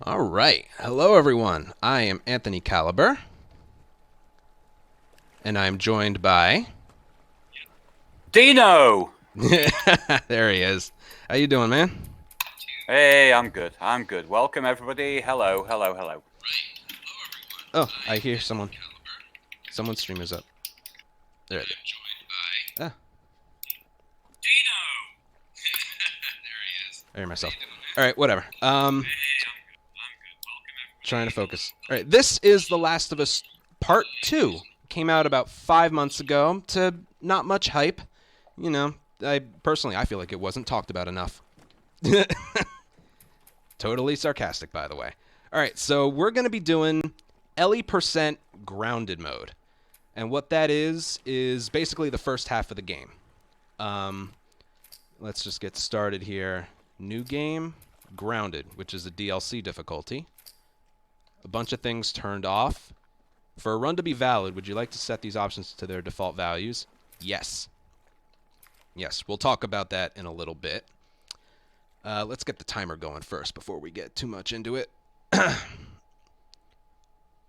All right. Hello, everyone. I am AnthonyCaliber, and I'm joined by. Dino! There he is. How you doing, man? Hey, I'm good. I'm good. Welcome, everybody. Hello, hello, hello. Oh, I hear someone. Someone's stream is up. There it is. Ah, I hear myself. All right, whatever. Trying to focus. All right, this is The Last of Us Part 2. Came out about 5 months ago to not much hype. You know, I feel like it wasn't talked about enough. Totally sarcastic, by the way. All right, so we're going to be doing Ellie% grounded mode. And what that is basically the first half of the game. Um, let's just get started here. New game, grounded, which is a DLC difficulty. A bunch of things turned off. For a run to be valid, would you like to set these options to their default values? Yes. Yes, we'll talk about that in a little bit. Let's get the timer going first before we get too much into it.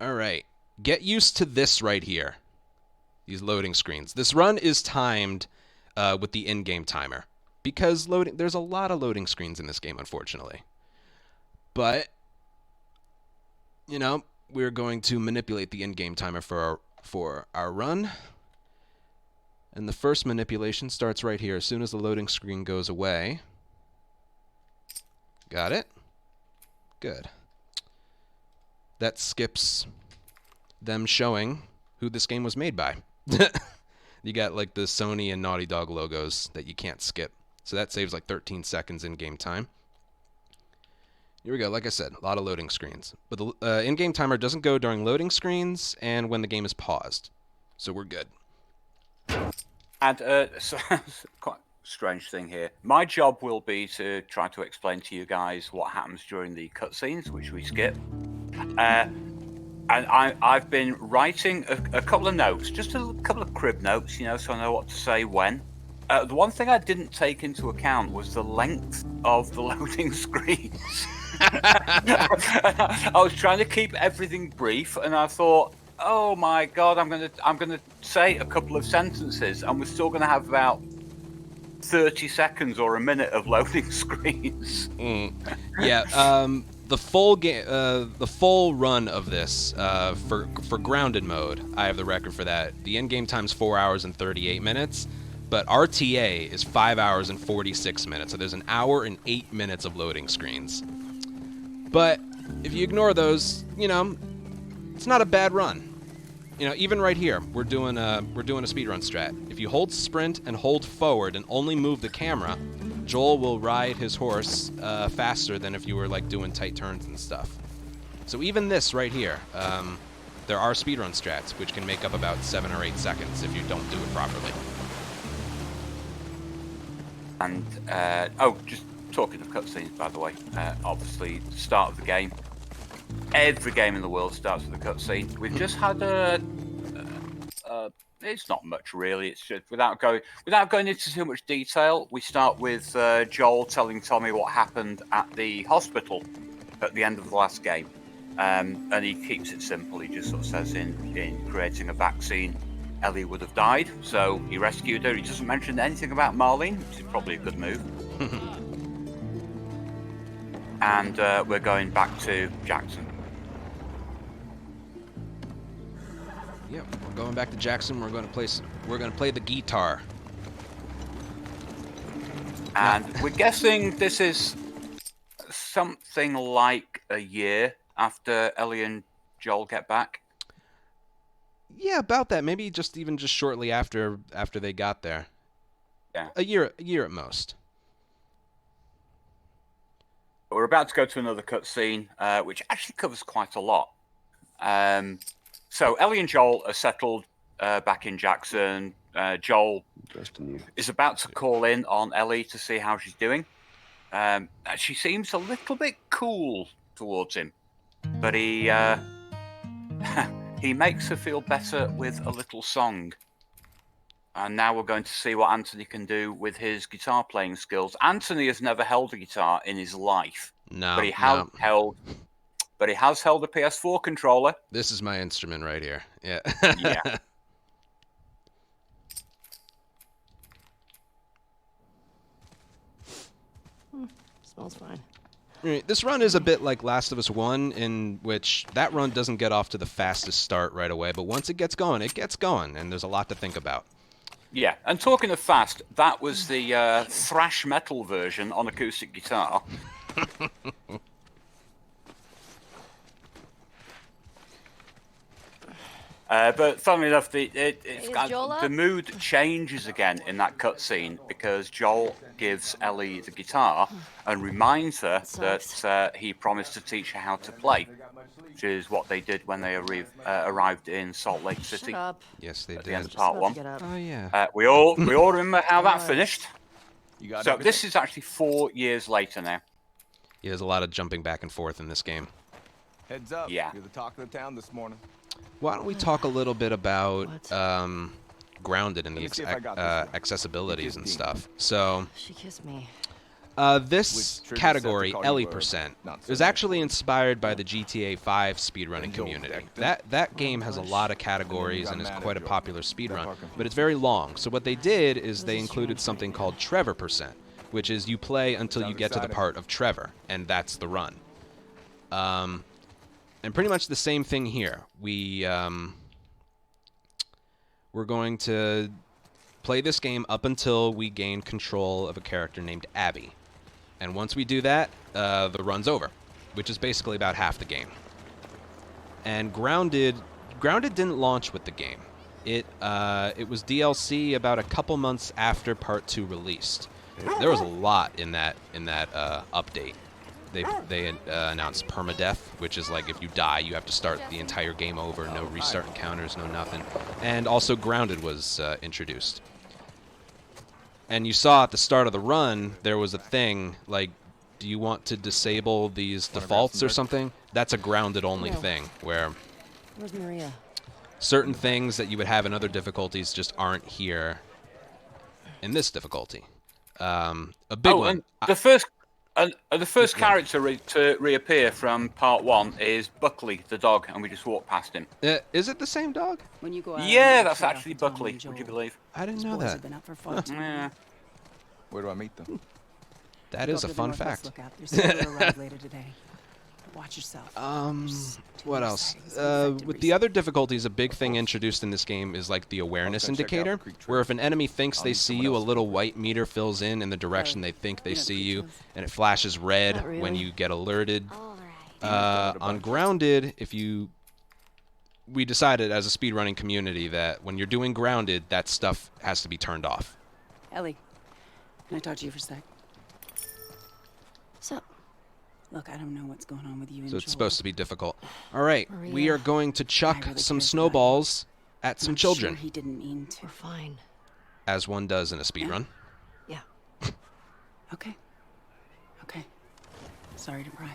All right. Get used to this right here. These loading screens. This run is timed with the in-game timer because there's a lot of loading screens in this game, unfortunately. But, we're going to manipulate the in-game timer for our run. And the first manipulation starts right here. As soon as the loading screen goes away. Got it? Good. That skips them showing who this game was made by. You got like the Sony and Naughty Dog logos that you can't skip. So that saves like 13 seconds in game time. Here we go. Like I said, a lot of loading screens. But the in-game timer doesn't go during loading screens and when the game is paused. So we're good. And so, quite a strange thing here. My job will be to try to explain to you guys what happens during the cutscenes, which we skip. And I've been writing a couple of notes, just a couple of crib notes, so I know what to say when. The one thing I didn't take into account was the length of the loading screens. I was trying to keep everything brief, and I thought, oh my god, I'm gonna say a couple of sentences, and we're still gonna have about 30 seconds or a minute of loading screens. Yeah. The full game, the full run of this for grounded mode, I have the record for that. The in-game time's 4 hours and 38 minutes, but RTA is 5 hours and 46 minutes. So there's an hour and 8 minutes of loading screens. But if you ignore those, it's not a bad run. Even right here, we're doing a speedrun strat. If you hold sprint and hold forward and only move the camera, Joel will ride his horse faster than if you were like doing tight turns and stuff. So even this right here, there are speedrun strats which can make up about 7 or 8 seconds if you don't do it properly. And just talking of cutscenes, by the way, obviously the start of the game. Every game in the world starts with a cutscene. We've just had it's not much really. It's just without going into too much detail. We start with Joel telling Tommy what happened at the hospital at the end of the last game, and he keeps it simple. He just sort of says in creating a vaccine, Ellie would have died, so he rescued her. He doesn't mention anything about Marlene, which is probably a good move. And we're going back to Jackson. Yeah, we're going back to Jackson. We're going to play the guitar. And we're guessing this is something like a year after Ellie and Joel get back. Yeah, about that. Maybe just shortly after they got there. Yeah. A year at most. But we're about to go to another cutscene, which actually covers quite a lot. So Ellie and Joel are settled back in Jackson. Joel is about to call in on Ellie to see how she's doing. She seems a little bit cool towards him, but he he makes her feel better with a little song. And now we're going to see what Anthony can do with his guitar playing skills. Anthony has never held a guitar in his life, but he has held but he has held a PS4 controller. This is my instrument right here. Yeah. Yeah. Smells fine. Right, this run is a bit like Last of Us 1, in which that run doesn't get off to the fastest start right away, but once it gets going, and there's a lot to think about. Yeah, and talking of fast, that was the thrash metal version on acoustic guitar. But funnily enough, the mood changes again in that cutscene because Joel gives Ellie the guitar and reminds her that he promised to teach her how to play, which is what they did when they arrived in Salt Lake City. Shut up. Yes, they At did. the end of part 1. Oh, yeah. We all remember how that finished. So this is actually 4 years later now. Yeah, there's a lot of jumping back and forth in this game. Heads up. Yeah. You're the talk of the town this morning. Why don't we talk a little bit about Grounded and the accessibilities and stuff. So, She kissed me. this category, Ellie percent, is actually inspired by the GTA 5 speedrunning community. That game has a lot of categories and is quite a popular speedrun, but it's very long. So what they did is they included something called Trevor percent, which is you play until you get to the part of Trevor, and that's the run. And pretty much the same thing here. We're going to play this game up until we gain control of a character named Abby. And once we do that, the run's over, which is basically about half the game. And Grounded didn't launch with the game. It was DLC about a couple months after Part 2 released. There was a lot in that update. They announced permadeath, which is like if you die, you have to start the entire game over, no restart encounters, no nothing. And also Grounded was introduced. And you saw at the start of the run, there was a thing, like, do you want to disable these defaults or something? That's a Grounded-only thing, where Where's Maria? certain things that you would have in other difficulties just aren't here in this difficulty. A big one. And the first character to reappear from part 1 is Buckley, the dog, and we just walk past him. Is it the same dog? When you go out, Yeah, that's actually Buckley, would you believe? I didn't know that. Been out for fun. Yeah. Where do I meet them? That is a fun fact. Arrive later today. Watch yourself. What else? With the other difficulties, a big thing introduced in this game is like the awareness indicator, where if an enemy thinks they see you, a little white meter fills in the direction they think they see you, and it flashes red when you get alerted. On Grounded, we decided as a speedrunning community that when you're doing Grounded, that stuff has to be turned off. Ellie, can I talk to you for a sec? So, Look, I don't know what's going on with you and So it's Joel. supposed to be difficult. All right, we Maria. are going to chuck I really some care about snowballs at some I'm children, Sure he didn't mean to. we're fine. as one does in a speedrun. Yeah. Okay. Okay. Sorry to pry.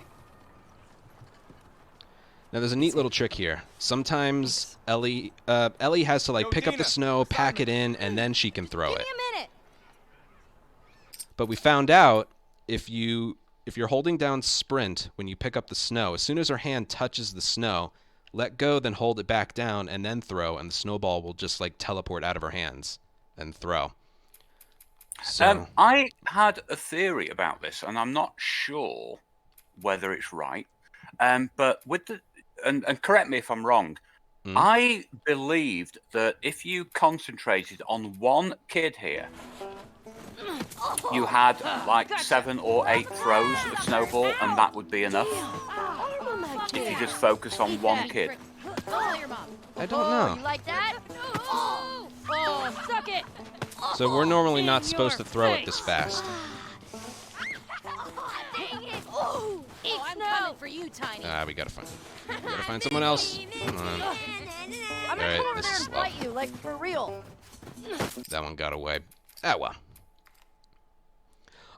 Now there's a neat little trick here. Sometimes Ellie has to like pick up the snow, pack it in, and then she can throw it. a minute. But we found out if you're holding down sprint when you pick up the snow, as soon as her hand touches the snow, let go, then hold it back down, and then throw, and the snowball will just like teleport out of her hands and throw. So I had a theory about this, and I'm not sure whether it's right. But with the and correct me if I'm wrong. I believed that if you concentrated on one kid here, you had like 7 or 8 throws of snowball, and that would be enough. If you just focus on one kid. I don't know. You like that? Oh, suck it. So we're normally not supposed to throw it this fast. Dang it. Oh, I'm coming for you, Tiny. We gotta find someone else. Come on. I'm All gonna right, come over this there is and slow. fight you, like for real. That one got away. Ah, well.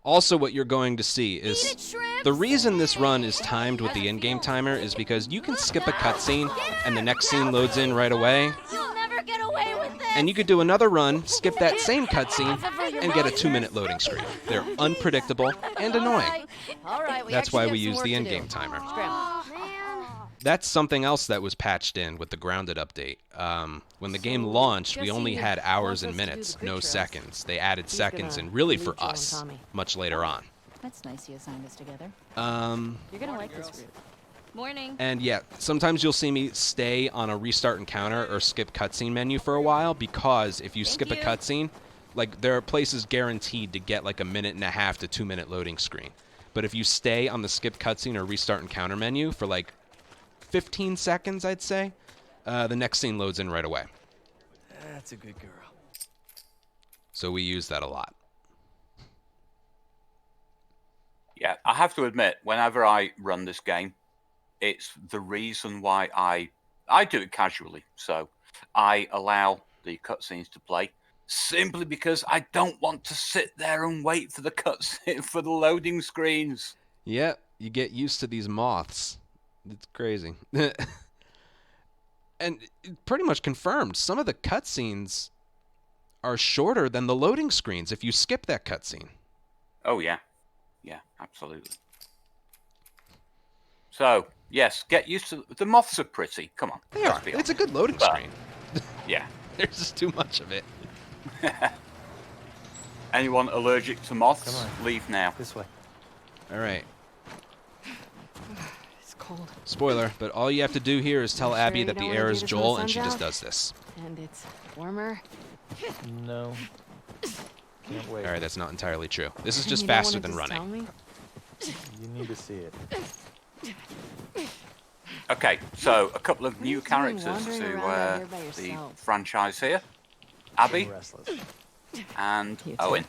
Also, what you're going to see Eat is it, shrimp. the reason this run is timed with the in-game timer is because you can skip a cutscene and the next scene loads in right away, You'll never get away with this. and you could do another run, skip that same cutscene, and get a 2-minute loading screen. They're unpredictable and annoying. All right, That's actually why have we some use work the to in-game do. timer. Oh, man. that's something else that was patched in with the Grounded update. When the game launched, we only had hours and minutes, no seconds. They added seconds, and really for us, much later on. That's nice you assigned us together. You're gonna like this route. Morning. And yeah, sometimes you'll see me stay on a restart encounter or skip cutscene menu for a while, because if you skip a cutscene, like there are places guaranteed to get like a 1.5 to 2 minute loading screen. But if you stay on the skip cutscene or restart encounter menu for like 15 seconds, I'd say, the next scene loads in right away. That's a good girl. So we use that a lot. Yeah, I have to admit, whenever I run this game, it's the reason why I do it casually. So I allow the cutscenes to play simply because I don't want to sit there and wait for the cutscene for the loading screens. Yeah, you get used to these moths. It's crazy. And it pretty much confirmed, some of the cutscenes are shorter than the loading screens if you skip that cutscene. Oh, yeah. Yeah, absolutely. So, yes, get used to... The moths are pretty. Come on. They are. It's a good loading screen. Yeah. There's just too much of it. Anyone allergic to moths, leave now. This way. All right. It's cold. Spoiler, but all you have to do here is tell You Abby sure that you the don't air wanna is do this when the Joel, and sun's she just out? does this. And it's warmer. No. Can't wait. All right, that's not entirely true. This is And just you don't faster wanna than just tell running. me? You need to see it. Okay, so a couple of new What are you doing characters wandering around out here to by the yourself? franchise here. Abby Restless. and You too. Owen.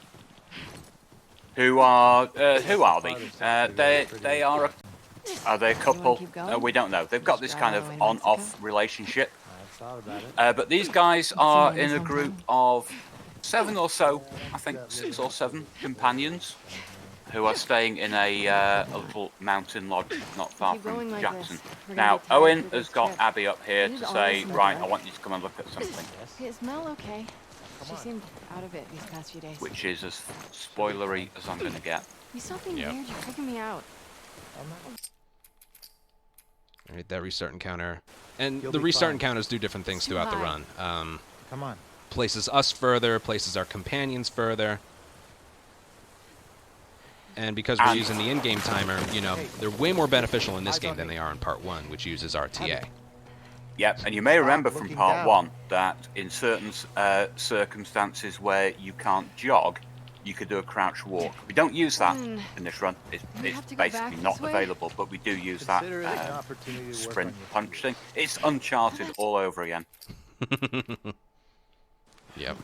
Who are they? They are they a couple? keep going? We don't know. They've got this Just kind drive of all the way to on-off Mexico? relationship. I've thought about it. But these guys are you in in a this group of 7 or so, I think 6 or 7 companions who are staying in a little mountain lodge not far Keep from going like Jackson. this. We're gonna Now, get tired Owen through has this got trip. Abby up here You to did all say, this in right, the I want you to come and look at something, Hey, is Mel okay? She seemed out of it these past few days. which is as spoilery as I'm going to get. You stop being Yep. weird. You're freaking me out. All right, that restart encounter. And You'll the be restart fine. encounters do different things Too throughout the high. run. Come on. Places us further, places our companions further. And because we're And- using the in-game timer, you know, they're way more beneficial in this game than they are in Part 1, which uses RTA. Yep, and you may remember from looking part down. 1 that in certain circumstances where you can't jog, you could do a crouch walk. We don't use that in this run. It's have to go basically back not this way? available, but we do use that Consider it an opportunity to work sprint on your punch thing. It's Uncharted all over again. Yep.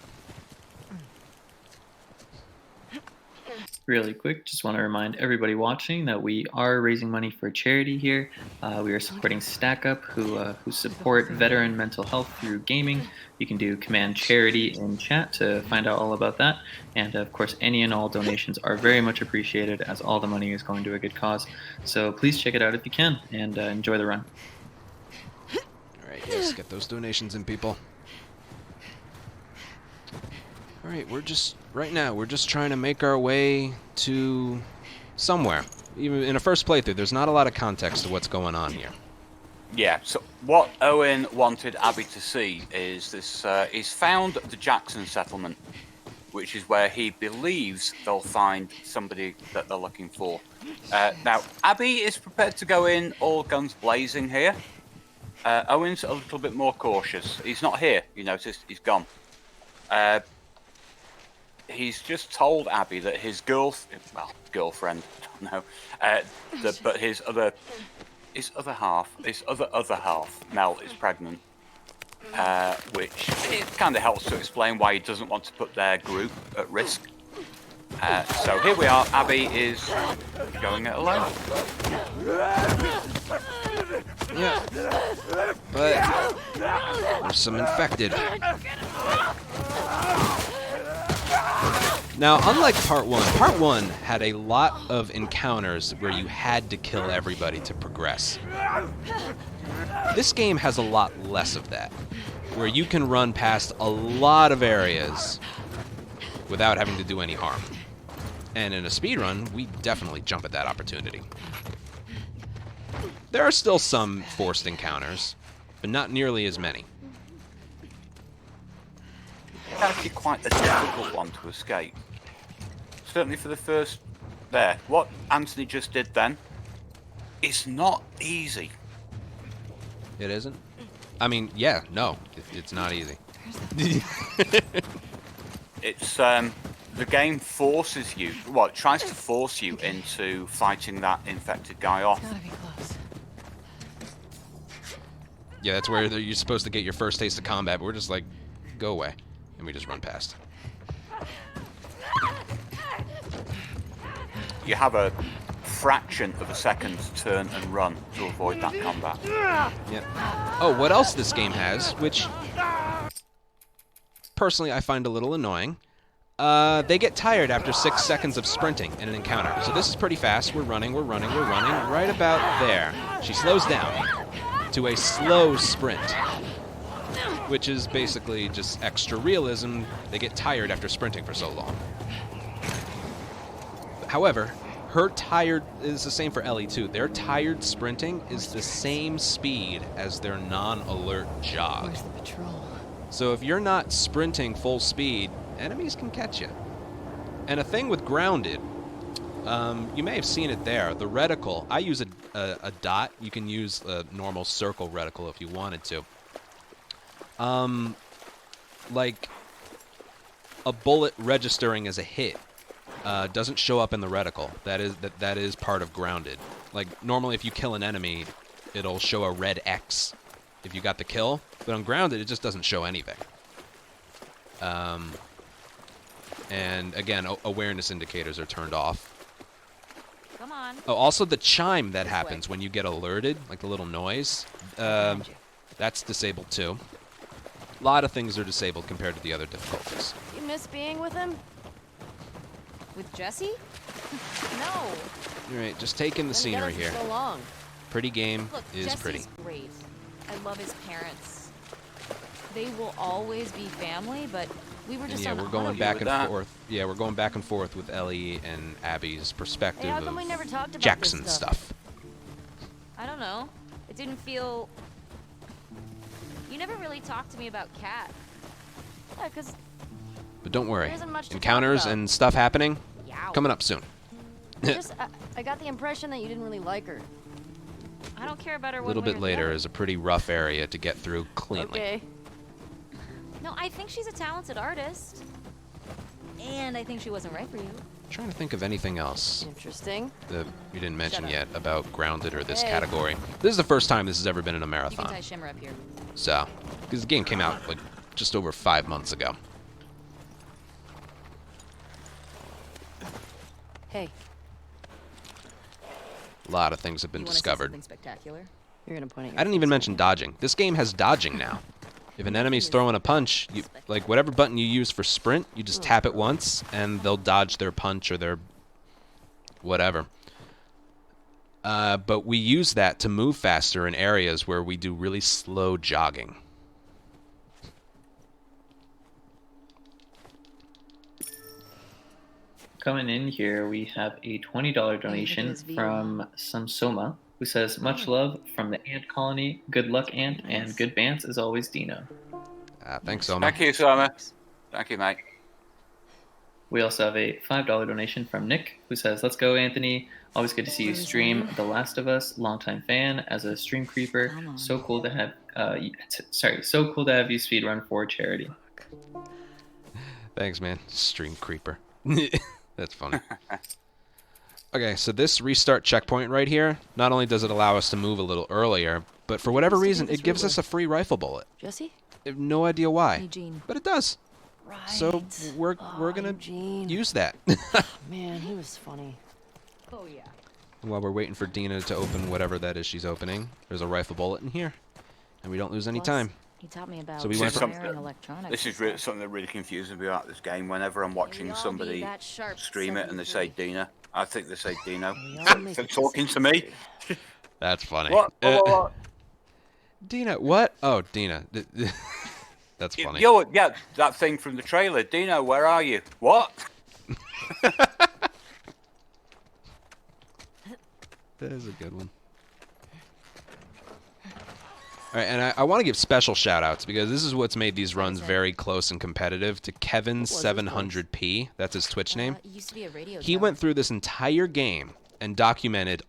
Really quick, just want to remind everybody watching that we are raising money for charity here. We are supporting Stack Up, who support veteran mental health through gaming. You can do command charity in chat to find out all about that. And of course, any and all donations are very much appreciated, as all the money is going to a good cause. So please check it out if you can, and enjoy the run. All right, yes, get those donations in, people. All right, right now, we're just trying to make our way to somewhere. Even in a first playthrough, there's not a lot of context to what's going on here. Yeah, so what Owen wanted Abby to see is this, he's found the Jackson settlement, which is where he believes they'll find somebody that they're looking for. Now, Abby is prepared to go in all guns blazing here. Owen's a little bit more cautious. He's not here, you noticed, he's gone. He's just told Abby that his girlfriend, I don't know, but his other half, Mel, is pregnant, which it kind of helps to explain why he doesn't want to put their group at risk. So here we are. Abby is going it alone. Yeah. But there's some infected. Now, unlike Part 1 had a lot of encounters where you had to kill everybody to progress. This game has a lot less of that, where you can run past a lot of areas without having to do any harm. And in a speedrun, we definitely jump at that opportunity. There are still some forced encounters, but not nearly as many. It's actually quite a difficult one to escape. Certainly for the first... There. What Anthony just did then, it's not easy. It isn't? I mean, yeah, no, it's not easy. It's, the game forces you... Well, it tries to force you into fighting that infected guy off. Gotta be close. Yeah, that's where you're supposed to get your first taste of combat, but we're just like, go away. And we just run past. You have a fraction of a second to turn and run to avoid that combat. Yep. Oh, what else this game has, which personally I find a little annoying. They get tired after 6 seconds of sprinting in an encounter. So this is pretty fast. We're running. Right about there. She slows down to a slow sprint, which is basically just extra realism. They get tired after sprinting for so long. However, her tired is the same for Ellie too. Their tired sprinting is the same speed as their non-alert jog. Where's the patrol? So if you're not sprinting full speed, enemies can catch you. And a thing with grounded, you may have seen it there. The reticle, I use a dot. You can use a normal circle reticle if you wanted to. Like a bullet registering as a hit doesn't show up in the reticle. That is part of grounded. Like normally, if you kill an enemy, it'll show a red X if you got the kill. But on grounded, it just doesn't show anything. And again, awareness indicators are turned off. Come on. Oh, also the chime that happens when you get alerted, like the little noise, that's disabled too. A lot of things are disabled compared to the other difficulties. You miss being with him? With Jesse? No. All right, just take in the scenery here. So long. Pretty game Look, is Jesse's pretty. great. I love his parents. They will always be family, but we were And just yeah, on we're a going honeymoon. back with and that. forth. Yeah, we're going back and forth with Ellie and Abby's perspective Hey, how come we of never talked about Jackson this stuff? I don't know. It didn't feel... You never really talked to me about Kat. Yeah, because But don't worry, There isn't much to talk encounters about. and stuff happening Yow. coming up soon. I got the impression that you didn't really like her. I don't care about her A one little way bit or the later other. is a pretty rough area to get through cleanly. Okay. No, I think she's a talented artist. And I think she wasn't right for you. Trying to think of anything else Interesting. that you didn't mention up. yet about grounded or this Hey. category. This is the first time this has ever been in a You can marathon. tie Shimmer up here. So, because the game came out like just over 5 months ago. Hey, A lot of things have been You wanna see discovered. something spectacular? you're gonna point at your I didn't even face, mention aren't dodging. This game has dodging now. If an enemy's throwing a punch, you, like whatever button you use for sprint, you just tap it once and they'll dodge their punch or their whatever. But we use that to move faster in areas where we do really slow jogging. Coming in here, we have a $20 donation his V1. from Samsoma, who says, much love from the ant colony. Good luck, ant, and good bants as always, Dino. Thanks, Oma. Thank you, Soma. Thank you, mate. We also have a $5 donation from Nick, who says, let's go, Anthony. Always good to see you stream The Last of Us. Longtime fan as a stream creeper. Come on. So cool to have, so cool to have you speedrun for charity. Thanks, man. Stream creeper. That's funny. Okay, so this restart checkpoint right here, not only does it allow us to move a little earlier, but for whatever Supposed to do reason, this it gives ruler. us a free rifle bullet. Jesse? I have no idea why, Eugene. but it does. Right. So we're Oh, gonna Eugene. use that. Man, he was funny. Oh, yeah. While we're waiting for Dina to open whatever that is she's opening, there's a rifle bullet in here, and we don't lose any Plus, time. He taught me about So we This went is from- something- electronics. This is really, something that really confuses me about this game. Whenever I'm watching all be somebody that sharp stream it and they say 73. Dina, I think they say Dino. We all make They're it talking to me. That's funny. What? What? Dina, what? Oh, Dina. That's funny. Yo, yeah, that thing from the trailer. Dino, where are you? What? That is a good one. All right, and I want to give special shout-outs because this is what's made these runs very close and competitive to Kevin700p. That's his Twitch name. It used to be a radio He tower. went through this entire game and documented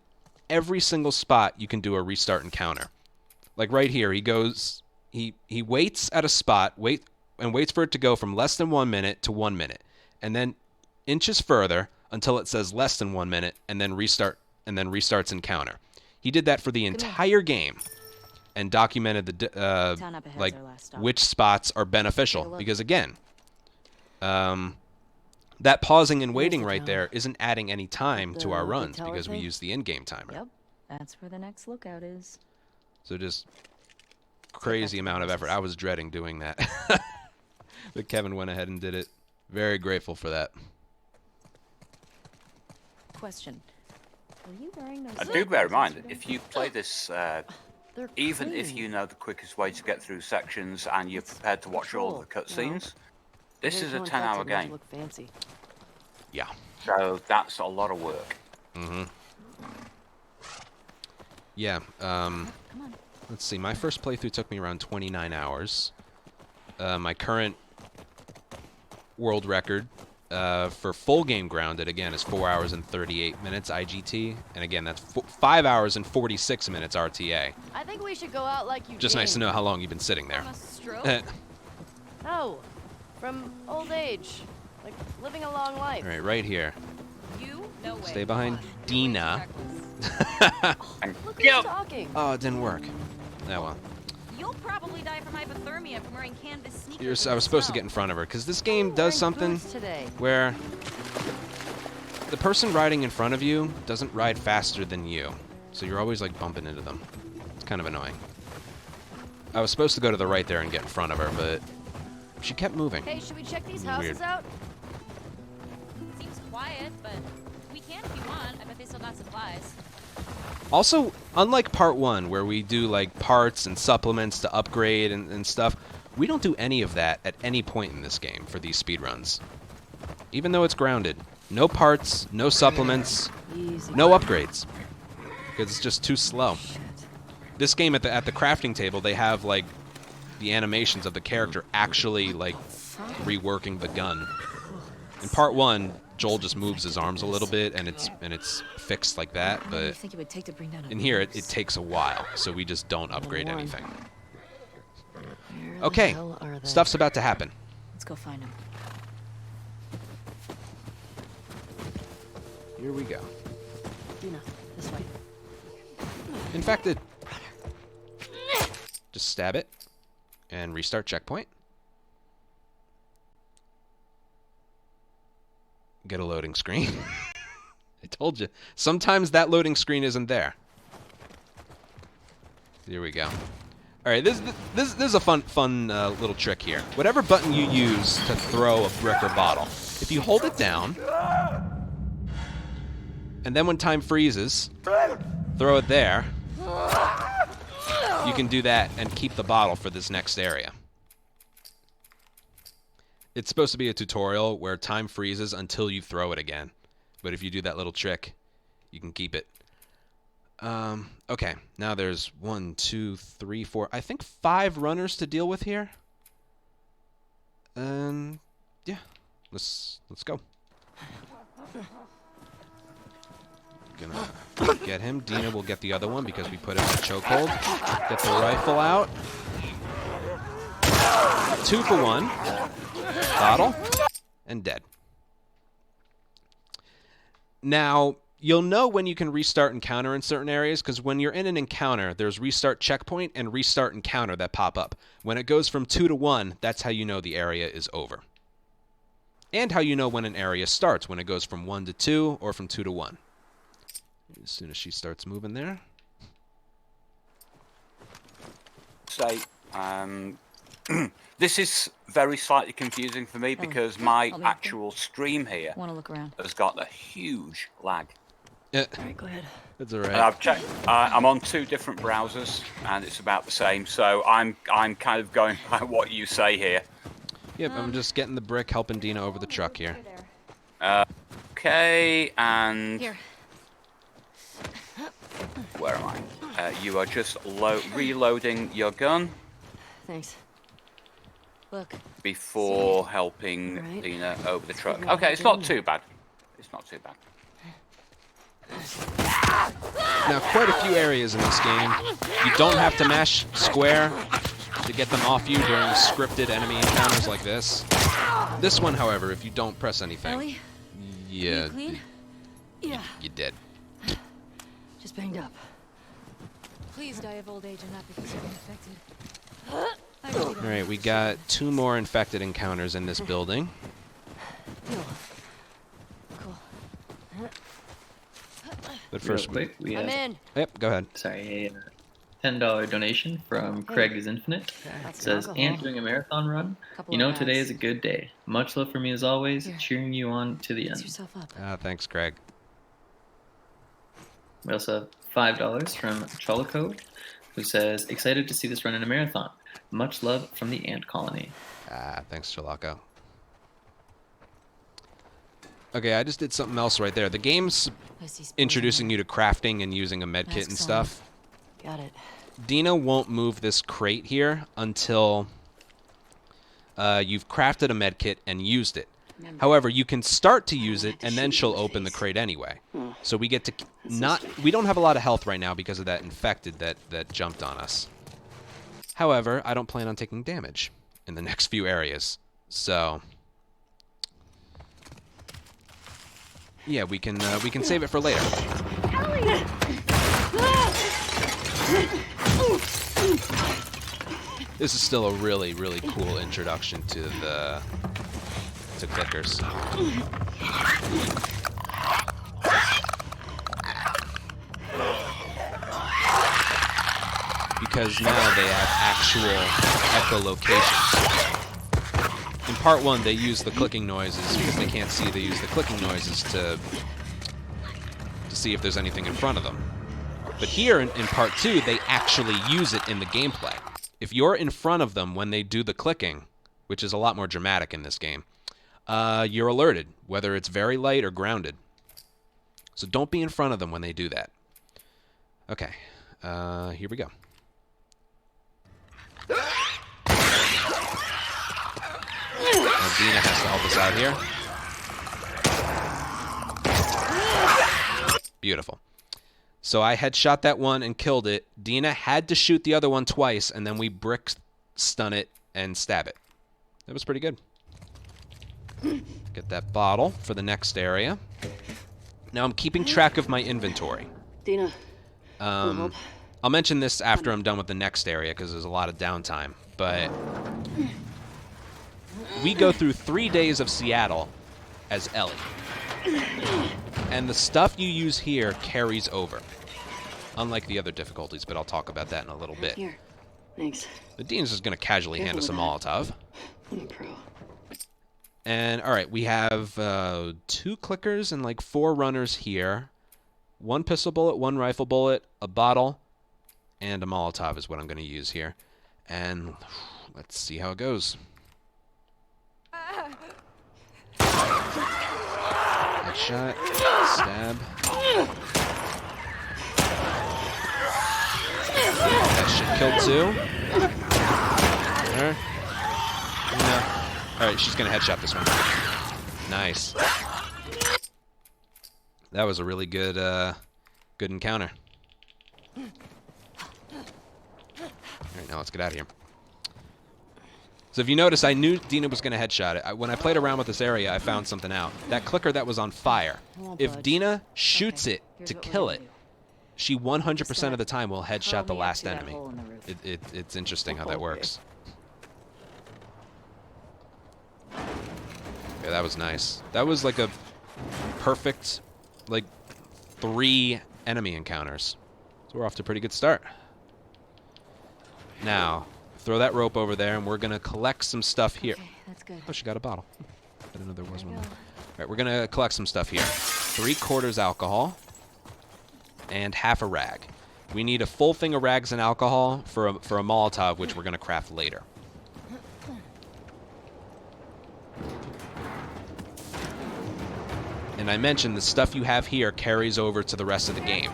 every single spot you can do a restart encounter. Like right here, he goes, he waits at a spot, waits for it to go from less than 1 minute to 1 minute, and then inches further until it says less than 1 minute, and then restarts encounter. He did that for the entire game, and documented the like which spots are beneficial. Because again, that pausing and waiting right there isn't adding any time to our runs because we use the in-game timer. Yep, that's where the next lookout is. So just crazy amount of effort. I was dreading doing that. But Kevin went ahead and did it. Very grateful for that. Question. Were you wearing those? I do bear in mind, if you play this, even if you know the quickest way to get through sections and you're prepared to watch all the cutscenes, this is a 10-hour game. Look fancy. Yeah. So that's a lot of work. Mm-hmm. Yeah. Let's see. My first playthrough took me around 29 hours. My current world record for full game grounded, again, is 4 hours and 38 minutes IGT. And again, that's 5 hours and 46 minutes RTA. I think we should go out like you Just did. nice to know how long you've been sitting there. From a stroke? No, from old age. Like living a long life. All right, right here. You? No way. Stay behind Come on. Dina. Look who's talking. Oh, it didn't work. Oh, well. You'll probably die from hypothermia from wearing canvas sneakers. I was supposed to get in front of her, because this game does something Today. where the person riding in front of you doesn't ride faster than you. So you're always, like, bumping into them. It's kind of annoying. I was supposed to go to the right there and get in front of her, but she kept moving. Hey, should we check these houses Weird. out? Seems quiet, but we can if you want. I bet they still got supplies. Also, unlike part 1, where we do, like, parts and supplements to upgrade and stuff, we don't do any of that at any point in this game for these speedruns. Even though it's grounded. No parts, no supplements, Easy. no upgrades. Because it's just too slow. This game at the crafting table, they have, like, the animations of the character actually, like, reworking the gun. In part 1, Joel just moves his arms a little bit, and it's fixed like that, What do you but think it would take to bring down a in here it moose? takes a while, so we just don't upgrade one. anything. Where the Okay, hell are they? stuff's about to happen. Let's go find them. Here we go. Dina, this way. In fact, just stab it and restart checkpoint. Get a loading screen. I told you. Sometimes that loading screen isn't there. Here we go. All right, this is a fun little trick here. Whatever button you use to throw a brick or bottle, if you hold it down, and then when time freezes, throw it there, you can do that and keep the bottle for this next area. It's supposed to be a tutorial where time freezes until you throw it again. But if you do that little trick, you can keep it. Okay, now there's 1, 2, 3, 4, I think 5 runners to deal with here. Yeah, let's go. Gonna get him. Dina will get the other one because we put him in a chokehold. Get the rifle out. 2 for 1. Bottle. And dead. Now, you'll know when you can restart encounter in certain areas, because when you're in an encounter, there's restart checkpoint and restart encounter that pop up. When it goes from 2 to 1, that's how you know the area is over. And how you know when an area starts, when it goes from 1 to 2 or from 2 to 1. As soon as she starts moving there. Say, this is very slightly confusing for me because my actual stream here Want to look around? has got a huge lag. Yeah, All right, go ahead. that's all right. And I've checked. I'm on 2 different browsers, and it's about the same. So I'm kind of going by what you say here. Yep, I'm just getting the brick, helping Dina over the truck here. Okay, and Here. where am You are just reloading your gun Thanks. Look. before helping Right. Dina over the truck. Figure out Okay, how it's to not do too bad. It's not too bad. Now, quite a few areas in this game, you don't have to mash square to get them off you during scripted enemy encounters like this. This one, however, if you don't press anything, Ellie? yeah, You clean? Yeah. you did. Just banged up. Please die of old age and not because you're infected. All right, we got 2 more infected encounters in this building. Deal. Cool. But Real first, quick, we I'm have in. yep, go ahead. sorry, a $10 donation from Craig is Infinite. That's It says, alcohol. "Ant doing a marathon run. Couple You of know today bags. is a good day. Much love from me as always, Here. cheering you on to the Fix end." yourself up. Thanks, Craig. We also have $5 from Cholico, who says, "Excited to see this run in a marathon. Much love from the ant colony." Thanks, Chalaco. Okay, I just did something else right there. The game's I see spores introducing in you to crafting and using a med kit and Masks on. stuff. there. Got it. Dina won't move this crate here until you've crafted a med kit and used it. However, you can start to use it, and then she'll open the crate anyway. So we get to we don't have a lot of health right now because of that infected that jumped on us. However, I don't plan on taking damage in the next few areas. So yeah, we can save it for later. This is still a really, really cool introduction to clickers. Because now they have actual echolocations. In part 1, they use the clicking noises because they can't see. They use the clicking noises to see if there's anything in front of them. But here in part 2, they actually use it in the gameplay. If you're in front of them when they do the clicking, which is a lot more dramatic in this game, you're alerted, whether it's very light or grounded. So don't be in front of them when they do that. Okay, here we go. Now Dina has to help us out here. Beautiful. So I headshot that one and killed it. Dina had to shoot the other one twice, and then we brick stun it and stab it. That was pretty good. Get that bottle for the next area. Now I'm keeping track of my inventory. Dina. I'll mention this after I'm done with the next area because there's a lot of downtime. But we go through 3 days of Seattle as Ellie. And the stuff you use here carries over. Unlike the other difficulties, but I'll talk about that in a little bit. Here. Thanks. The Dean's just going to casually hand us a Molotov. I'm a pro. And, alright, we have 2 clickers and like 4 runners here. 1 pistol bullet, 1 rifle bullet, a bottle, and a Molotov is what I'm going to use here. And let's see how it goes. Headshot, stab. That should kill 2. There. No. Alright, she's going to headshot this one. Nice. That was a really good good encounter. Alright, now let's get out of here. So if you notice, I knew Dina was going to headshot it. When I played around with this area, I found something out. That clicker that was on fire, if Dina shoots it to kill it, she 100% of the time will headshot the last enemy. It's interesting how that works. Yeah, that was nice. That was like a perfect, like, 3 enemy encounters. So we're off to a pretty good start. Now, throw that rope over there, and we're going to collect some stuff here. Okay, that's good. Oh, she got a bottle. I didn't know there was one. All right, we're going to collect some stuff here. 3/4 alcohol and half a rag. We need a full thing of rags and alcohol for a Molotov, which we're going to craft later. And I mentioned the stuff you have here carries over to the rest of the game.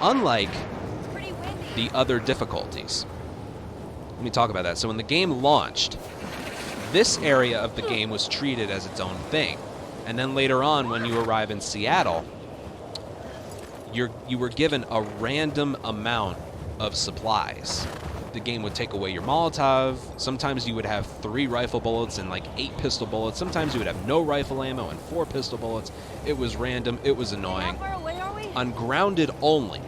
Unlike the other difficulties. Let me talk about that. So when the game launched, this area of the game was treated as its own thing. And then later on, when you arrive in Seattle, you were given a random amount of supplies. The game would take away your Molotov. Sometimes you would have 3 rifle bullets and like 8 pistol bullets. Sometimes you would have no rifle ammo and 4 pistol bullets. It was random. It was annoying. How far away are we? On grounded only,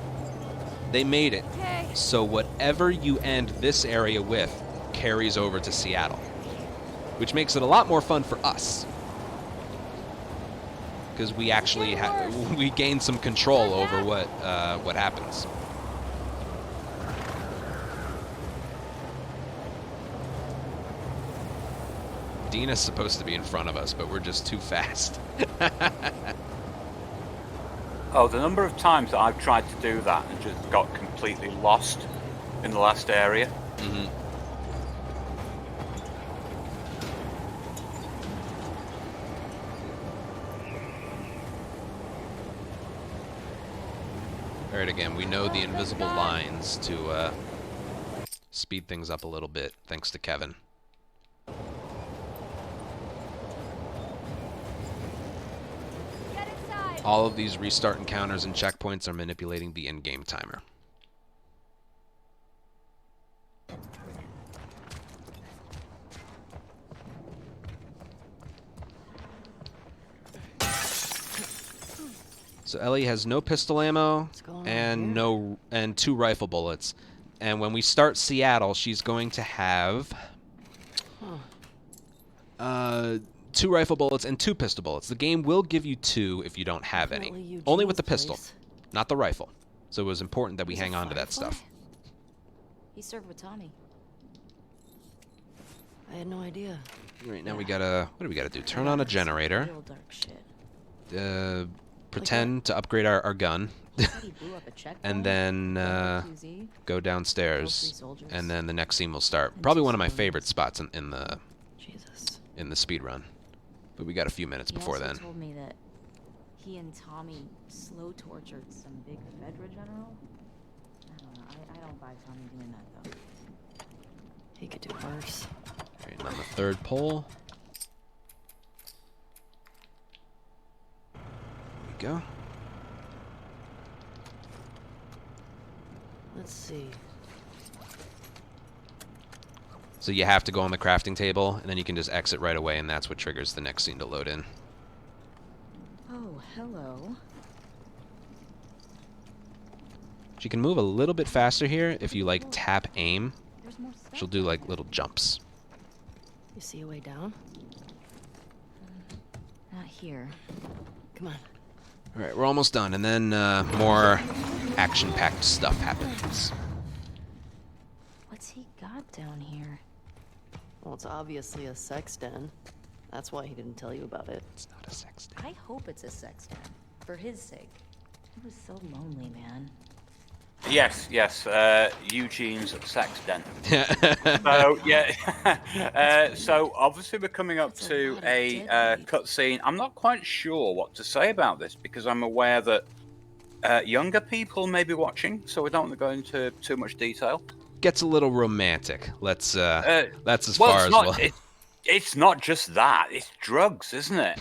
they made it Okay. so whatever you end this area with carries over to Seattle, which makes it a lot more fun for us because we actually we gain some control over what happens. Dina's supposed to be in front of us, but we're just too fast. Oh, the number of times that I've tried to do that and just got completely lost in the last area. Mm-hmm. All right, again, we know the invisible lines to speed things up a little bit, thanks to Kevin. All of these restart encounters and checkpoints are manipulating the in-game timer. So Ellie has no pistol ammo and 2 rifle bullets. And when we start Seattle, she's going to have 2 rifle bullets and 2 pistol bullets. The game will give you 2 if you don't have any. Only with the pistol, not the rifle. So it was important that we hang on to that stuff. He served with Tommy. I had no idea. Right, now we gotta... What do we gotta do? Turn on a generator. Real dark shit. Pretend to upgrade our gun. He blew up a checkpoint. And then go downstairs. And then the next scene will start. Probably one of my favorite spots in the speed run. But we got a few minutes before then. He told me that he and Tommy slow tortured some big Fedra general. I don't know. I don't buy Tommy doing that though. He could do worse. Alright, and on the 3rd pole. There we go. Let's see. So you have to go on the crafting table, and then you can just exit right away, and that's what triggers the next scene to load in. Oh, hello. She can move a little bit faster here if you, like, tap aim. There's more stuff. She'll do, like, little jumps. You see a way down? Not here. Come on. All right, we're almost done, and then more action-packed stuff happens. What's he got down here? Well, it's obviously a sex den. That's why he didn't tell you about it. It's not a sex den. I hope it's a sex den. For his sake. He was so lonely, man. Yes, Eugene's sex den. So yeah, so obviously we're coming up to a cutscene. I'm not quite sure what to say about this because I'm aware that younger people may be watching, so we don't want to go into too much detail. Gets a little romantic. That's as far as well. It's not just that; it's drugs, isn't it?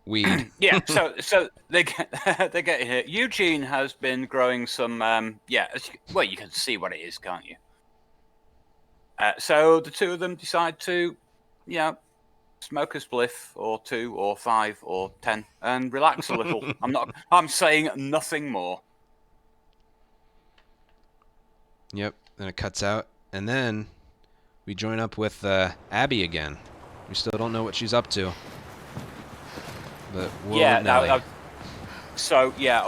Weed. Yeah, so they get here. Eugene has been growing some well, you can see what it is, can't you? So the two of them decide to, smoke a spliff or 2 or 5 or 10 and relax a little. I'm saying nothing more. Yep, then it cuts out, and then we join up with Abby again. We still don't know what she's up to. But I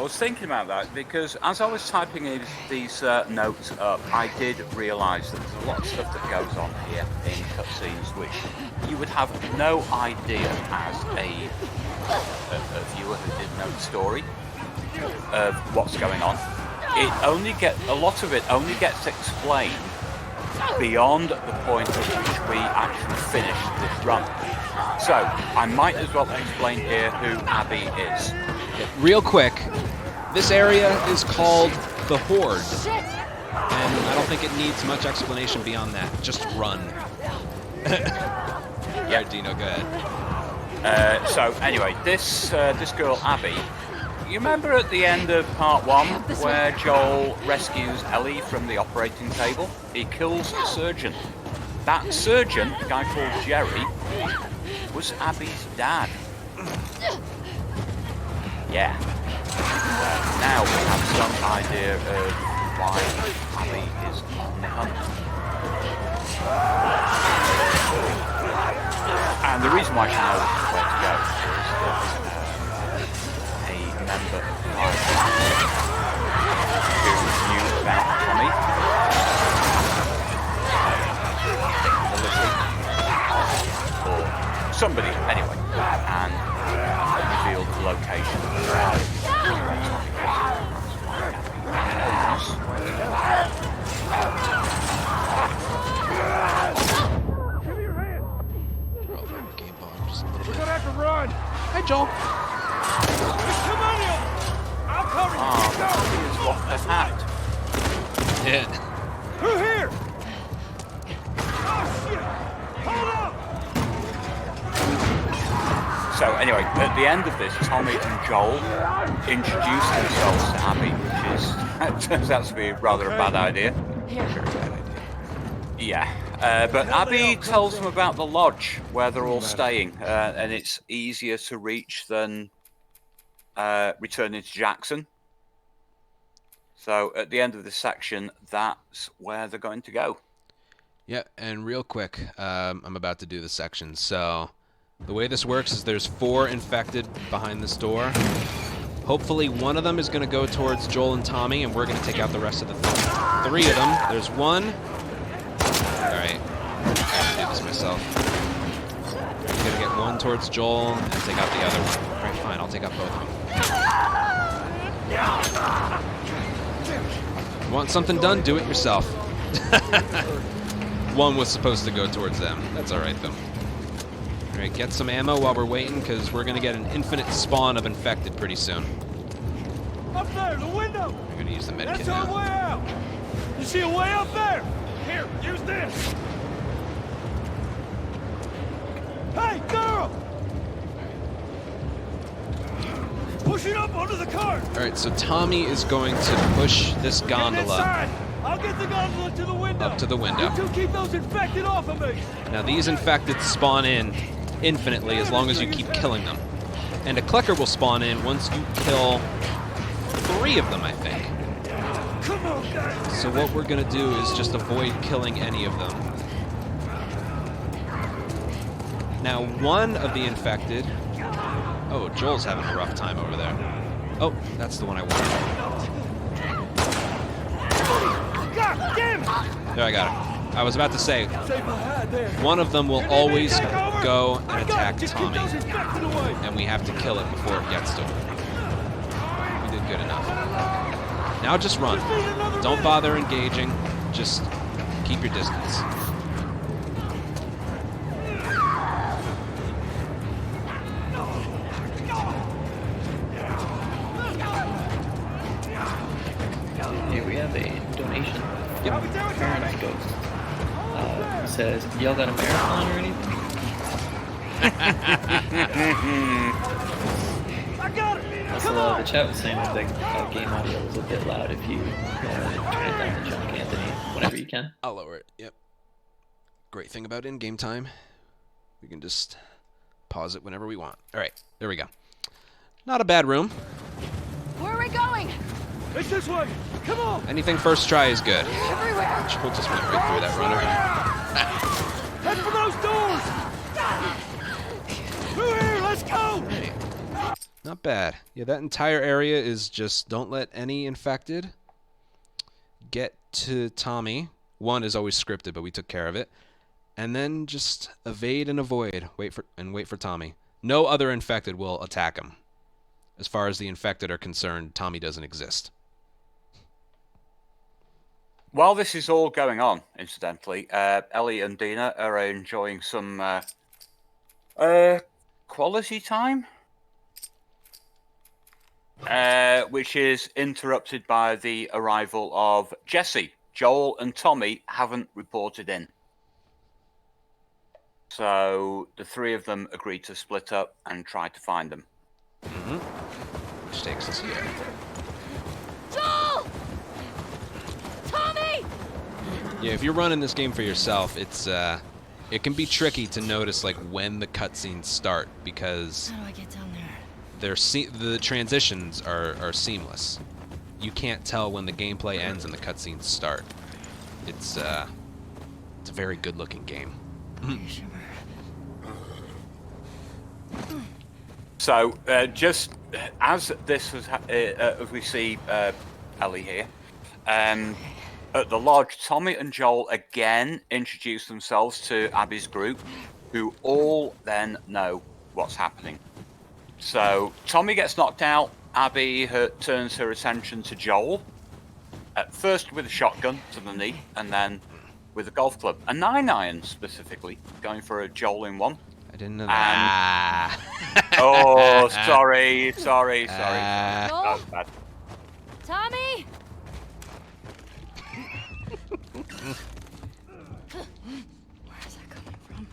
was thinking about that because as I was typing these notes up, I did realise that there's a lot of stuff that goes on here in cutscenes which you would have no idea as a viewer who didn't know the story of what's going on. A lot of it only gets explained beyond the point at which we actually finish this run. So, I might as well explain here who Abby is. Real quick, this area is called the horde. And I don't think it needs much explanation beyond that. Just run. Yeah, Dino, go ahead. So anyway, this girl Abby, you remember at the end of part 1 where Joel rescues Ellie from the operating table? He kills the surgeon. That surgeon, a guy called Jerry, was Abby's dad. Yeah. Now we have some idea of why Abby is on the hunt. And the reason why she knows where to go is that a member of my who knew about Tommy, or somebody anyway, and revealed the location of Game bomb, just a little We're bit. gonna have to run. Hi, Joel. Come on in. I'll cover you. Tommy has lost her hat. Yeah. Who here? Oh shit! Hold up! So anyway, at the end of this, Tommy and Joel introduce themselves to Abby, which is turns out to be rather a bad idea. Yeah, but Abby tells them about the lodge where they're all staying, and it's easier to reach than returning to Jackson. So at the end of this section, that's where they're going to go. Yeah, and real quick, I'm about to do the section. So the way this works is there's 4 infected behind this door. Hopefully one of them is going to go towards Joel and Tommy, and we're going to take out the rest of the 3 of them. There's 1. Alright, I have to do this myself. I'm going to get 1 towards Joel and take out the other one. Alright, fine, I'll take out both of them. Want something done? Do it yourself. 1 was supposed to go towards them. That's alright, though. Alright, get some ammo while we're waiting, because we're going to get an infinite spawn of infected pretty soon. Up there, the window. We're going to use the medkit That's our now. way out. You see a way up there? Here, use this. Hey, girl! Push it up onto the cart. Alright, so Tommy is going to push this Get gondola inside. I'll get the gondola to the window. up to the window. You two keep those infected off of me. Now these infected spawn in infinitely as long as you keep killing them. And a clicker will spawn in once you kill 3 of them, I think. Come on, guys. So what we're gonna do is just avoid killing any of them. Now 1 of the infected... Oh, Joel's having a rough time over there. Oh, that's the one I wanted. God damn it. There, I got it. I was about to say, Save my hat there. one of them will always Take over. go I and got attack it. Just Tommy. keep those infected away. And we have to kill it before it gets to him. We did good enough. Now just run. Just need another Don't minute. bother engaging. Just keep your distance. Here we have a donation. Yep. Parents Ghost. It says, y'all got a marathon or anything? I got it. Also, Come on. the chat was saying that the game audio was a bit loud. If you turn it down to Junk Anthony whenever you can. I'll lower it. Yep. Great thing about in-game time, we can just pause it whenever we want. All right, there we go. Not a bad room. Where are we going? It's this way. Come on. Anything first try is good. Everywhere. Joel just went right through that runner. Head for those doors. Through here. Let's go. Hey. Not bad. Yeah, that entire area is just don't let any infected get to Tommy. 1 is always scripted, but we took care of it. And then just evade and avoid. Wait for Tommy. No other infected will attack him. As far as the infected are concerned, Tommy doesn't exist. While this is all going on, incidentally, Ellie and Dina are enjoying some quality time. which is interrupted by the arrival of Jesse. Joel and Tommy haven't reported in. So the three of them agreed to split up and try to find them. Which takes us here. Joel! Tommy! Yeah, if you're running this game for yourself, it can be tricky to notice like when the cutscenes start because How do I get down there? the transitions are seamless. You can't tell when the gameplay ends and the cutscenes start. It's a very good-looking game. So just as this was, as we see Ellie here, at the lodge, Tommy and Joel again introduce themselves to Abby's group, who all then know what's happening. So Tommy gets knocked out. Abby turns her attention to Joel, at first with a shotgun to the knee, and then with a golf club. A 9-iron specifically, going for a Joel in one. I didn't know that. Oh, sorry. Joel? That was bad. Tommy! Where is that coming from?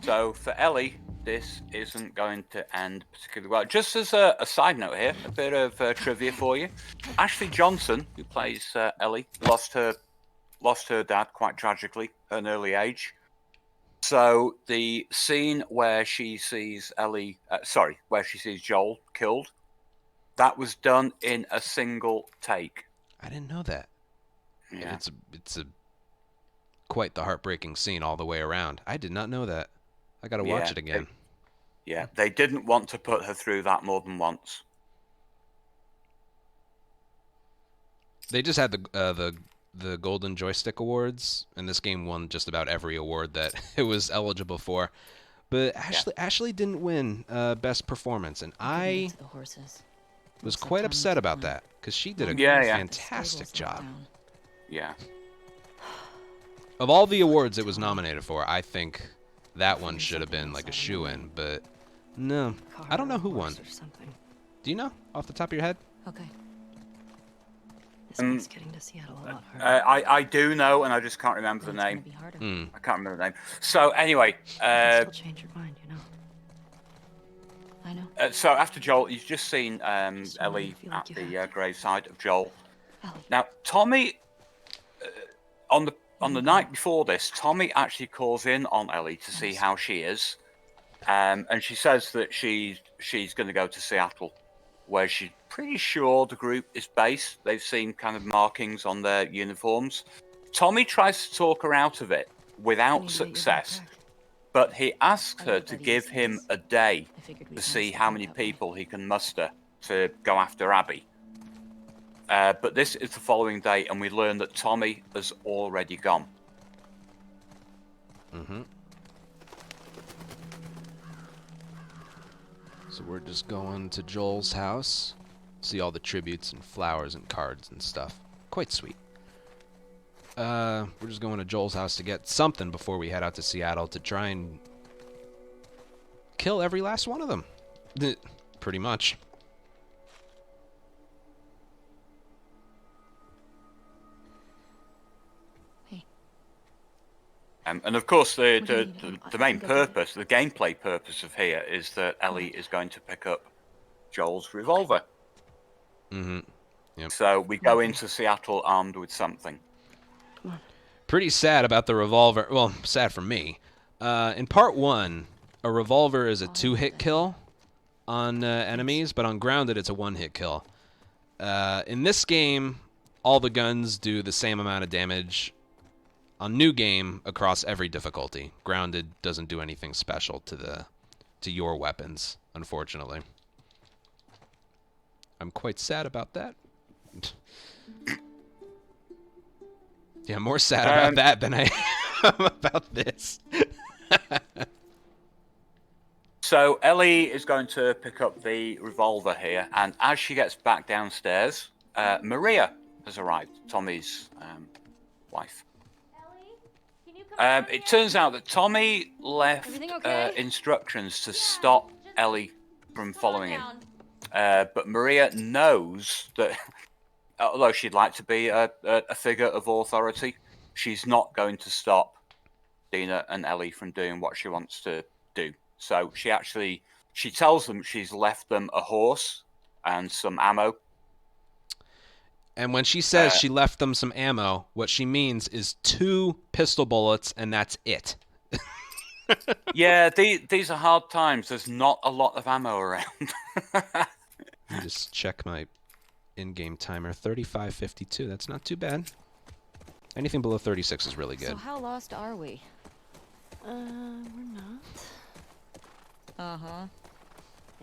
So for Ellie, this isn't going to end particularly well. Just as a side note here, a bit of trivia for you. Ashley Johnson, who plays Ellie, lost her dad quite tragically at an early age. So the scene where she sees where she sees Joel killed, that was done in a single take. I didn't know that. Yeah. It's a quite the heartbreaking scene all the way around. I did not know that. I gotta watch it again. They didn't want to put her through that more than once. They just had the Golden Joystick Awards, and this game won just about every award that it was eligible for. But Ashley didn't win Best Performance, and I was quite upset about that because she did a fantastic job. Yeah. Of all the awards it was nominated for, I think that one should have been like a shoo-in, but no. I don't know who won. Do you know off the top of your head? Okay. This makes getting to Seattle a lot harder. I do know, and I just can't remember the name. I can't remember the name. So anyway, Still change your mind, you know. I know. So after Joel, you've just seen Ellie at the graveside of Joel. Ellie. Now Tommy, on the night before this, Tommy actually calls in on Ellie to see how she is, and she says that she's going to go to Seattle, where she's pretty sure the group is based. They've seen kind of markings on their uniforms. Tommy tries to talk her out of it without success, but he asks her to give him a day to see how many people he can muster to go after Abby. But this is the following day, and we learn that Tommy has already gone. So we're just going to Joel's house. See all the tributes and flowers and cards and stuff. Quite sweet. We're just going to Joel's house to get something before we head out to Seattle to try and kill every last one of them. Pretty much. And of course, the main purpose, the gameplay purpose of here is that Ellie is going to pick up Joel's revolver. Yep. So we go into Seattle armed with something. Pretty sad about the revolver. Well, sad for me. In part 1, a revolver is a 2-hit kill on enemies, but on grounded it's a 1-hit kill. In this game, all the guns do the same amount of damage on new game across every difficulty. Grounded doesn't do anything special to your weapons, unfortunately. I'm quite sad about that. Yeah, more sad about that than I am about this. So Ellie is going to pick up the revolver here, and as she gets back downstairs, Maria has arrived, Tommy's wife. It turns out that Tommy left instructions to stop Ellie from following him. But Maria knows that, although she'd like to be a figure of authority, she's not going to stop Dina and Ellie from doing what she wants to do. So she tells them she's left them a horse and some ammo. And when she says she left them some ammo, what she means is 2 pistol bullets, and that's it. Yeah, these are hard times. There's not a lot of ammo around. Let me just check my in-game timer. 35:52. That's not too bad. Anything below 36 is really good. So how lost are we? We're not. Uh-huh.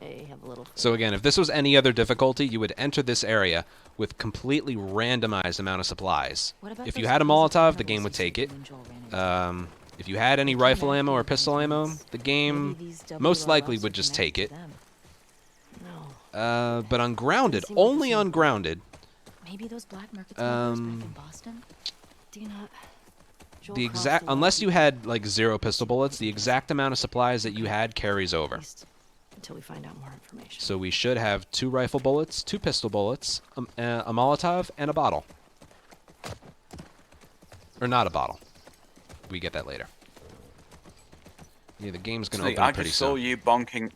Hey, have a little. So again, if this was any other difficulty, you would enter this area with completely randomized amount of supplies. If you had a Molotov, the game would take it. If you had any rifle ammo or pistol ammo, the game most likely would just take it. But on grounded, only on grounded, Maybe those black market smugglers back in Boston? the exact, unless you had like 0 pistol bullets, the exact amount of supplies that you had carries over. Until we find out more information. So we should have 2 rifle bullets, 2 pistol bullets, a Molotov, and a bottle. Or not a bottle. We get that later. Yeah, the game's gonna open pretty soon. I just saw you bonking.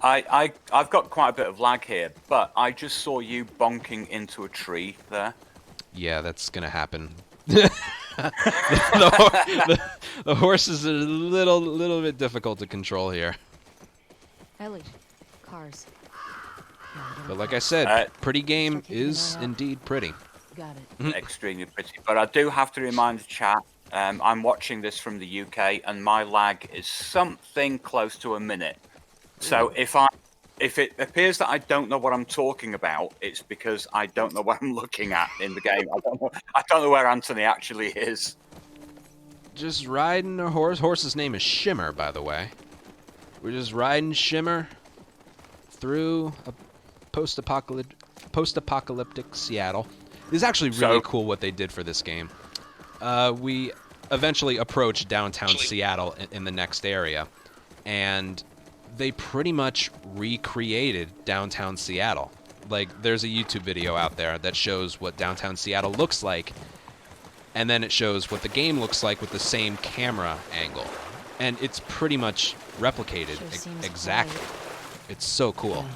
I've got quite a bit of lag here, but I just saw you bonking into a tree there. Yeah, that's gonna happen. The horse is a little bit difficult to control here. Ellie, cars. But like I said, pretty game is indeed pretty. Got it. Extremely pretty. But I do have to remind the chat, I'm watching this from the UK, and my lag is something close to a minute. So if it appears that I don't know what I'm talking about, it's because I don't know what I'm looking at in the game. I don't know where Anthony actually is. Just riding a horse. Horse's name is Shimmer, by the way. We're just riding Shimmer through a post-apocalyptic Seattle. This is actually really cool what they did for this game. We eventually approach downtown Seattle in the next area, and they pretty much recreated downtown Seattle. Like, there's a YouTube video out there that shows what downtown Seattle looks like, and then it shows what the game looks like with the same camera angle. And it's pretty much replicated exactly. It's so cool. Yeah.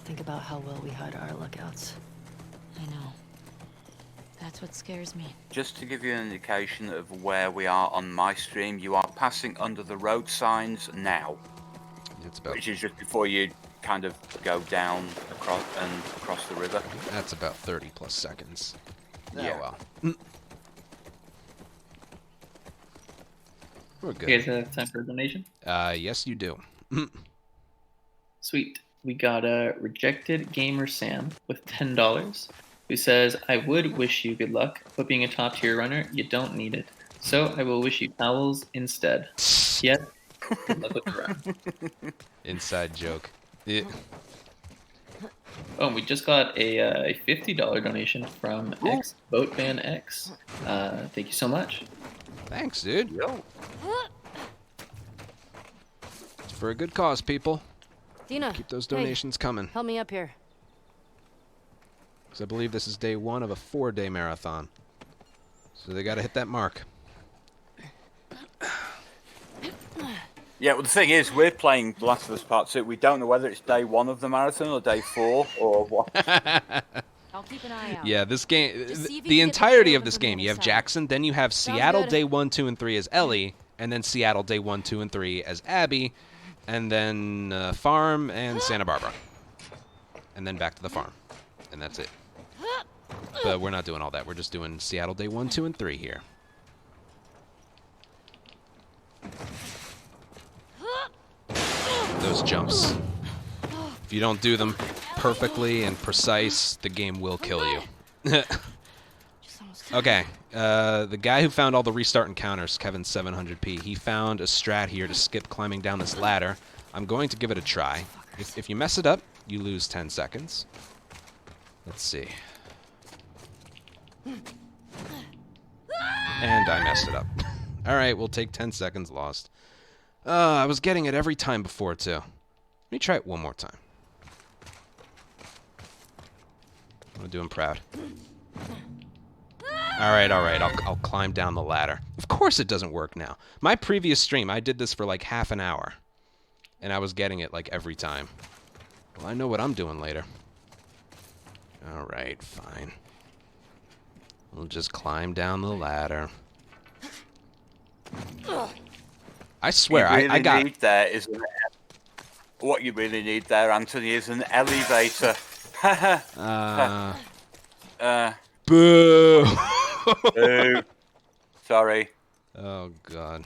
Think about how well we hide our lookouts. I know. That's what scares me. Just to give you an indication of where we are on my stream, you are passing under the road signs now. Which is just before you kind of go down across the river. That's about 30 plus seconds. Yeah. Oh well. We're good. You guys have time for a donation? Yes, you do. Sweet. We got a Rejected Gamer Sam with $10, who says, I would wish you good luck, but being a top tier runner, you don't need it. So I will wish you towels instead. Yes. Good luck with the run. Inside joke. Yeah. Oh, and we just got a $50 donation from X Boatman X. Thank you so much. Thanks, dude. Yo. It's for a good cause, people. Dina, keep those donations coming. Help me up here. Because I believe this is day 1 of a 4-day marathon. So they got to hit that mark. Yeah, well, the thing is, we're playing The Last of Us Part 2. We don't know whether it's day 1 of the marathon or day 4 or what. I'll keep an eye out. Yeah, this game, the entirety of this game, you have Jackson, then you have Seattle day 1, 2, and 3 as Ellie, and then Seattle day 1, 2, and 3 as Abby, and then farm and Santa Barbara. And then back to the farm. And that's it. But we're not doing all that. We're just doing Seattle day 1, 2, and 3 here. Those jumps. If you don't do them perfectly and precise, the game will kill you. Okay, the guy who found all the restart encounters, Kevin700p, he found a strat here to skip climbing down this ladder. I'm going to give it a try. If you mess it up, you lose 10 seconds. Let's see. And I messed it up. Alright, we'll take 10 seconds lost. I was getting it every time before, too. Let me try it one more time. I'm gonna do him proud. Alright, I'll climb down the ladder. Of course it doesn't work now. My previous stream, I did this for like half an hour. And I was getting it like every time. Well, I know what I'm doing later. Alright, fine. We'll just climb down the ladder. I swear, I got... What you really need there, Anthony, is an elevator. Boo! Boo. Sorry. Oh, God.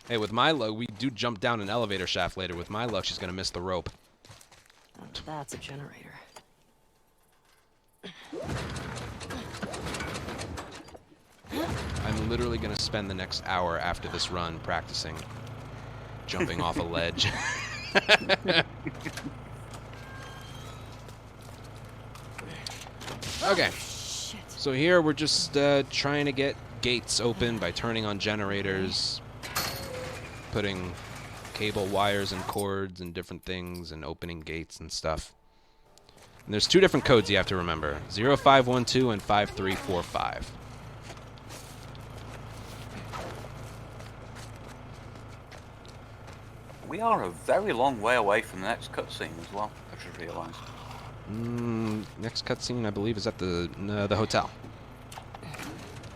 Hey, with my luck, we do jump down an elevator shaft later. With my luck, she's gonna miss the rope. Oh, that's a generator. I'm literally gonna spend the next hour after this run practicing jumping off a ledge. Okay. So here we're just trying to get gates open by turning on generators, putting cable wires and cords and different things, and opening gates and stuff. And there's 2 different codes you have to remember, 0512 and 5345. We are a very long way away from the next cutscene as well, I just realised. Next cutscene, I believe, is at the hotel.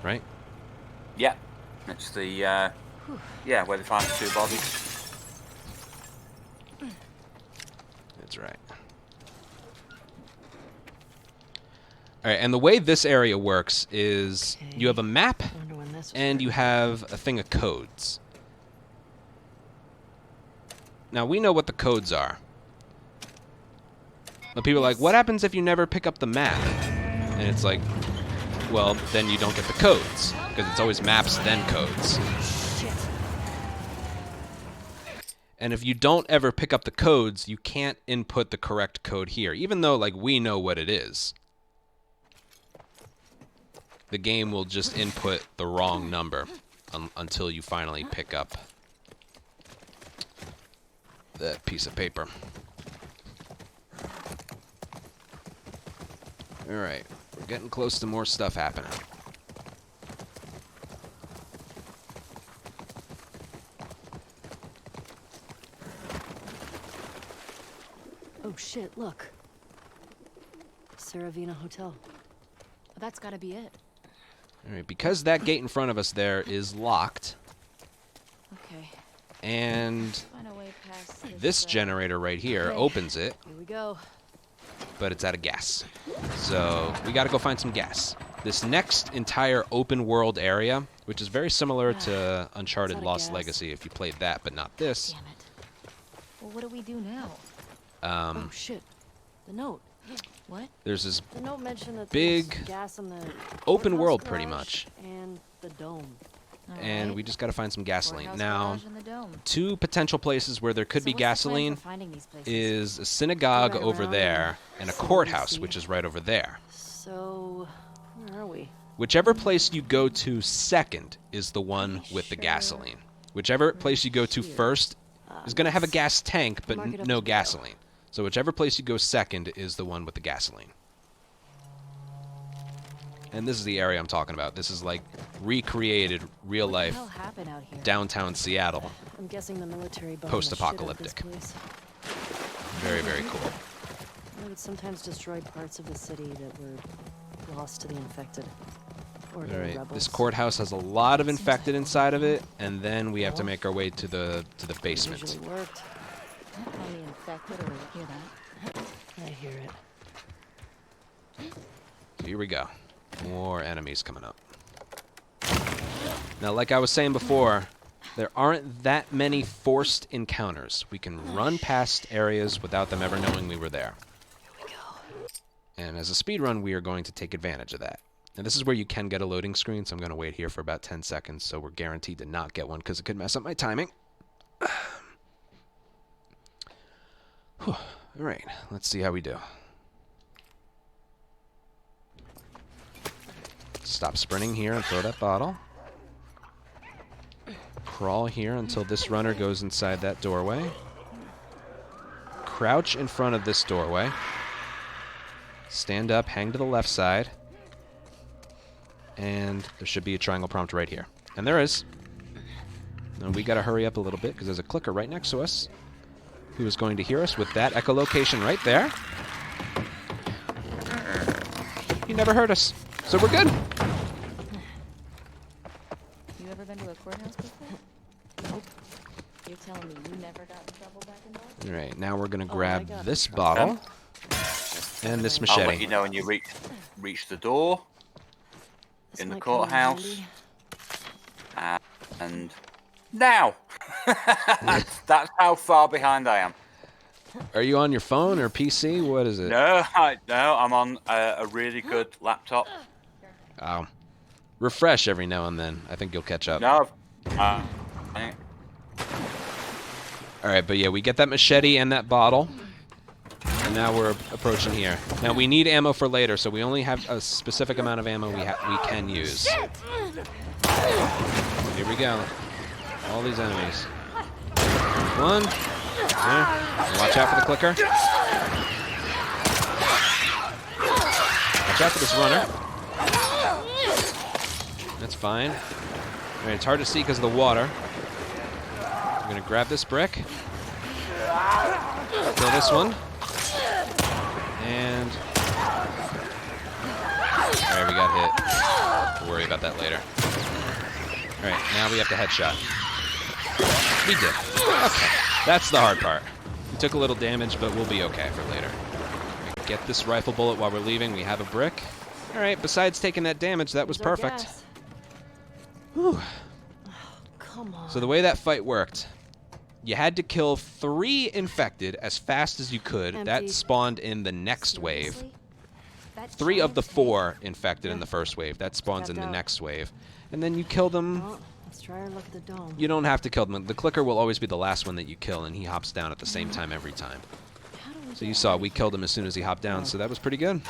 Right? Yeah. It's the, yeah, where they find the 2 bodies. That's right. Alright, and the way this area works is you have a map and you have a thing of codes. Now, we know what the codes are. But people are like, what happens if you never pick up the map? And it's like, well, then you don't get the codes. Because it's always maps, then codes. And if you don't ever pick up the codes, you can't input the correct code here. Even though, like, we know what it is. The game will just input the wrong number until you finally pick up that piece of paper. Alright, we're getting close to more stuff happening. Oh shit, look. Saravina Hotel. That's gotta be it. Alright, because that gate in front of us there is locked, Okay. and Find a way past this generator right here opens it, Here we go. but it's out of gas. So we gotta go find some gas. This next entire open world area, which is very similar to Uncharted Lost Legacy if you played that, but not this. Damn it. Well, what do we do now? Oh shit. The note. What? There's this The note mentioned that big there's gas in the open courthouse world pretty garage much. And the dome. And we just gotta find some gasoline. Courthouse Now, garage and the dome. 2 potential places where there could So be what's the plan gasoline for finding these places? is a synagogue Right over around there and a see what we courthouse, see. which is right over there. So, where are we? Whichever place you go to second is the one with the gasoline. Whichever place you go to first is going to have a gas tank, but Mark it up no as we go. gasoline. So whichever place you go second is the one with the gasoline. And this is the area I'm talking about. This is like recreated, real What the life, hell happened out here? downtown Seattle. I'm guessing the military bombed Post-apocalyptic. the shit out of this place. Very, very cool. They would sometimes destroy parts of the city that were lost to the infected. Or to the Alright, rebels. this courthouse has a lot of infected inside of it, and then we have to make our way to the basement. Usually worked. On the infected, or hear that? I hear it. So here we go. More enemies coming up. Now, like I was saying before, there aren't that many forced encounters. We can run past areas without them ever knowing we were there. Here we go. And as a speedrun, we are going to take advantage of that. And this is where you can get a loading screen, so I'm going to wait here for about 10 seconds, so we're guaranteed to not get one, because it could mess up my timing. Alright, let's see how we do. Stop sprinting here and throw that bottle. Crawl here until this runner goes inside that doorway. crouch in front of this doorway. Stand up, hang to the left side. And there should be a triangle prompt right here. And there is. Now we gotta hurry up a little bit because there's a clicker right next to us who is going to hear us with that echolocation right there. He never heard us, so we're good. You ever been to a courthouse before? Nope. You're telling me you never got in trouble back in Boston? All right, now we're gonna grab this bottle and this machete. I'll let you know when you reach the door in the courthouse. And now, that's how far behind I am. Are you on your phone or PC? What is it? No, I'm on a really good laptop. Oh. Refresh every now and then. I think you'll catch up. No. Alright, but yeah, we get that machete and that bottle. And now we're approaching here. Now we need ammo for later, so we only have a specific amount of ammo we can use. Here we go. All these enemies. One. There. Watch out for the clicker. Watch out for this runner. That's fine. Alright, it's hard to see because of the water. I'm gonna grab this brick. Kill this one. And... Alright, we got hit. We'll worry about that later. Alright, now we have the headshot. We did. Okay, that's the hard part. We took a little damage, but we'll be okay for later. Get this rifle bullet while we're leaving. We have a brick. Alright, besides taking that damage, that was perfect. Whew. Come on. So the way that fight worked, you had to kill 3 infected as fast as you could. That spawned in the next wave. 3 of the 4 infected in the first wave. That spawns in the next wave. And then you kill them. Let's try our luck at the dome. You don't have to kill them. The clicker will always be the last one that you kill, and he hops down at the same time every time. So you saw we killed him as soon as he hopped down, so that was pretty good.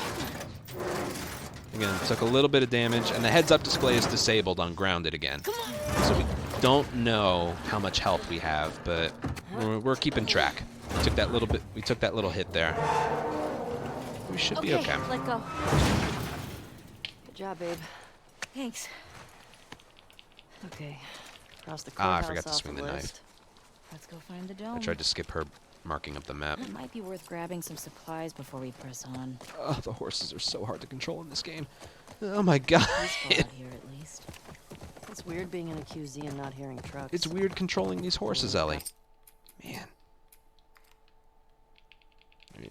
Again, took a little bit of damage, and the heads-up display is disabled on grounded again. So we don't know how much health we have, but we're keeping track. We took that little bit. We took that little hit there. We should be okay. Let go. Good job, babe. Thanks. Okay. Cross the I courthouse forgot to off swing the the knife. list. Let's go find the dome. I tried to skip her marking up the map. It might be worth grabbing some supplies before we press on. Oh, the horses are so hard to control in this game. Oh my god. Peaceful out here, at least. It's weird being in a QZ and not hearing trucks. It's weird controlling these horses, Ellie. Man.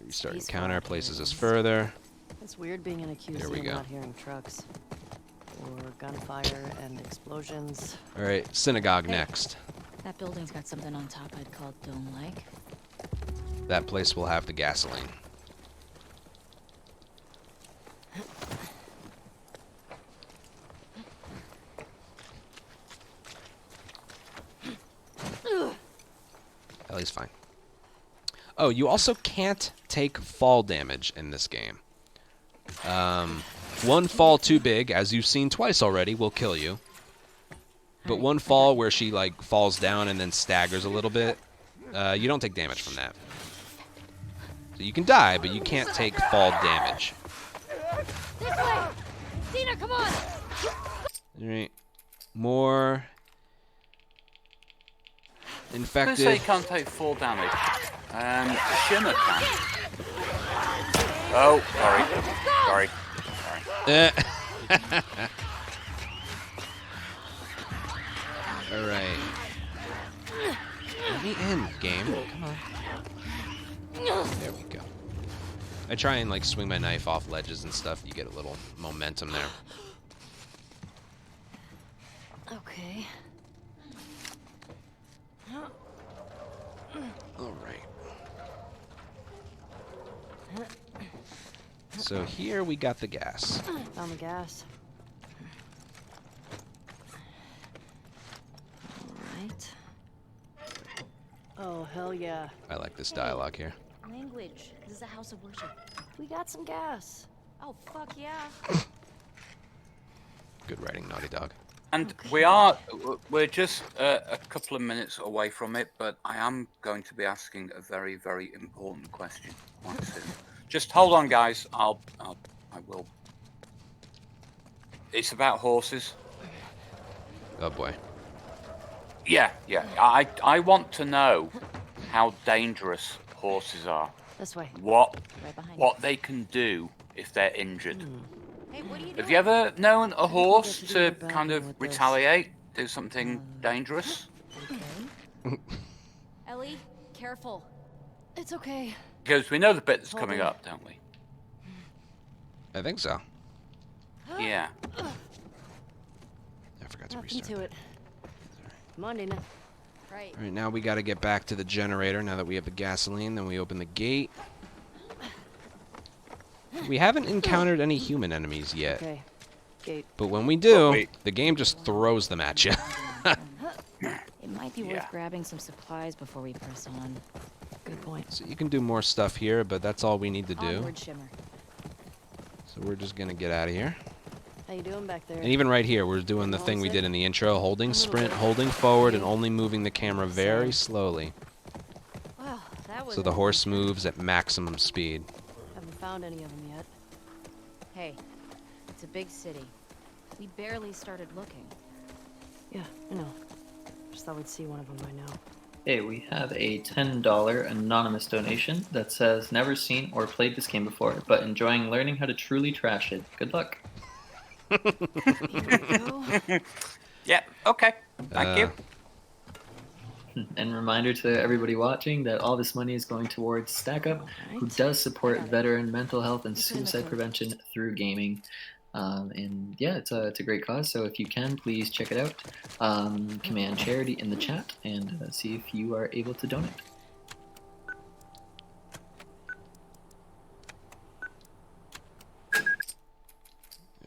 Restart encounter places us further. It's weird being in a QZ There we and go. not hearing trucks. Or gunfire and explosions. Alright, synagogue next. That building's got something on top I'd call dome-like. That place will have the gasoline. Ellie's fine. Oh, you also can't take fall damage in this game. One fall too big, as you've seen twice already, will kill you. But one fall where she like falls down and then staggers a little bit, you don't take damage from that. So you can die, but you can't take fall damage. This way! Cena, come on! Alright. More I infected. say you can't take full damage. Shimmer can. Oh, sorry. Alright. Let me in, game. Come on. There we go. I try and like swing my knife off ledges and stuff. You get a little momentum there. Okay. Alright. So here we got the gas. Found the gas. Alright. Oh, hell yeah. I like this dialogue here. Language. This is a house of worship. We got some gas. Oh, fuck yeah. Good writing, Naughty Dog. And we're just a couple of minutes away from it, but I am going to be asking a very, very important question quite soon. Just hold on, guys. I will. It's about horses. Oh boy. Yeah. I want to know how dangerous horses are. This way. What Right behind what they can do if they're injured. Hey, what are you doing? Have you ever known a horse get to do to your kind battling of with this. retaliate, do something dangerous? Okay. Ellie, careful. It's okay. Because we know the bit that's Hold coming on. up, don't we? I think so. Yeah. I forgot to Nothing restart. to it. Come on, Dana. Right. All right, now we got to get back to the generator. Now that we have the gasoline, then we open the gate. We haven't encountered any human enemies yet, Okay. Gate. but when we do, wait. the game just throws them at you. It might be Yeah. worth grabbing some supplies before we press on. Good point. So you can do more stuff here, but that's all we need to do. Onward, Shimmer. So we're just gonna get out of here. How you doing back there? And even right here, we're doing the thing we did in the intro, holding sprint, holding forward, and only moving the camera very slowly. Wow, that was. So the horse moves at maximum speed. Haven't found any of them yet. Hey, it's a big city. We barely started looking. Yeah, I know. Just thought we'd see one of them by now. Hey, we have a $10 anonymous donation that says, never seen or played this game before, but enjoying learning how to truly trash it. Good luck. Yeah, okay. Thank you. And reminder to everybody watching that all this money is going towards Stack Up, who does support veteran mental health and suicide prevention through gaming. And yeah, it's a great cause, so if you can, please check it out. Command charity in the chat and see if you are able to donate.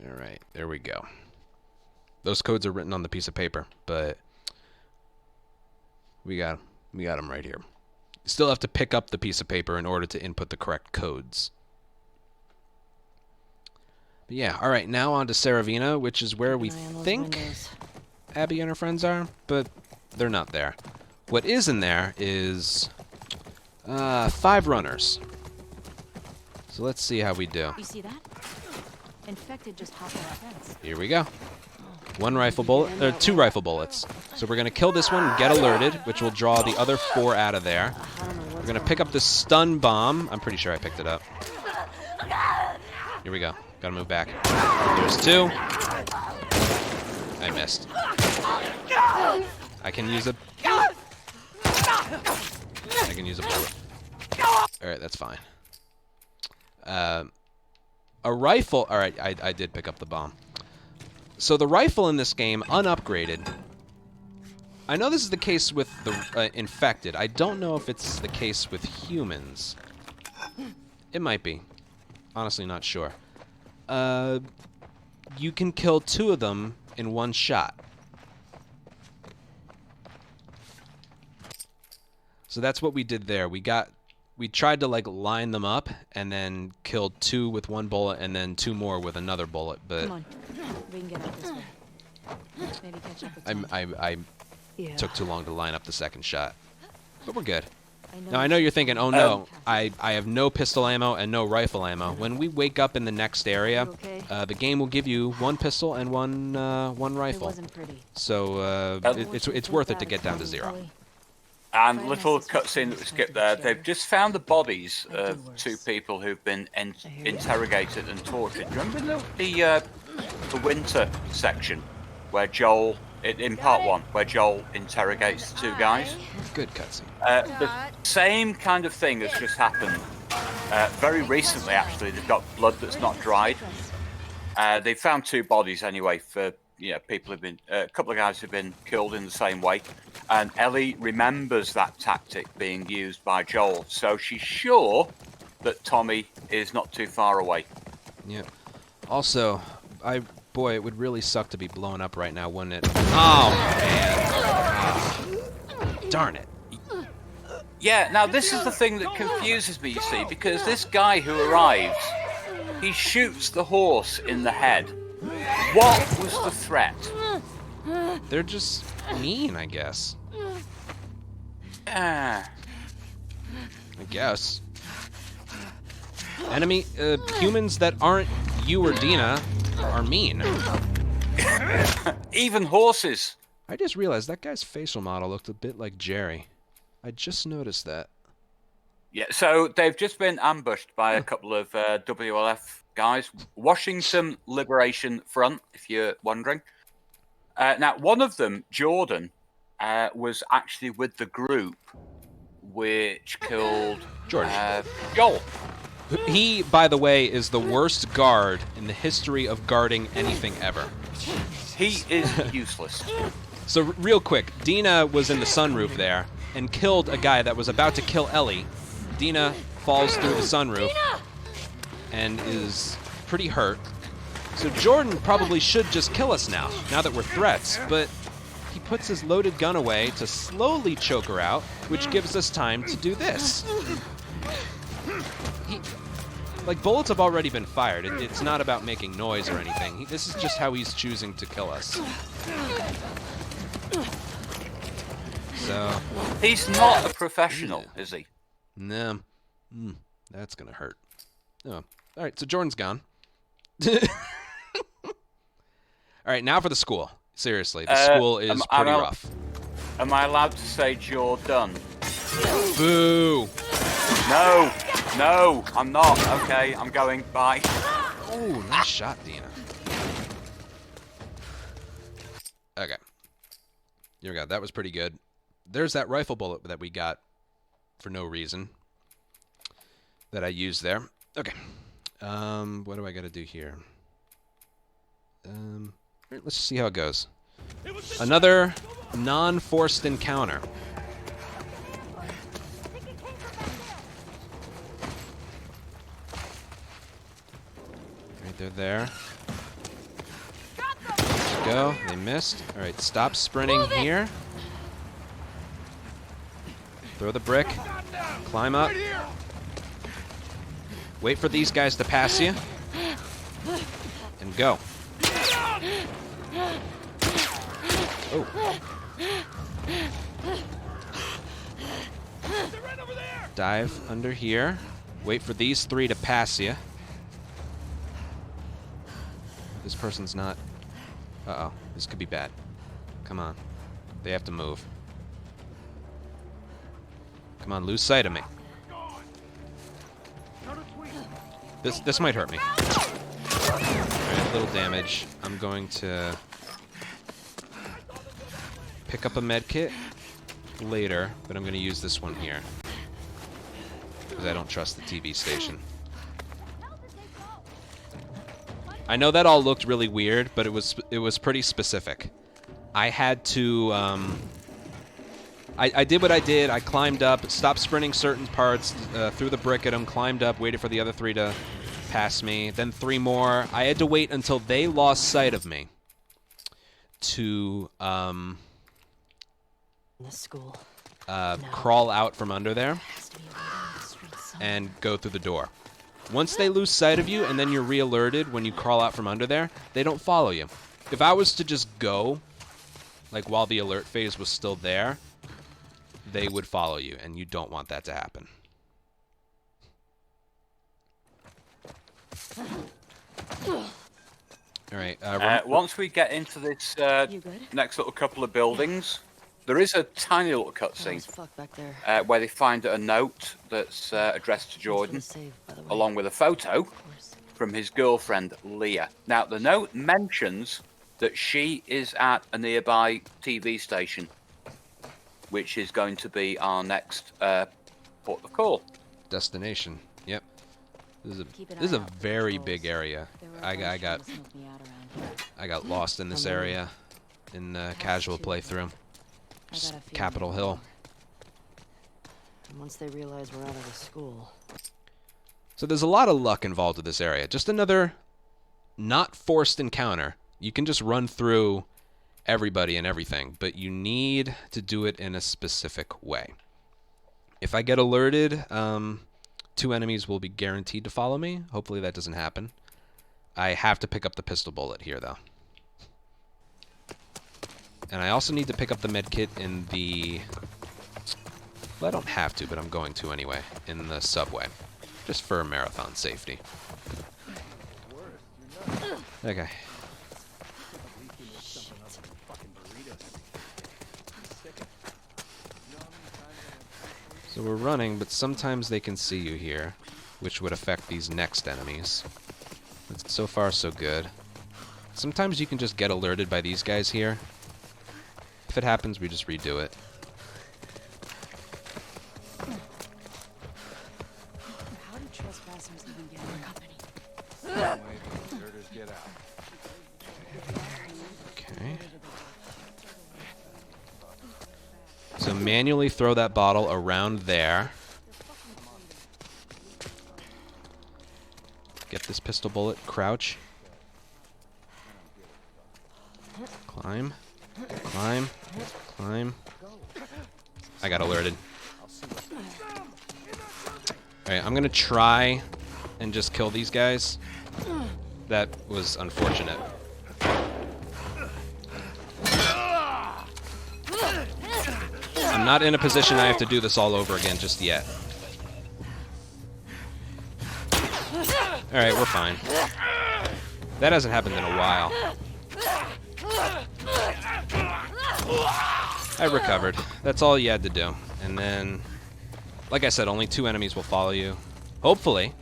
Alright, there we go. Those codes are written on the piece of paper, but we got them right here. You still have to pick up the piece of paper in order to input the correct codes. But yeah, alright, now on to Saravina, which is where we think Abby and her friends are, but they're not there. What is in there is 5 runners. So let's see how we do. You see that? Infected just hopped on the fence. Here we go. 1 rifle bullet, or 2 rifle bullets. So we're gonna kill this one and get alerted, which will draw the other 4 out of there. We're gonna pick up the stun bomb. I'm pretty sure I picked it up. Here we go. Gotta move back. There's 2. I missed. I can use a bullet. Alright, that's fine. A rifle. Alright, I did pick up the bomb. So the rifle in this game, unupgraded. I know this is the case with the infected. I don't know if it's the case with humans. It might be. Honestly, not sure. You can kill 2 of them in 1 shot. So that's what we did there. We tried to like line them up and then killed 2 with 1 bullet and then 2 more with another bullet, but Come on. We can get out this way. Maybe catch up with Tom. I Yeah. took too long to line up the second shot. But we're good. I know Now I know you're thinking, oh no, I have no pistol ammo and no rifle ammo. When we wake up in the next area, You okay? the game will give you 1 pistol and one It rifle. wasn't pretty. So it's worth it to get down to 0. And little cutscene that we skipped there. They've just found the bodies of 2 people who've been interrogated and tortured. Remember the winter section where Joel, in part 1, where Joel interrogates the 2 guys? Good cutscene. The same kind of thing has just happened. Very recently, actually, they've got blood that's not dried. They found 2 bodies anyway for people who've been a couple of guys who've been killed in the same way. And Ellie remembers that tactic being used by Joel, so she's sure that Tommy is not too far away. Yeah. Also, boy, it would really suck to be blown up right now, wouldn't it? Oh man! Darn it. Yeah, now this is the thing that confuses me, you see, because this guy who arrives, he shoots the horse in the head. What was the threat? They're just mean, I guess. Ah. I guess. Enemy humans that aren't you or Dina are mean. Even horses. I just realized that guy's facial model looked a bit like Jerry. I just noticed that. Yeah, so they've just been ambushed by a couple of WLF guys. Washington Liberation Front, if you're wondering. Now, one of them, Jordan, was actually with the group which killed George. Joel. He, by the way, is the worst guard in the history of guarding anything ever. He is useless. So real quick, Dina was in the sunroof there and killed a guy that was about to kill Ellie. Dina falls through the sunroof and is pretty hurt. So Jordan probably should just kill us now that we're threats, but he puts his loaded gun away to slowly choke her out, which gives us time to do this. Like, bullets have already been fired. It's not about making noise or anything. This is just how he's choosing to kill us. So... He's not a professional, is he? No. That's gonna hurt. Oh. Alright, so Jordan's gone. Alright, now for the school. Seriously, the school is pretty rough. Am I allowed to say Jordan? Boo! No, I'm not. Okay, I'm going. Bye. Oh, nice shot, Dina. Okay. Here we go. That was pretty good. There's that rifle bullet that we got for no reason that I used there. Okay. What do I got to do here? Let's see how it goes. Another non-forced encounter. They're there. There we go. They missed. All right, stop sprinting here. Throw the brick. Climb up. Wait for these guys to pass you. And go. Oh. Dive under here. Wait for these three to pass you. This person's not... Uh-oh. This could be bad. Come on. They have to move. Come on, lose sight of me. This might hurt me. Alright, a little damage. I'm going to pick up a med kit later, but I'm going to use this one here. Because I don't trust the TV station. I know that all looked really weird, but it was pretty specific. I had to I did what I did. I climbed up, stopped sprinting certain parts, threw the brick at them, climbed up, waited for the other three to pass me, then three more. I had to wait until they lost sight of me to crawl out from under there and go through the door. Once they lose sight of you and then you're re-alerted when you crawl out from under there, they don't follow you. If I was to just go, like while the alert phase was still there, they would follow you, and you don't want that to happen. Alright, once we get into this next little couple of buildings, there is a tiny little cutscene where they find a note that's addressed to Jordan, along with a photo from his girlfriend, Leah. Now, the note mentions that she is at a nearby TV station, which is going to be our next port of call. Destination, yep. This is a very big area. I got lost in this area in the casual playthrough. Just Capitol Hill. And once they realize we're out of the school. So there's a lot of luck involved with this area. Just another not forced encounter. You can just run through everybody and everything, but you need to do it in a specific way. If I get alerted, 2 enemies will be guaranteed to follow me. Hopefully that doesn't happen. I have to pick up the pistol bullet here, though. And I also need to pick up the med kit in the... Well, I don't have to, but I'm going to anyway, in the subway. Just for marathon safety. Okay. So we're running, but sometimes they can see you here, which would affect these next enemies. But so far, so good. Sometimes you can just get alerted by these guys here. If it happens, we just redo it. How do trespassers even get our company? Get out. Okay. So manually throw that bottle around there. Get this pistol bullet. Crouch. Climb. Climb. Climb. I got alerted. Alright, I'm gonna try and just kill these guys. That was unfortunate. I'm not in a position I have to do this all over again just yet. Alright, we're fine. That hasn't happened in a while. I recovered. That's all you had to do. And then, like I said, only 2 enemies will follow you. Hopefully.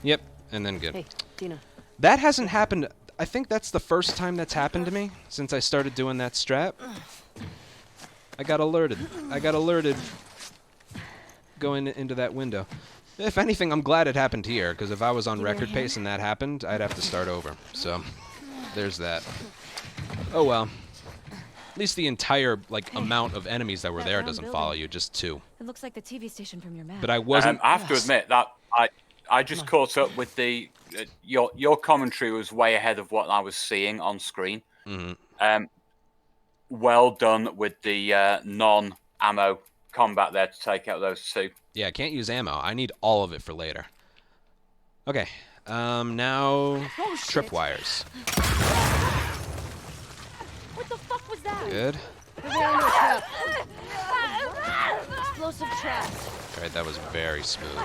Yep, and then good. Hey, Dina. That hasn't happened. I think that's the first time that's happened to me since I started doing that strat. I got alerted. I got alerted going into that window. If anything, I'm glad it happened here, because if I was on record pace and that happened, I'd have to start over. So, there's that. Oh well. At least the entire, like, amount of enemies that were there doesn't follow you, just 2. It looks like the TV station from your map. But I wasn't... I have to admit that I just caught up with the... your commentary was way ahead of what I was seeing on screen. Mm-hmm. Well done with the non-ammo combat there to take out those 2. Yeah, I can't use ammo. I need all of it for later. Okay. Now... tripwires. What the fuck was that? Good. We're into a trap. Explosive trap. Alright, that was very smooth.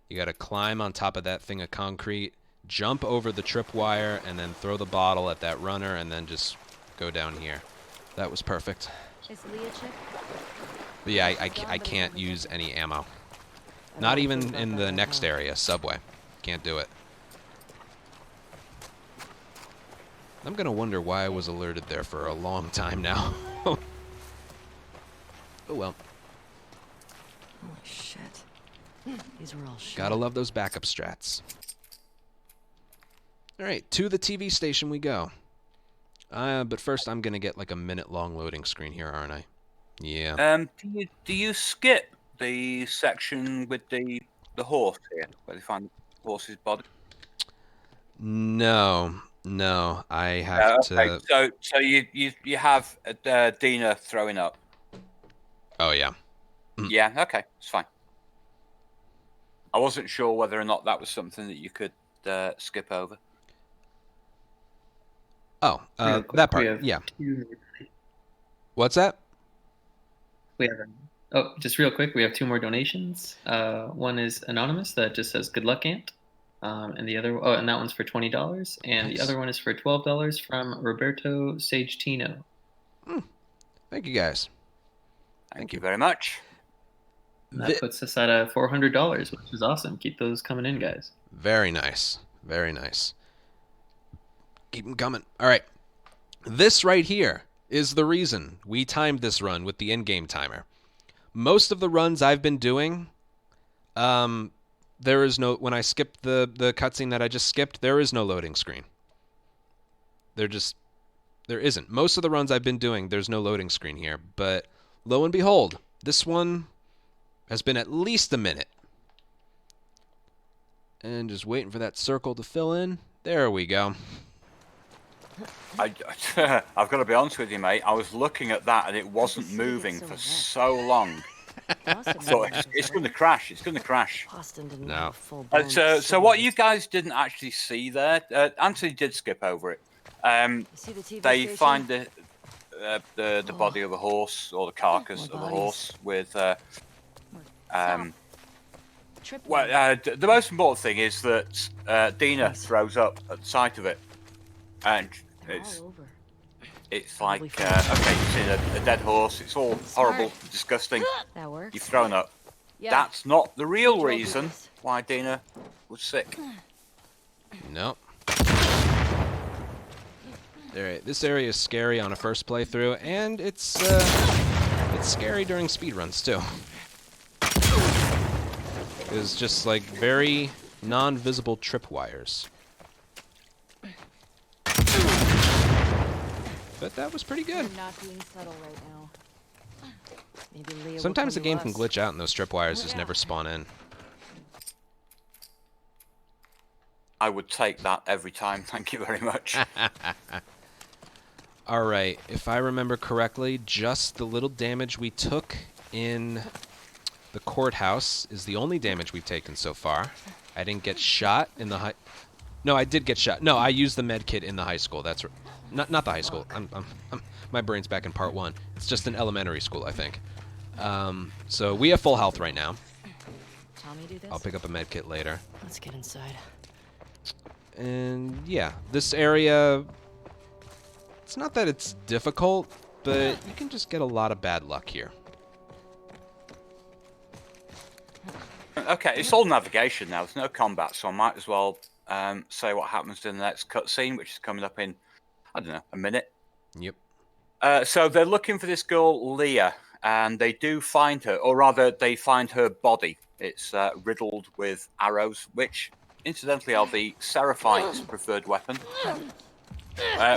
You gotta climb on top of that thing of concrete, jump over the tripwire, and then throw the bottle at that runner, and then just go down here. That was perfect. Is Lee a chick? But yeah, I can't use any ammo. Not even in the next area, subway. Can't do it. I'm gonna wonder why I was alerted there for a long time now. Oh well. Holy shit. These were all shit. Gotta love those backup strats. Alright, to the TV station we go. But first I'm gonna get like a minute-long loading screen here, aren't I? Yeah. Do you skip the section with the horse here, where they find the horse's body? No, I have to... So you have Dina throwing up? Oh, yeah. Yeah, okay, it's fine. I wasn't sure whether or not that was something that you could skip over. Oh, that part, yeah. What's that? We have, just real quick, we have 2 more donations. One is anonymous that just says "Good luck, Ant," and the other, and that one's for $20, and the other one is for $12 from Roberto Sagetino. Thank you, guys. Thank you very much. And that puts us at $400, which is awesome. Keep those coming in, guys. Very nice. Very nice. Keep them coming. All right. This right here is the reason we timed this run with the in-game timer. Most of the runs I've been doing, there is no... When I skipped the cutscene that I just skipped, there is no loading screen. There isn't. Most of the runs I've been doing, there's no loading screen here. But lo and behold, this one has been at least a minute. And just waiting for that circle to fill in. There we go. I've got to be honest with you, mate. I was looking at that and it wasn't moving for so long. So it's going to crash. It's going to crash. No. So what you guys didn't actually see there, Anthony did skip over it. They find the body of a horse or the carcass of a horse with. The most important thing is that Dina throws up at the sight of it, and it's like okay, you've seen a dead horse. It's all horrible, disgusting. That works. You've thrown up. Yeah. That's not the real reason why Dina was sick. Nope. Alright, this area is scary on a first playthrough, and it's scary during speedruns too. It's just like very non-visible tripwires. But that was pretty good. I'm not being subtle right now. Maybe Leah Sometimes the will game come can to us. glitch out and those tripwires just never spawn in. I would take that every time. Thank you very much. Alright, if I remember correctly, just the little damage we took in the courthouse is the only damage we've taken so far. I didn't get shot in the high... No, I did get shot. No, I used the med kit in the high school. That's not the high school. My brain's back in part 1. It's just an elementary school, I think. So we have full health right now. Tommy do this? I'll pick up a med kit later. Let's get inside. And yeah, this area, it's not that it's difficult, but you can just get a lot of bad luck here. Okay, it's all navigation now. There's no combat, so I might as well say what happens in the next cutscene, which is coming up in, I don't know, a minute. Yep. So they're looking for this girl, Leah, and they do find her, or rather, they find her body. It's riddled with arrows, which, incidentally, are the Seraphite's preferred weapon.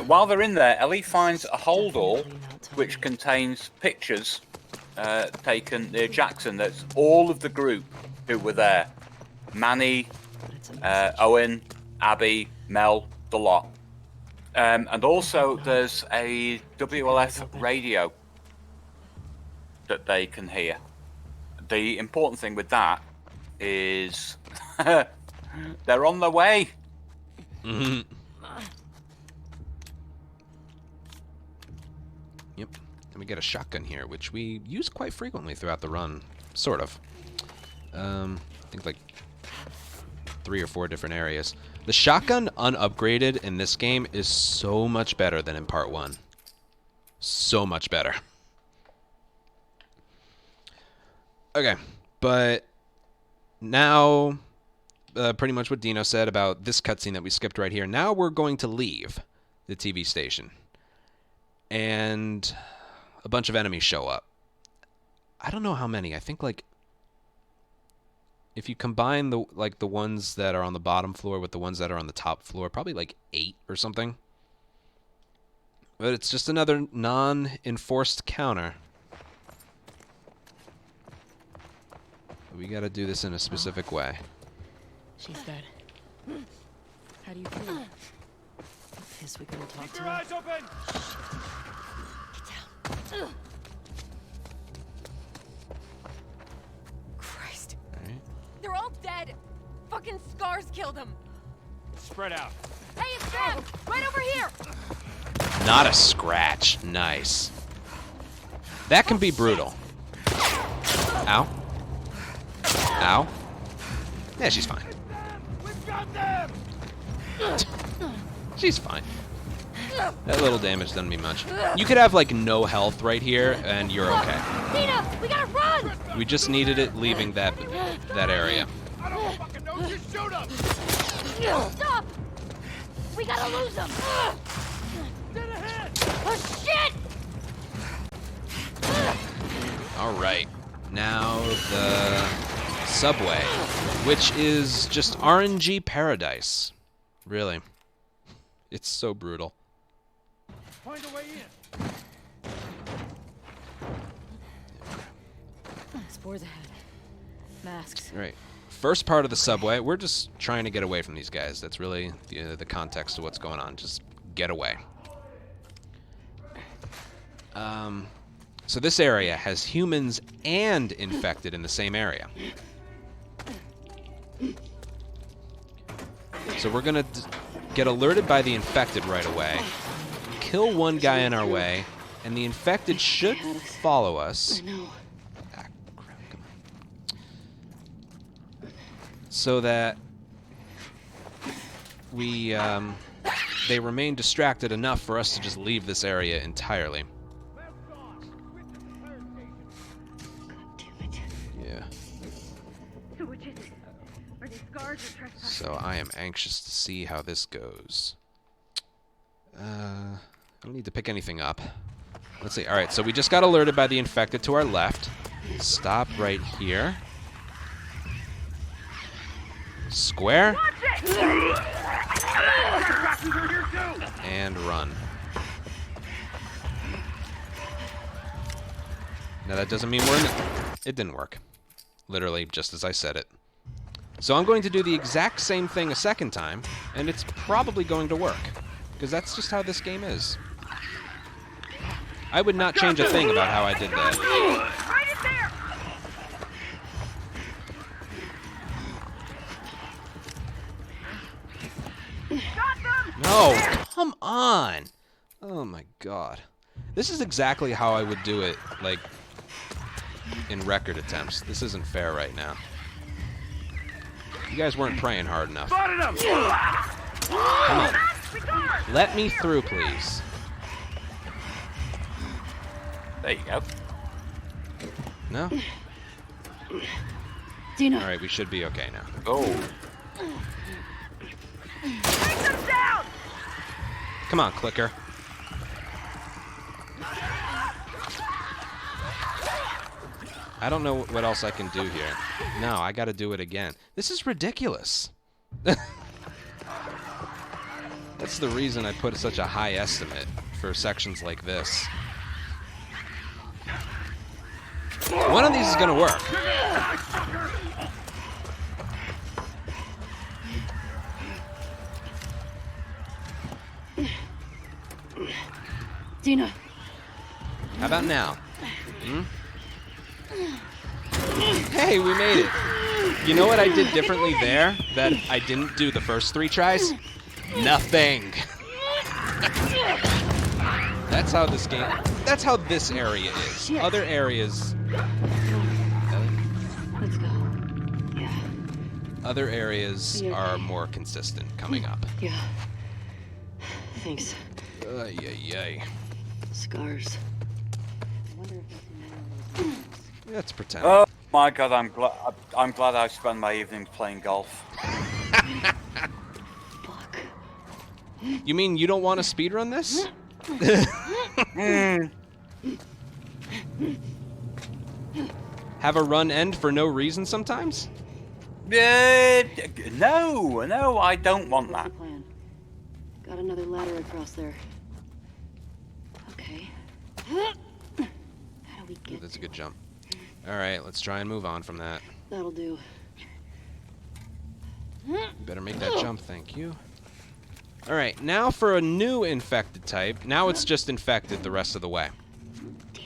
While they're in there, Ellie finds a holdall which contains pictures taken near Jackson. That's all of the group who were there. Manny, Owen, Abby, Mel, the lot. And also there's a WLF radio that they can hear. The important thing with that is they're on their way. Mm-hmm. Yep. And we get a shotgun here, which we use quite frequently throughout the run. Sort of. I think like 3 or 4 different areas. The shotgun unupgraded in this game is so much better than in part 1. So much better. Okay, but now, pretty much what Dino said about this cutscene that we skipped right here. Now we're going to leave the TV station. And a bunch of enemies show up. I don't know how many. I think like if you combine the ones that are on the bottom floor with the ones that are on the top floor, probably like 8 or something. But it's just another non-enforced counter. We gotta do this in a specific way. She's dead. How do you feel? Guess we couldn't talk Keep to your her. eyes open! Get down. Christ. Alright. They're all dead. Fucking scars killed them. Spread out. Hey, it's them! Right over here! Not a scratch. Nice. That can be brutal. Ow. Ow. Yeah, she's fine. We've got them! She's fine. That little damage doesn't mean much. You could have like no health right here and you're okay. Tina, we gotta run! We just needed it leaving that area. I don't fucking know. Just shoot them! Stop! We gotta lose them! Dead ahead! Oh shit! Alright. Now the subway, which is just RNG paradise. Really. It's so brutal. Find a way in. Spores ahead. Masks. Right. First part of the subway, we're just trying to get away from these guys. That's really the context of what's going on. Just get away. So this area has humans and infected in the same area. So we're gonna get alerted by the infected right away, kill one guy in our way, And the infected should follow us. I know. Ah, crap, come on. So that we, they remain distracted enough for us to just leave this area entirely. Yeah. So which is it? Are they scars or trespassing? So I am anxious to see how this goes. I don't need to pick anything up. Let's see. All right, so we just got alerted by the infected to our left. Stop right here. Square. And run. Now that doesn't mean we're in it. It didn't work. Literally, just as I said it. So I'm going to do the exact same thing a second time, and it's probably going to work. Because that's just how this game is. I would not change a thing about how I did that. Right in there! Got them! No, come on! Oh my god. This is exactly how I would do it, like, in record attempts. This isn't fair right now. You guys weren't praying hard enough. Spotted him! Come on. Let me through, please. There you go. No? Dina. Alright, we should be okay now. Oh. Take them down! Come on, clicker. I don't know what else I can do here. No, I gotta do it again. This is ridiculous. That's the reason I put such a high estimate for sections like this. One of these is gonna work. Dina. How about now? Hmm? Hey, we made it. You know what I did differently there that I didn't do the first 3 tries? Nothing. That's how this game... That's how this area is. Shit. Other areas... Let's go. Yeah. Other areas are more consistent coming up. Yeah. Thanks. Ay, ay, ay. Scars. I wonder if that's in one of those. Let's pretend. Oh my god, I'm glad I spend my evenings playing golf. Fuck. You mean you don't want to speedrun this? Have a run end for no reason sometimes? No, I don't want What's that. the plan? Got another ladder across there. Okay. How do we Ooh, get that's a to good jump. Alright, let's try and move on from that. That'll do. You better make that jump, thank you. Alright, now for a new infected type. Now it's just infected the rest of the way.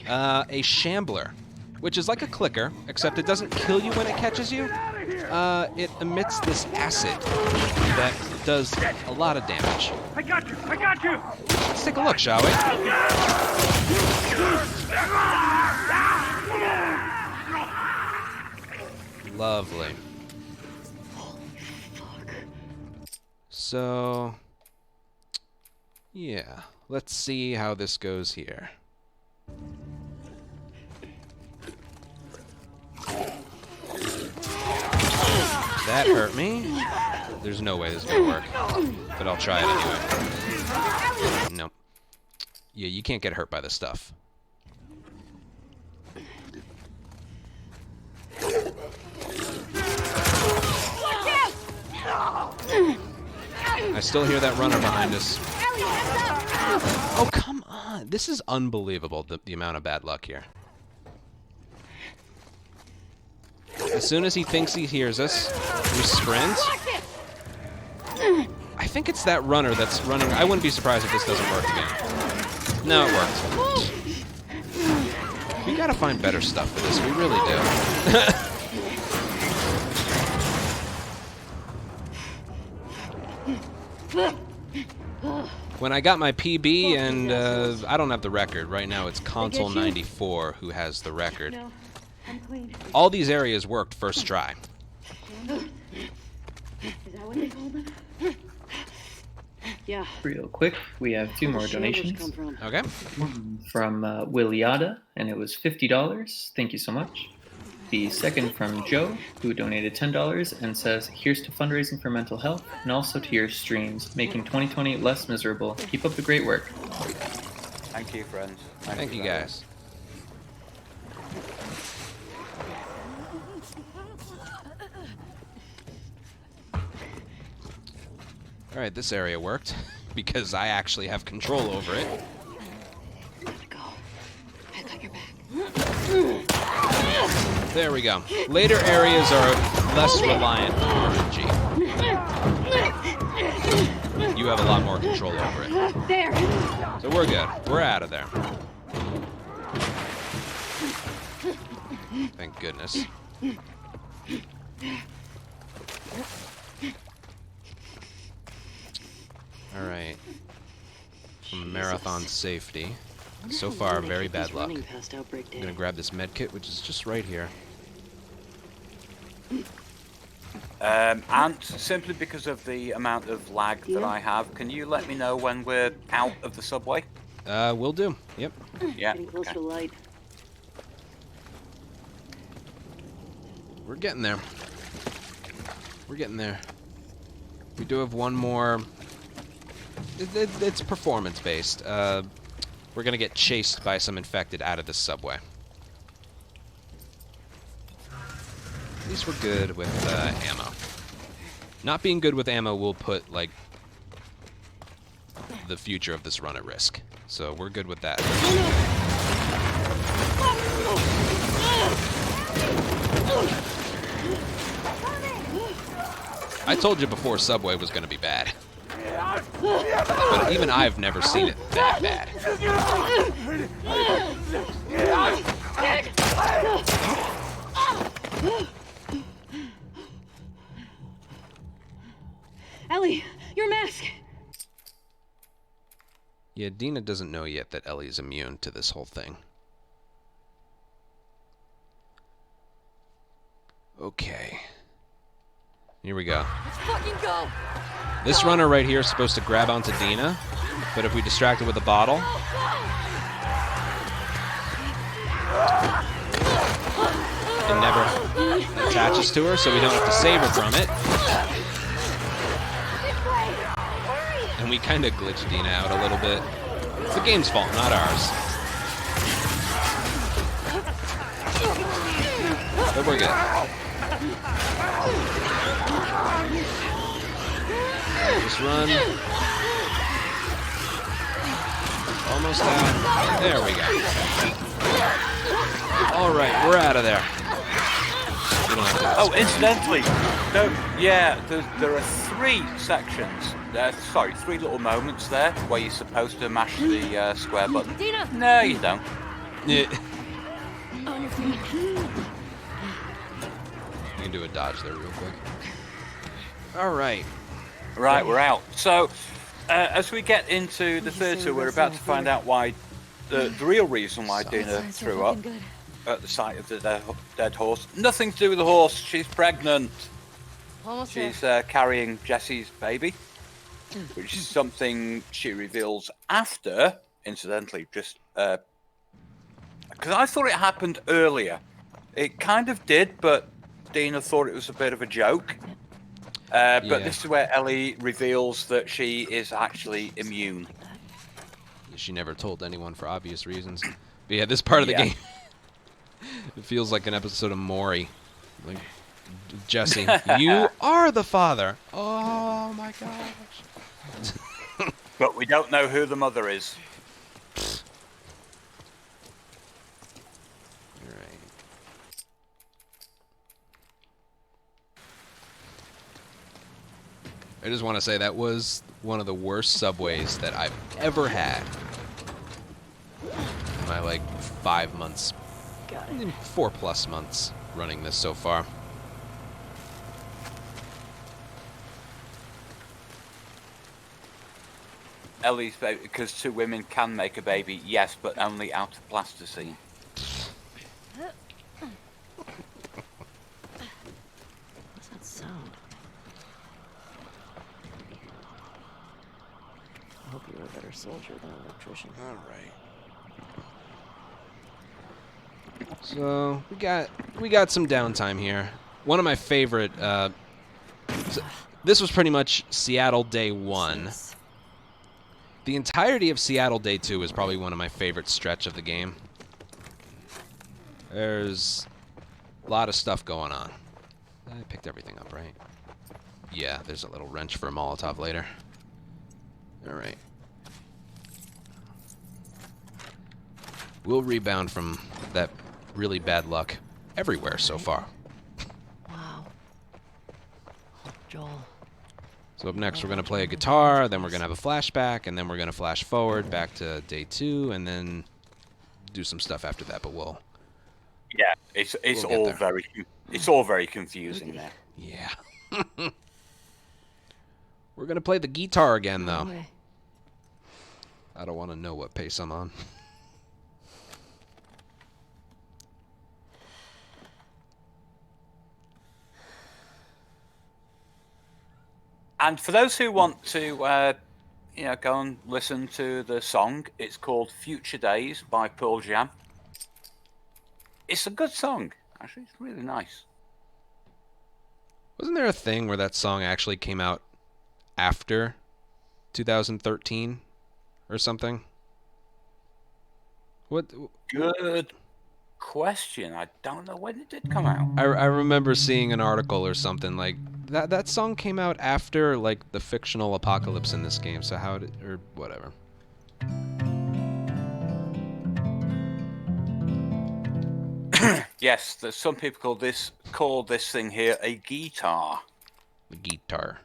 A shambler, which is like a clicker, except it doesn't kill you when it catches you. It emits this acid that does a lot of damage. I got you! I got you! Let's take a look, shall we? Lovely. So, yeah, let's see how this goes here. That hurt me. There's no way this is gonna work, but I'll try it anyway. Nope. Yeah, you can't get hurt by this stuff. I still hear that runner behind us. Oh, come on. This is unbelievable, the amount of bad luck here. As soon as he thinks he hears us, we sprint. I think it's that runner that's running. I wouldn't be surprised if this doesn't work again. No, it worked. We gotta find better stuff for this. We really do. When I got my PB, and I don't have the record. Right now it's Console 94 who has the record. No, I'm clean. All these areas worked first try. Is that what they call them? Yeah. Real quick, we have two more donations. Okay. From Williada, and it was $50. Thank you so much. The second from Joe, who donated $10 and says, "Here's to fundraising for mental health and also to your streams, making 2020 less miserable. Keep up the great work." Thank you, friends. Thank you, guys. All right, this area worked because I actually have control over it. Go. I got your back. There we go. Later areas are less reliant on RNG. You have a lot more control over it. There. So we're good. We're out of there. Thank goodness. All right. Marathon safety. So far, very bad luck. I'm gonna grab this med kit, which is just right here. And simply because of the amount of lag that I have, can you let me know when we're out of the subway? Will do. Yep. Yeah. Getting close to light. We're getting there. We're getting there. We do have one more. It's performance-based. We're gonna get chased by some infected out of this subway. At least we're good with ammo. Not being good with ammo will put, like, the future of this run at risk. So we're good with that. I told you before Subway was gonna be bad. But even I've never seen it that bad. Ellie, your mask. Yeah, Dina doesn't know yet that Ellie's immune to this whole thing. Okay. Here we go. Let's fucking go! This runner right here is supposed to grab onto Dina, but if we distract her with a bottle, it never attaches to her, so we don't have to save her from it. And we kind of glitched Dina out a little bit. It's the game's fault, not ours. But we're good. Just run. Almost out. There we go. All right, we're out of there. We don't have to Oh, incidentally, there are three sections. Sorry, three little moments there where you're supposed to mash the square button. Dina! No, you don't. Yeah. On your feet. You can do a dodge there real quick. All right. Right, we're out. So, as we get into the theatre, we're about to find out why the real reason why Dina threw up at the sight of the dead horse. Nothing to do with the horse. She's pregnant. Almost She's there. carrying Jesse's baby, which is something she reveals after, incidentally, just because I thought it happened earlier. It kind of did, but Dina thought it was a bit of a joke. But this is where Ellie reveals that she is actually immune. She never told anyone for obvious reasons. But yeah, this part of the game, it feels like an episode of Maury. Like, Jesse, you are the father. Oh my gosh. But we don't know who the mother is. I just want to say that was one of the worst subways that I've ever had. In my, like, 5 months, 4+ months running this so far. Ellie's baby, because 2 women can make a baby, yes, but only out of plasticine. What's that sound? I hope you're a better soldier than an electrician. All right. So we got some downtime here. One of my favorite. This was pretty much Seattle Day 1. The entirety of Seattle Day 2 is probably one of my favorite stretch of the game. There's a lot of stuff going on. I picked everything up, right? Yeah, there's a little wrench for a Molotov later. All right. We'll rebound from that really bad luck everywhere so far. Wow. Joel. So up next we're going to play a guitar, then we're going to have a flashback, and then we're going to flash forward back to Day 2, and then do some stuff after that, but we'll... Yeah, it's all very confusing there. Yeah. We're going to play the guitar again, though. I don't want to know what pace I'm on. And for those who want to, go and listen to the song, it's called Future Days by Pearl Jam. It's a good song. Actually, it's really nice. Wasn't there a thing where that song actually came out after 2013 or something? What? Good question. I don't know when it did come out. I remember seeing an article or something like that song came out after like the fictional apocalypse in this game. So how did, or whatever. Yes, there's some people call this thing here a guitar. The guitar.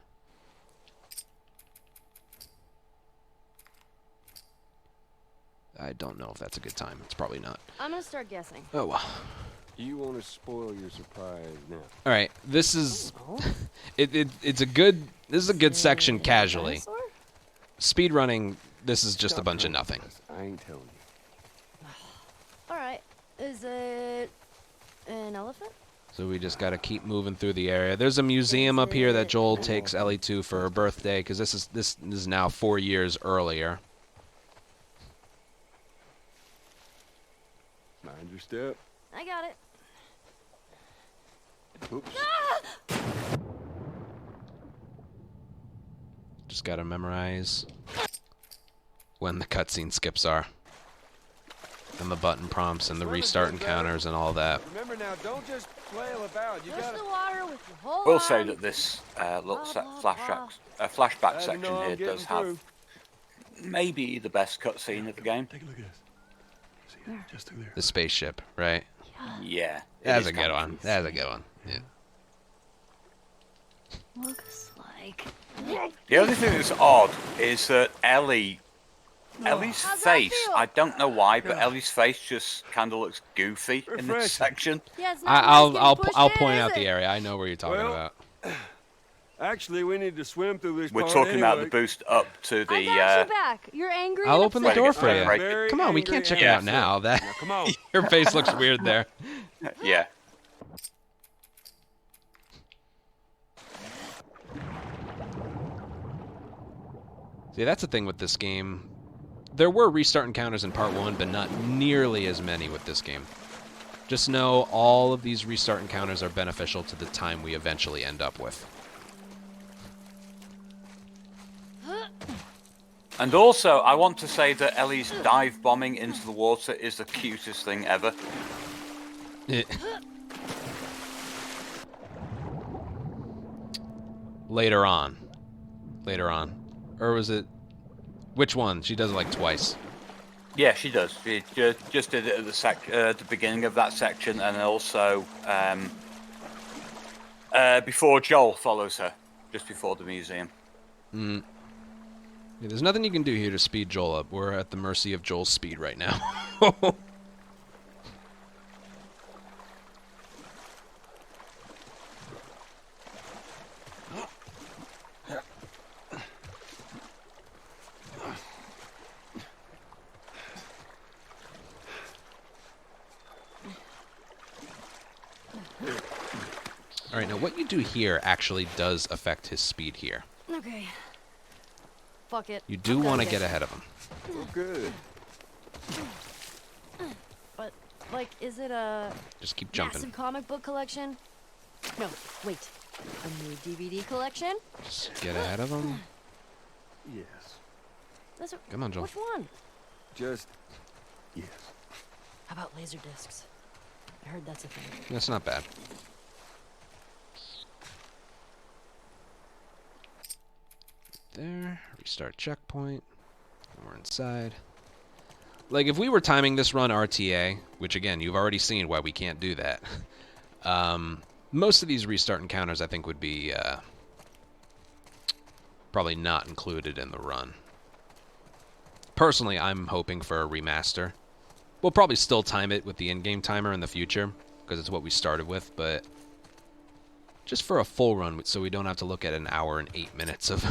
I don't know if that's a good time. It's probably not. I'm gonna start guessing. Oh well. You want to spoil your surprise now? All right, this is it's a good section casually. Speedrunning, this is just a bunch of nothing. I ain't telling you. All right. Is it an elephant? So we just got to keep moving through the area. There's a museum up here that Joel takes Ellie to for her birthday because this is now 4 years earlier. Mind your step. I got it. Oops. Just got to memorize when the cutscene skips are. And the button prompts and the restart encounters and all that. Remember now, don't just flail about. You Push gotta... the water with your whole We'll say arm. that this little flashback section here does have maybe the best cutscene of the game. Take a look at this. See it? Just through there. The spaceship, right? Yeah. That's a good one. That's a good one. Yeah. Looks like. The only thing that's odd is that Ellie's face, I don't know why, but Ellie's face just kind of looks goofy in this section. Yeah, it's I'll point out the area. I know where you're talking about. Actually, we need to swim through this We're part talking about anyway. the boost up to the. I got you back. You're angry. I'll and open the upset. door for you. Very Come on, we can't check it out now. That Come on. your face looks weird there. Yeah. See, that's the thing with this game. There were restart encounters in part 1, but not nearly as many with this game. Just know all of these restart encounters are beneficial to the time we eventually end up with. And also, I want to say that Ellie's dive bombing into the water is the cutest thing ever. Later on. Or was it... Which one? She does it like twice. Yeah, she does. She just did it at the beginning of that section, and also before Joel follows her, just before the museum. Yeah, there's nothing you can do here to speed Joel up. We're at the mercy of Joel's speed right now. Right, now what you do here actually does affect his speed here. Okay. Fuck it. You do want to get ahead of him. Oh, good. But, like, is it a Just keep jumping. massive comic book collection? No, wait. A new DVD collection? Just get ahead of him. Yes. Come on, Joel. Which one? Just yes. How about laser discs? I heard that's a thing. That's not bad. There. Restart checkpoint. We're inside. Like, if we were timing this run RTA, which, again, you've already seen why we can't do that, most of these restart encounters, I think, would be probably not included in the run. Personally, I'm hoping for a remaster. We'll probably still time it with the in-game timer in the future, because it's what we started with, but just for a full run, so we don't have to look at an hour and 8 minutes of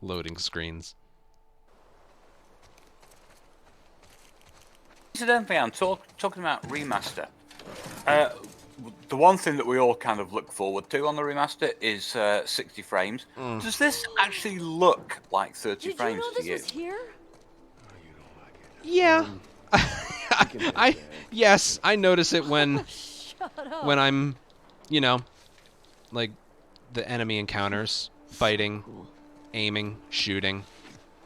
loading screens. Incidentally, I'm talking about remaster. The one thing that we all kind of look forward to on the remaster is 60 frames. Does this actually look like 30 frames to you? Was here? Yeah. Yes, I notice it when I'm, you know, like the enemy encounters, fighting, aiming, shooting.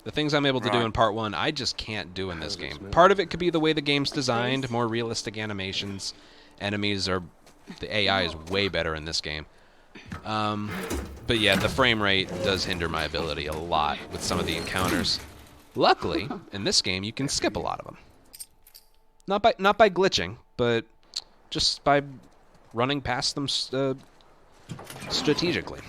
The things I'm able to do in part 1, I just can't do in this game. Part of it could be the way the game's designed, more realistic animations. Enemies are... The AI is way better in this game. But yeah, the frame rate does hinder my ability a lot with some of the encounters. Luckily, in this game, you can skip a lot of them. Not by glitching, but just by running past them strategically.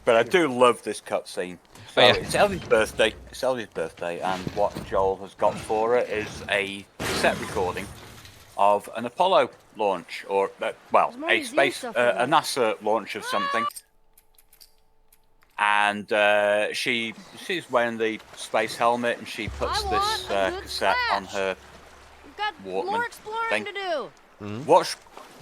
But I do love this cutscene. So it's Ellie's birthday. It's Ellie's birthday, and what Joel has got for her is a cassette recording of an Apollo launch, or a NASA launch of something. And she's wearing the space helmet, and she puts this cassette on her Walkman more exploring to do.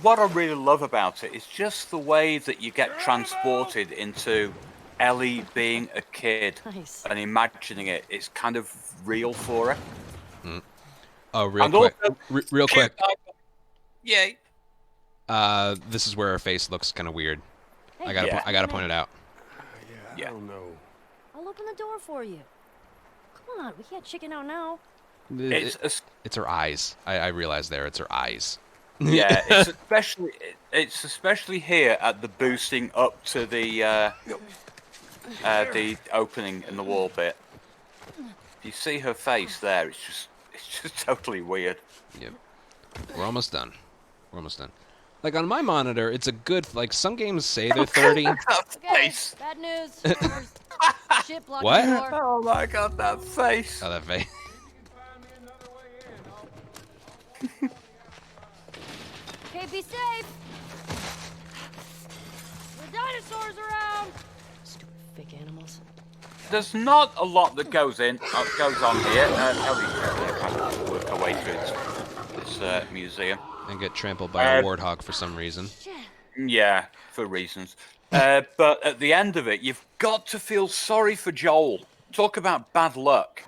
What I really love about it is just the way that you get transported into Ellie being a kid and imagining it. It's kind of real for her. Oh, real quick. Yay. This is where her face looks kind of weird. Hey, I gotta point it out. I don't know. I'll open the door for you. Come on, we can't chicken out now. It's her eyes. I realize there. It's her eyes. Yeah, it's especially here at the boosting up to the opening in the wall bit. You see her face there. It's just totally weird. Yep. We're almost done. Like on my monitor, it's a good. Like some games say they're 30. Okay, bad news. Shit blocking What? the door. Oh my god, that face. Oh, that face. Okay, be safe. The dinosaurs around. Stupid fake animals. There's not a lot that goes on here. Ellie work her way through this museum. And get trampled by a warthog for some reason. Yeah, for reasons. But at the end of it, you've got to feel sorry for Joel. Talk about bad luck.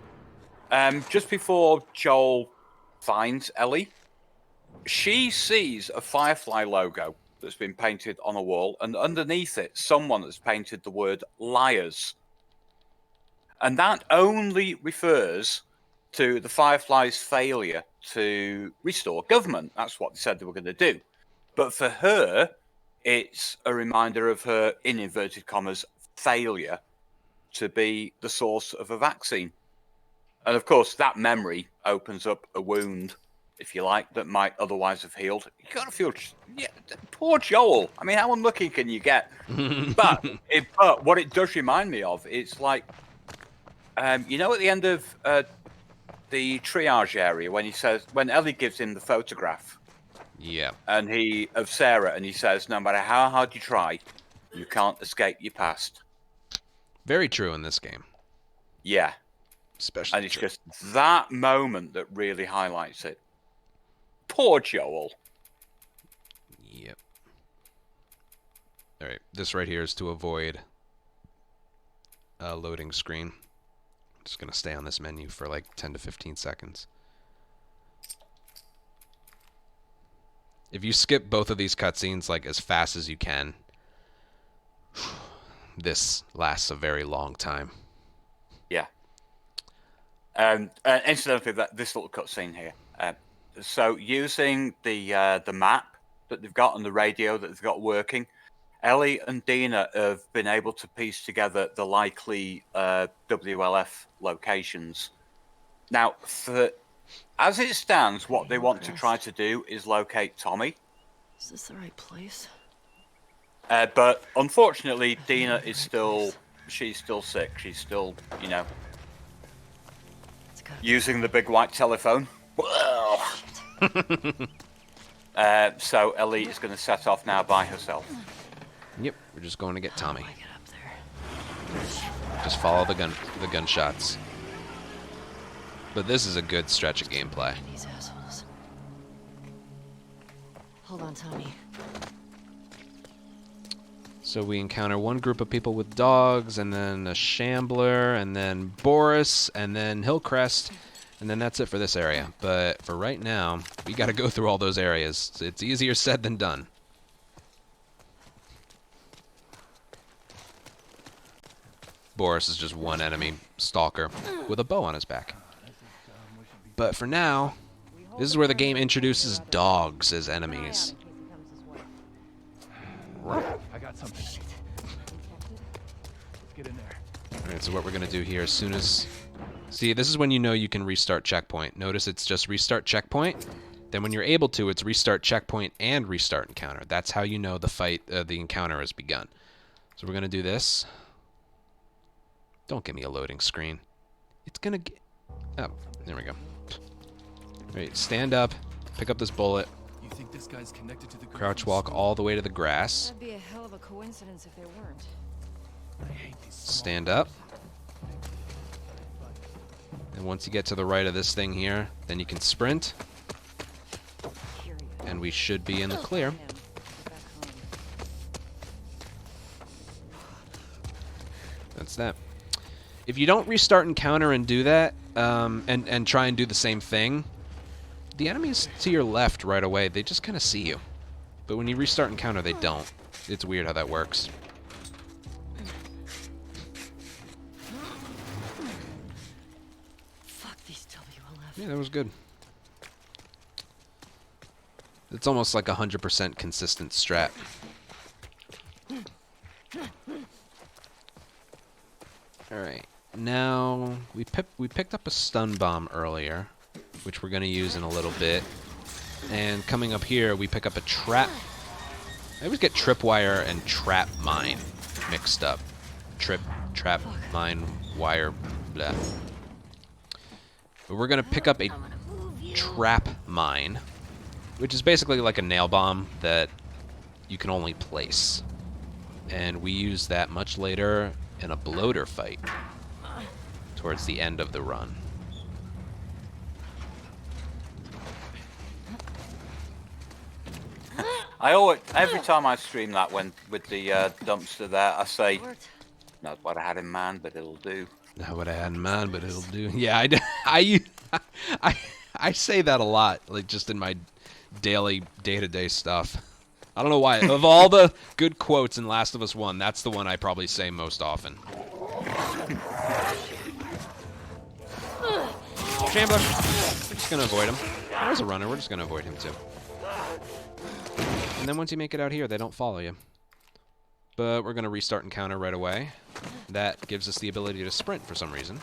Just before Joel finds Ellie, she sees a Firefly logo that's been painted on a wall, and underneath it, someone has painted the word liars. And that only refers to the Firefly's failure to restore government. That's what they said they were going to do. But for her, it's a reminder of her, in inverted commas, failure to be the source of a vaccine. And of course, that memory opens up a wound, if you like, that might otherwise have healed. You got to feel, poor Joel. I mean, how unlucky can you get? But what it does remind me of, it's like, you know, at the end of the triage area, when Ellie gives him the photograph, and of Sarah, and he says, no matter how hard you try, you can't escape your past. Very true in this game. Yeah. Especially and it's just that moment that really highlights it. Poor Joel. Yep. All right, this right here is to avoid a loading screen. I'm just gonna stay on this menu for like 10 to 15 seconds. If you skip both of these cutscenes like as fast as you can, this lasts a very long time. Yeah. Incidentally, this little cutscene here. So using the map that they've got and the radio that they've got working, Ellie and Dina have been able to piece together the likely WLF locations. Now, as it stands, what they want to try to do is locate Tommy. Is this the right place? But unfortunately, Dina is she's still sick. She's still, using the big white telephone. So Ellie is going to set off now by herself. Yep, we're just going to get Tommy. Just follow the gunshots. But this is a good stretch of gameplay. These assholes. Hold on, Tommy. So we encounter one group of people with dogs, and then a shambler, and then Boris, and then Hillcrest, and then that's it for this area. But for right now, we got to go through all those areas. It's easier said than done. Boris is just one enemy stalker with a bow on his back. But for now, this is where the game introduces dogs as enemies. I got something. Let's get in there. Alright, so what we're going to do here as soon as... See, this is when you know you can restart checkpoint. Notice it's just restart checkpoint. Then when you're able to, it's restart checkpoint and restart encounter. That's how you know the fight, the encounter has begun. So we're going to do this. Don't give me a loading screen. It's going to get... Oh, there we go. Alright, stand up. Pick up this bullet. You think this guy's connected to the Crouch walk all the way to the grass. That'd be a hell of a coincidence if they weren't. Stand up. And once you get to the right of this thing here, then you can sprint. And we should be in the clear. That's that. If you don't restart encounter and do that, and try and do the same thing, the enemies to your left right away, they just kind of see you. But when you restart encounter, they don't. It's weird how that works. Fuck these WLF. Yeah, that was good. It's almost like 100% consistent strat. Alright, now we picked up a stun bomb earlier, which we're going to use in a little bit. And coming up here, we pick up a trap. I always get tripwire and trap mine mixed up. Trap, mine, wire, blah. But we're going to pick up a trap mine, which is basically like a nail bomb that you can only place. And we use that much later in a bloater fight towards the end of the run. Every time I stream that with the dumpster there, I say, not what I had in mind, but it'll do. Not what I had in mind, but it'll do. Yeah, I say that a lot, like just in my daily, day-to-day stuff. I don't know why. Of all the good quotes in Last of Us 1, that's the one I probably say most often. Shambler. We're just gonna avoid him. There's a runner. We're just gonna avoid him too. And then once you make it out here, they don't follow you. But we're gonna restart encounter right away. That gives us the ability to sprint for some reason.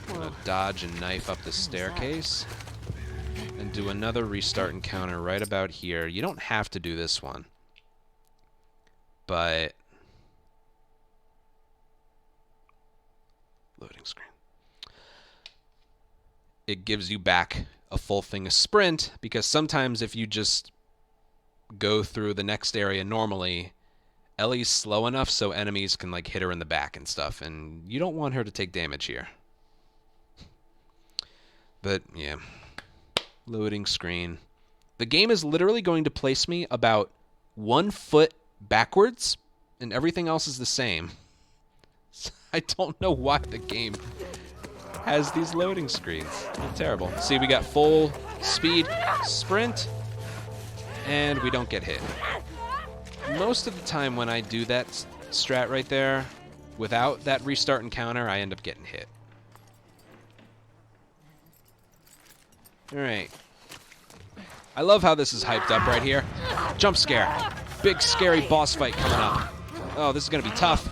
Gonna dodge and knife up the staircase. And do another restart encounter right about here. You don't have to do this one. But... Loading screen. It gives you back a full thing of sprint, because sometimes if you just go through the next area normally, Ellie's slow enough so enemies can like hit her in the back and stuff, and you don't want her to take damage here. But yeah, loading screen. The game is literally going to place me about 1 foot backwards, and everything else is the same. I don't know why the game has these loading screens. They're terrible. See, we got full speed sprint, and we don't get hit. Most of the time when I do that strat right there, without that restart encounter, I end up getting hit. Alright. I love how this is hyped up right here. Jump scare. Big scary boss fight coming up. Oh, this is gonna be tough.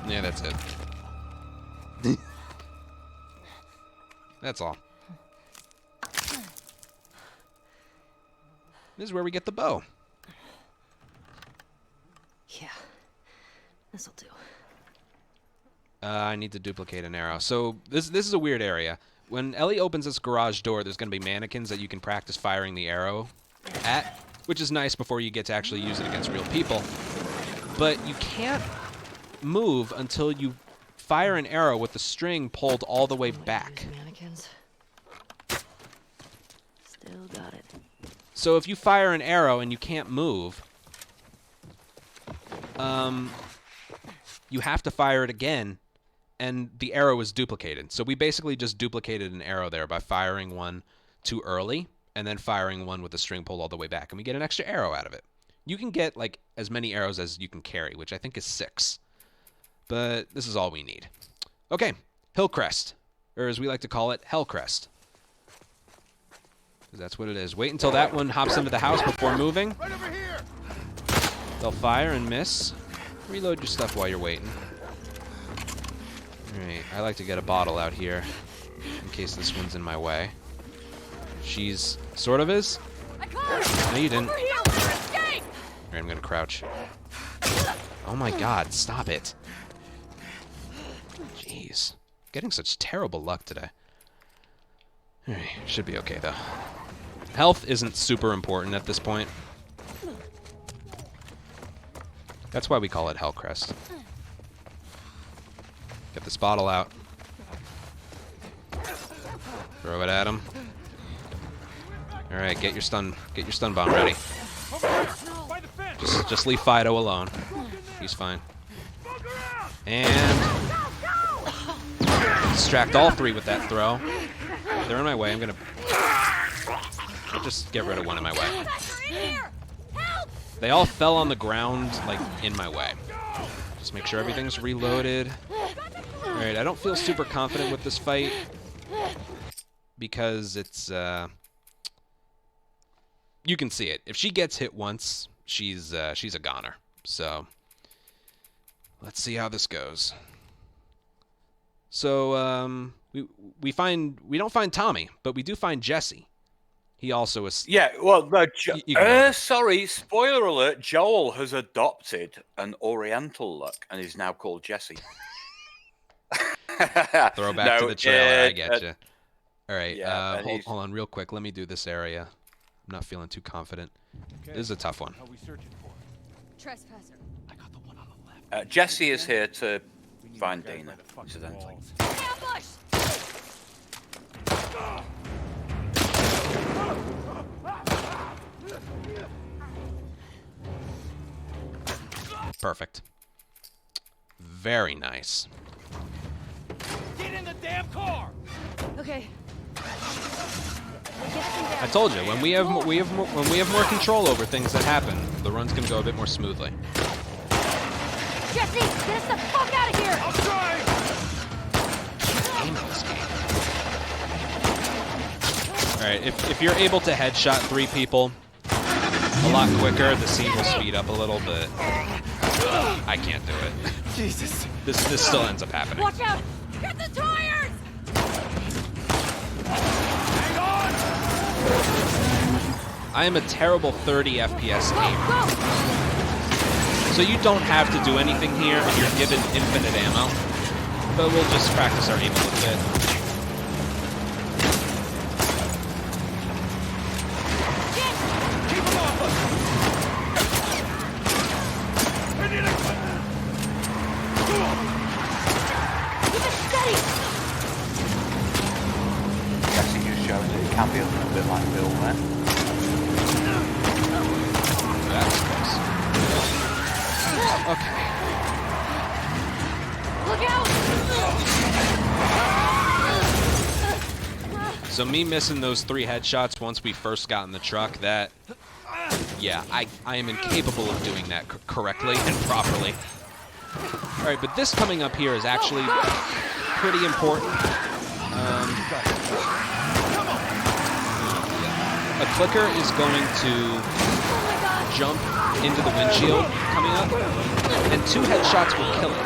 Yeah, that's it. That's all. This is where we get the bow. Yeah, this'll do. I need to duplicate an arrow. So this is a weird area. When Ellie opens this garage door, there's going to be mannequins that you can practice firing the arrow at, which is nice before you get to actually use it against real people. But you can't move until you fire an arrow with the string pulled all the way back. Mannequins. Still got it. So if you fire an arrow and you can't move, you have to fire it again, and the arrow is duplicated. So we basically just duplicated an arrow there by firing one too early and then firing one with the string pulled all the way back, and we get an extra arrow out of it. You can get like as many arrows as you can carry, which I think is 6. But this is all we need. Okay, Hillcrest, or as we like to call it, Hellcrest. Because that's what it is. Wait until that one hops into the house before moving. Right over here. They'll fire and miss. Reload your stuff while you're waiting. Alright, I like to get a bottle out here in case this one's in my way. She's sort of is. No, you didn't. Alright, I'm gonna crouch. Oh my god, stop it. Jeez. Getting such terrible luck today. Alright, should be okay though. Health isn't super important at this point. That's why we call it Hellcrest. Get this bottle out. Throw it at him. All right, get your stun bomb ready. Just leave Fido alone. He's fine. And distract all 3 with that throw. They're in my way. I'm gonna just get rid of one in my way. They all fell on the ground, like, in my way. Just make sure everything's reloaded. Alright, I don't feel super confident with this fight because it's, you can see it. If she gets hit once, she's a goner. So, let's see how this goes. So, we don't find Tommy, but we do find Jesse. He also is... Yeah, well, no, sorry, spoiler alert, Joel has adopted an Oriental look and is now called Jesse. Throw back to the trailer, I get you. All right, yeah, hold on real quick. Let me do this area. I'm not feeling too confident. Okay. This is a tough one. What are we searching for? Trespasser. I got the one on the left. Jesse is here to find Dana, incidentally. Ambush! Perfect. Very nice. Get in the damn car. Okay. I told you when we have more control over things that happen, the run's gonna go a bit more smoothly. Jesse, get us the fuck out of here! I'm trying. All right, if you're able to headshot 3 people a lot quicker, the scene will speed up a little, but I can't do it. Jesus. This still ends up happening. Watch out! Get the tires! Hang on. I am a terrible 30 FPS gamer. So you don't have to do anything here and you're given infinite ammo. But we'll just practice our aim a little bit. Keep him off us. I need a... Keep it steady! Jesse just showed that it can be So me missing those 3 headshots once we first got in the truck, that... Yeah, I am incapable of doing that correctly and properly. Alright, but this coming up here is actually pretty important. A clicker is going to jump into the windshield coming up, and 2 headshots will kill it.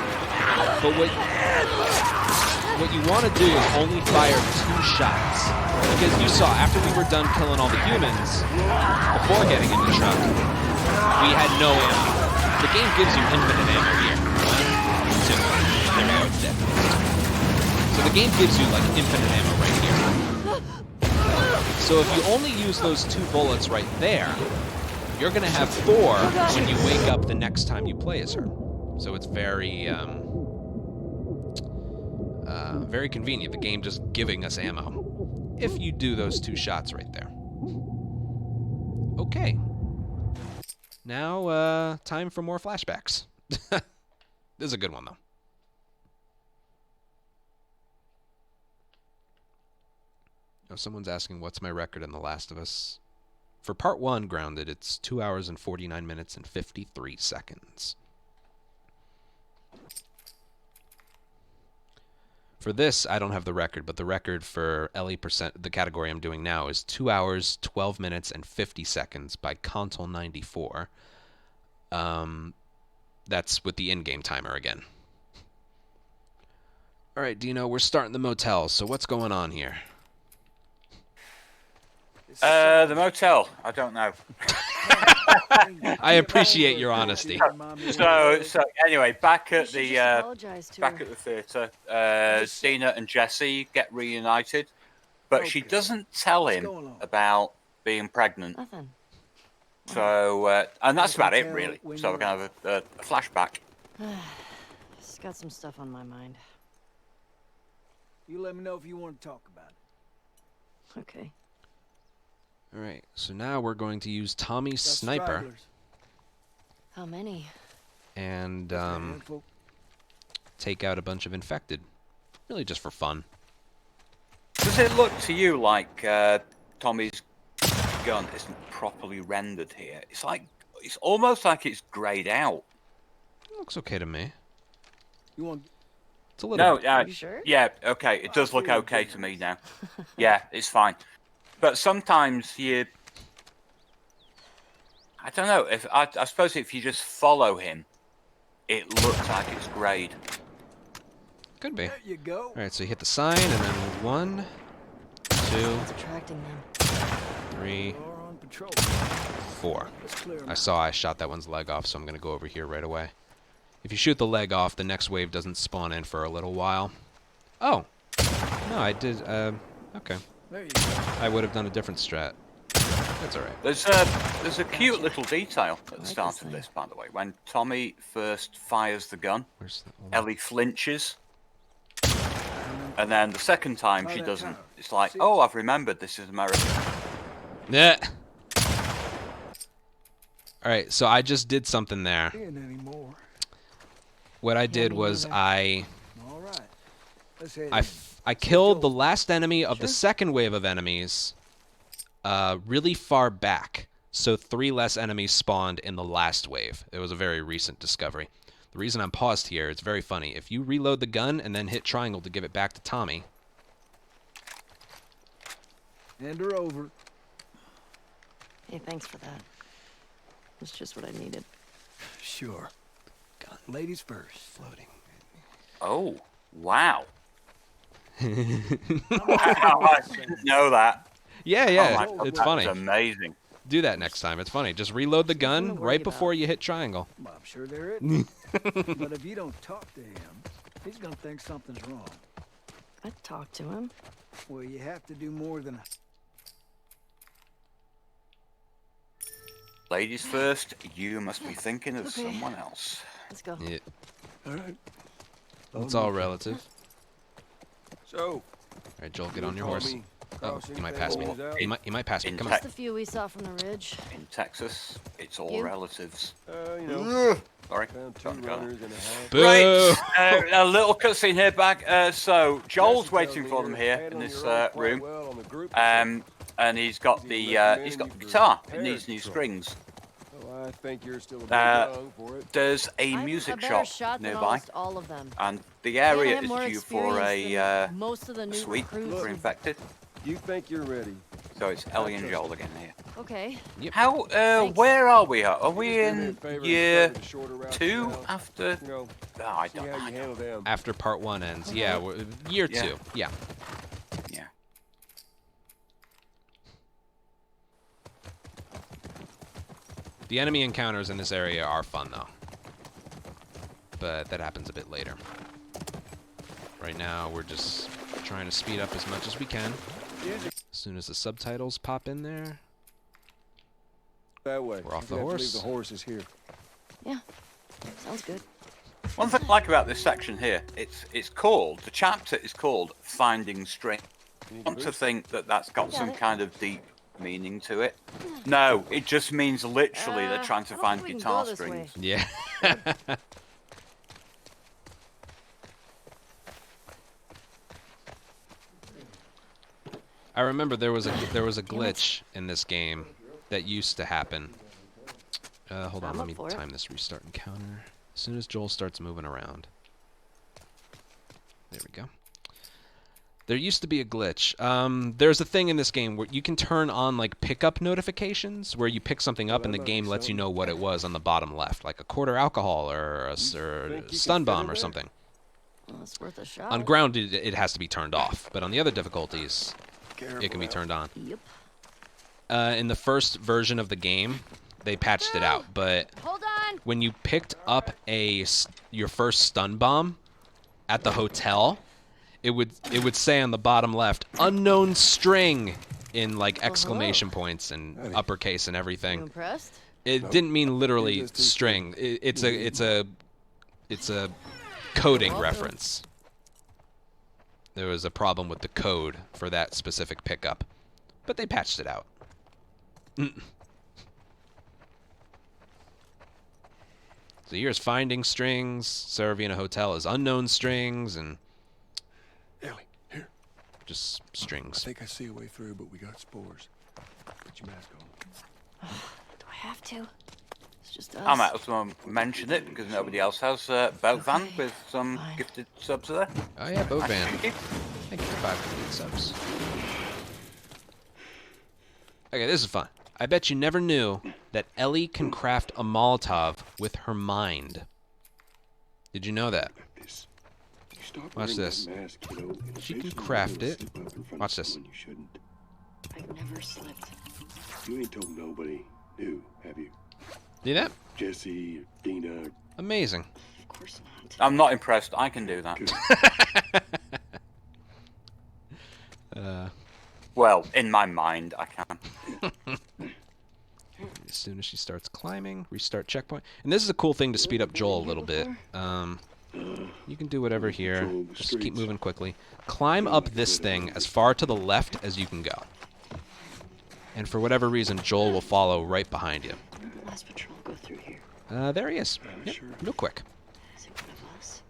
But what you want to do is only fire 2 shots. Because you saw, after we were done killing all the humans, before getting in the truck, we had no ammo. The game gives you infinite ammo here. 1, 2. There we go, it's dead. So the game gives you, like, infinite ammo right here. So if you only use those 2 bullets right there, you're going to have 4 when you wake up the next time you play as her. So it's very, very convenient, the game just giving us ammo. If you do those 2 shots right there. Okay. Now, time for more flashbacks. This is a good one, though. Oh, someone's asking, what's my record in The Last of Us? For Part 1, Grounded, it's 2 hours and 49 minutes and 53 seconds. For this, I don't have the record, but the record for Ellie percent, the category I'm doing now, is 2 hours, 12 minutes, and 50 seconds by Contul94. That's with the in-game timer again. All right, Dino, we're starting the motel, so what's going on here? The motel, I don't know. I appreciate your honesty. So anyway, back at the theatre, Dina and Jesse get reunited, but she doesn't tell him about being pregnant. Nothing. So, and that's about it, really. So we're gonna have a flashback. Just got some stuff on my mind. You let me know if you want to talk about it. Okay. All right, so now we're going to use Tommy's sniper. How many? And take out a bunch of infected. Really just for fun. Does it look to you like Tommy's gun isn't properly rendered here? It's almost like it's grayed out. It looks okay to me. You want? It's a little. No, you sure? Yeah, okay. It does look okay to me now. Yeah, it's fine. But sometimes I don't know. I suppose if you just follow him, it looks like it's grayed. Could be. There you go. All right, so you hit the sign, and then 1, 2, It's attracting them. 3, 4. I shot that one's leg off, so I'm gonna go over here right away. If you shoot the leg off, the next wave doesn't spawn in for a little while. Oh, no, I did. Okay. There you go. I would have done a different strat. That's all right. There's a cute little detail at the start of this, by the way. When Tommy first fires the gun, Ellie flinches, and then the second time she doesn't. It's like, oh, I've remembered this is America. Yeah. All right, so I just did something there. What I did was I killed the last enemy of the second wave of enemies really far back, so 3 less enemies spawned in the last wave. It was a very recent discovery. The reason I'm paused here, it's very funny. If you reload the gun and then hit triangle to give it back to Tommy. Hand her over. Hey, thanks for that. That's just what I needed. Sure. Gun. Ladies first. Floating. Oh, wow. I didn't know that. Yeah, oh it's funny. That's amazing. Do that next time. It's funny. Just reload the gun right before you hit triangle. Well, I'm sure there is. But if you don't talk to him, he's gonna think something's wrong. I'd talk to him. Well, you have to do more than. Ladies first, you must be thinking of someone else. Let's go. Yeah. All right. It's all relative. So. All right, Joel, get on your horse. Oh, you might pass me. You might pass me. Come on. Just the few we saw from the ridge. In Texas, it's all relatives. You know, Sorry. Boo! Right, a little cutscene here back. So Joel's waiting for them here in this room, and he's got the guitar. It needs new strings. I think you're still a bit young for it. There's a I'm music a better shop shot than nearby, almost all of them. and the area And I have is more due for experience a than most of the new suite recruits. for infected. You think you're ready? So it's Ellie and Joel again here. Okay. Yep. How? Where are we? Are we in year 2 after? Oh, I don't know. After part 1 ends, yeah, year 2, yeah. Yeah. The enemy encounters in this area are fun, though. But that happens a bit later. Right now, we're just trying to speed up as much as we can. As soon as the subtitles pop in there, that way. We're off the Leave horse. the horse is here. Yeah, sounds good. One thing I like about this section here, the chapter is called Finding String. I want to think that that's got some kind of deep meaning to it. No, it just means literally they're trying to find guitar strings. Yeah. I remember there was a glitch in this game that used to happen. Hold on, let me time this restart encounter. As soon as Joel starts moving around. There we go. There used to be a glitch. There's a thing in this game where you can turn on like pickup notifications, where you pick something up and the game lets you know what it was on the bottom left, like a quarter alcohol or a stun bomb or something. Well, it's worth a shot. On grounded, it has to be turned off, but on the other difficulties, it can be turned on. Yep. In the first version of the game, they patched it out, but Hold on. when you picked up your first stun bomb at the hotel, it would say on the bottom left, unknown string, in like exclamation points and uppercase and everything. You impressed? It didn't mean literally string. It's a coding reference. There was a problem with the code for that specific pickup, but they patched it out. So here's finding strings. Serving a hotel is unknown strings, and Ellie, here. Just strings. I think I see a way through, but we got spores. Put your mask on. Do I have to? It's just us. I might as well mention it because nobody else has boat van with some gifted subs there. Oh yeah, boat van. Thank you. Thank you for 5 gifted subs. Okay, this is fun. I bet you never knew that Ellie can craft a Molotov with her mind. Did you know that? Watch this. She can craft it. Watch this. I've never slipped. You ain't told nobody new, have you? See that? Jesse, Dina. Amazing. Of course not. I'm not impressed. I can do that. Well, in my mind, I can. As soon as she starts climbing, restart checkpoint. And this is a cool thing to speed up Joel a little bit. You can do whatever here. Just keep moving quickly. Climb up this thing as far to the left as you can go. And for whatever reason, Joel will follow right behind you. Last patrol go through here. There he is. Yep, real quick. Is it one of us?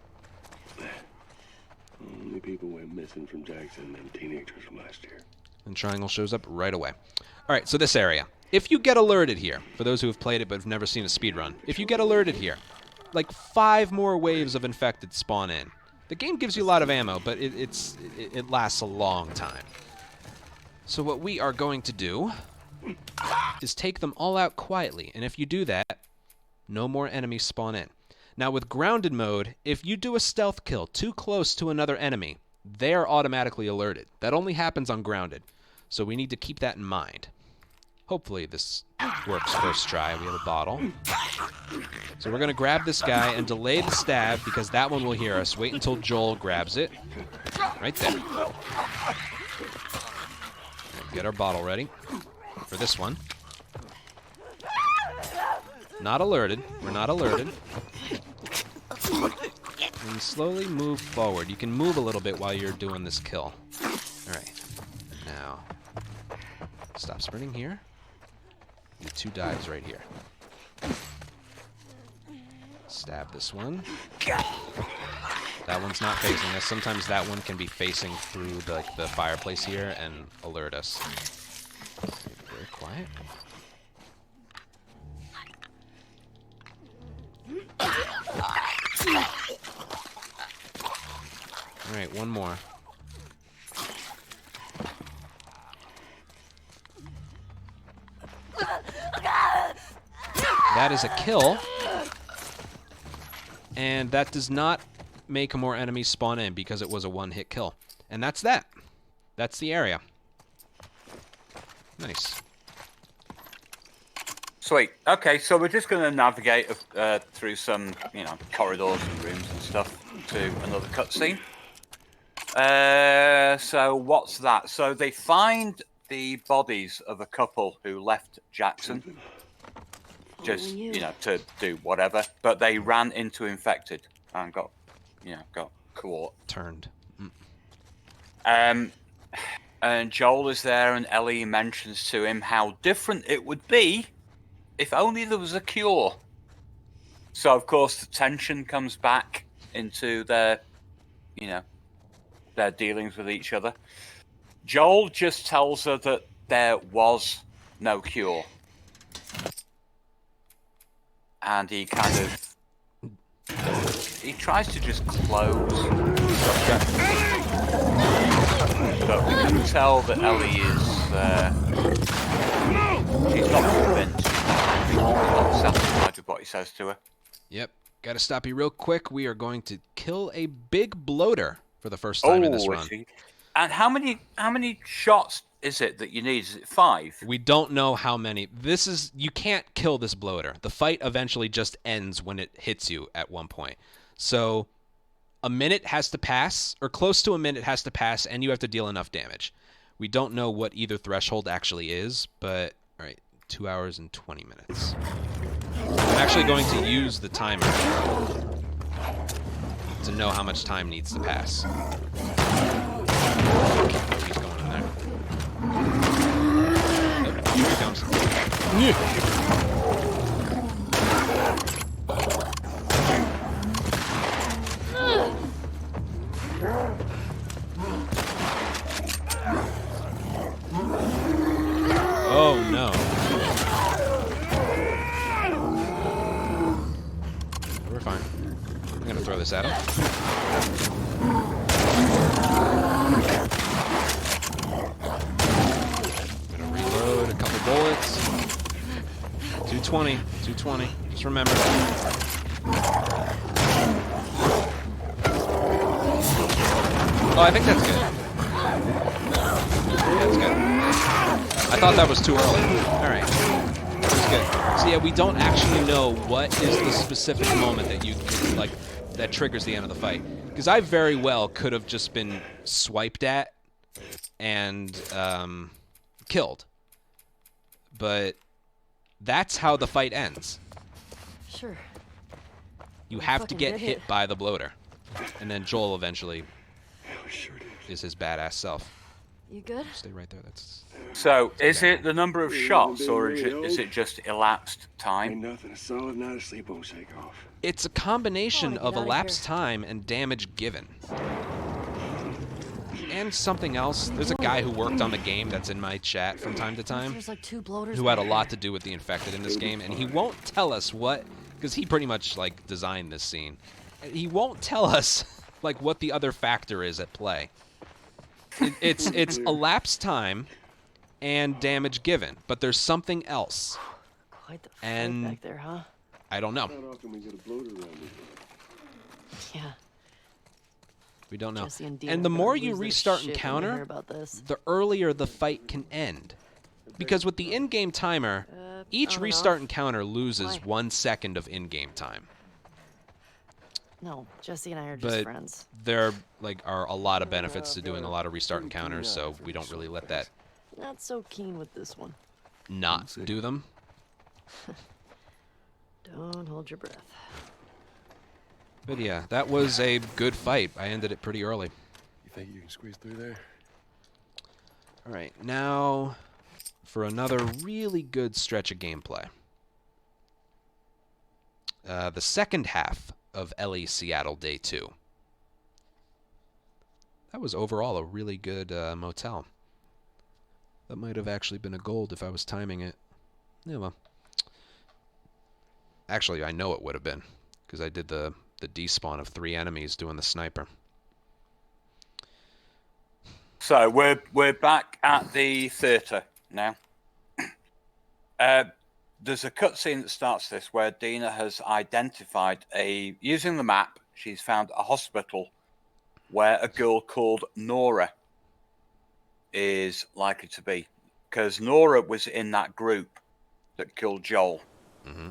Only people went missing from Jackson and teenagers from last year. And Triangle shows up right away. Alright, so this area. If you get alerted here, for those who have played it but have never seen a speedrun, if you get alerted here, like 5 more waves of infected spawn in. The game gives you a lot of ammo, but it lasts a long time. So what we are going to do is take them all out quietly, and if you do that, no more enemies spawn in. Now with grounded mode, if you do a stealth kill too close to another enemy, they are automatically alerted. That only happens on grounded, so we need to keep that in mind. Hopefully this works first try. We have a bottle. So we're going to grab this guy and delay the stab because that one will hear us. Wait until Joel grabs it. Right there. Get our bottle ready for this one. Not alerted. We're not alerted. And slowly move forward. You can move a little bit while you're doing this kill. Alright. Now, stop sprinting here. And 2 dives right here. Stab this one. That one's not facing us. Sometimes that one can be facing through the fireplace here and alert us. Very quiet. Alright, one more. That is a kill. And that does not make more enemies spawn in because it was a one-hit kill. And that's that. That's the area. Nice. Sweet. Okay, so we're just going to navigate through some, you know, corridors and rooms and stuff to another cutscene. So what's that? So they find the bodies of a couple who left Jackson, just, you know, to do whatever, but they ran into infected and got caught. Turned. And Joel is there, and Ellie mentions to him how different it would be if only there was a cure. So, of course, the tension comes back into their, you know, their dealings with each other. Joel just tells her that there was no cure. And he kind of... he tries to just close. But we can tell that Ellie is... she's not convinced. She's not satisfied with what he says to her. Yep. Gotta stop you real quick. We are going to kill a big bloater for the first time in this run. And how many shots is it that you need? Is it 5? We don't know how many. This is... you can't kill this bloater. The fight eventually just ends when it hits you at one point. So a minute has to pass, or close to a minute has to pass, and you have to deal enough damage. We don't know what either threshold actually is, but... all right, 2 hours and 20 minutes. I'm actually going to use the timer to know how much time needs to pass. He's going in there. Oh, here he comes. Oh no. We're fine. I'm gonna throw this at him. Gonna reload a couple bullets. 220. 220. Just remember. Oh, I think that's good. That's good. I thought that was too early. Alright. That's good. So yeah, we don't actually know what is the specific moment that you like that triggers the end of the fight. Because I very well could have just been swiped at and killed. But that's how the fight ends. Sure. You have to get hit by the bloater. And then Joel eventually is his badass self. You good? Stay right there. That's... so, is it the number of shots, or is it just elapsed time? Ain't nothing. A solid night of sleep won't shake off. It's a combination of elapsed time and damage given. And something else. There's a guy who worked on the game that's in my chat from time to time There's like 2 bloaters who had a lot to do with the infected in this game, and he won't tell us what, because he pretty much like designed this scene. He won't tell us like what the other factor is at play. It's elapsed time and damage given, but there's something else. Quite the fight back there, huh? I don't know. Not often we get a bloater around here. Yeah. We don't know. Jesse and Dean And the are more gonna you lose their restart shit and when they counter, hear about this. the earlier the fight can end. Because with the in-game timer, each restart and counter loses 1 second of in-game time. No, Jesse and I are just friends. There are a lot of benefits to doing a lot of restart encounters, so we don't really let that Not so keen with this one. not do them. Don't hold your breath. But yeah, that was a good fight. I ended it pretty early. You think you can squeeze through there? All right, now for another really good stretch of gameplay. the second half of Ellie Seattle Day 2. That was overall a really good motel. That might have actually been a gold if I was timing it. Yeah, well. Actually, I know it would have been, because I did the despawn of 3 enemies doing the sniper. So we're back at the theatre now. There's a cutscene that starts this where Dina has identified using the map, she's found a hospital where a girl called Nora is likely to be. Because Nora was in that group that killed Joel. Mm-hmm.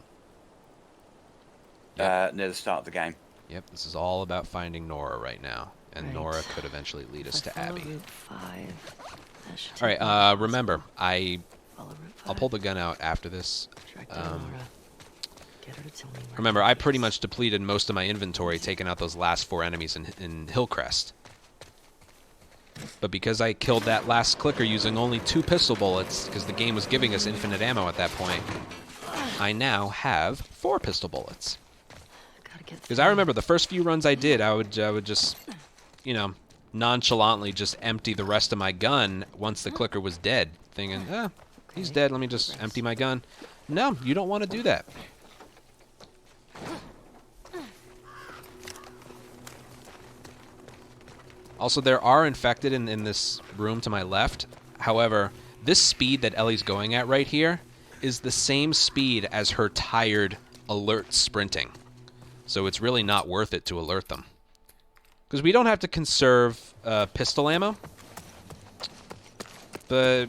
Near the start of the game. Yep, this is all about finding Nora right now. And Right. Nora could eventually lead us to Abby. Route 5. That should All take right, me- remember, Follow Route 5. I'll pull the gun out after this. Track down Nora. Get her to tell me where Remember, she I is. pretty much depleted most of my inventory taking out those last 4 enemies in Hillcrest. But because I killed that last clicker using only 2 pistol bullets, because the game was giving us infinite ammo at that point, I now have 4 pistol bullets. Because I remember the first few runs I did, I would just, you know, nonchalantly just empty the rest of my gun once the clicker was dead, thinking, he's dead, let me just empty my gun. No, you don't want to do that. Also, there are infected in this room to my left. However, this speed that Ellie's going at right here is the same speed as her tired, alert sprinting. So it's really not worth it to alert them. Because we don't have to conserve pistol ammo, but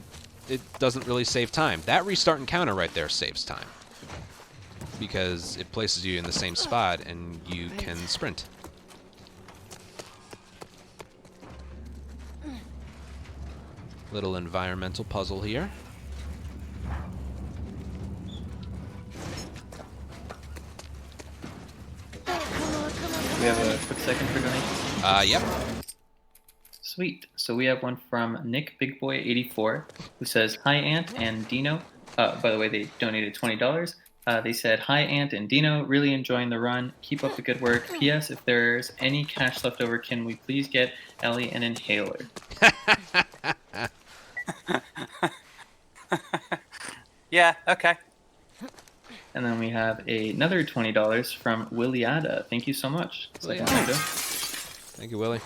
it doesn't really save time. That restart encounter right there saves time. Because it places you in the same spot and you can sprint. Little environmental puzzle here. We have a quick second for donations. Yep. Sweet. So we have one from Nick Big Boy 84 who says, "Hi Ant and Dino." By the way, they donated $20. They said, "Hi Ant and Dino, really enjoying the run. Keep up the good work. P.S. If there's any cash left over, can we please get Ellie an inhaler?" Yeah. Okay. And then we have another $20 from Williada. Thank you so much. Thank you, Willie.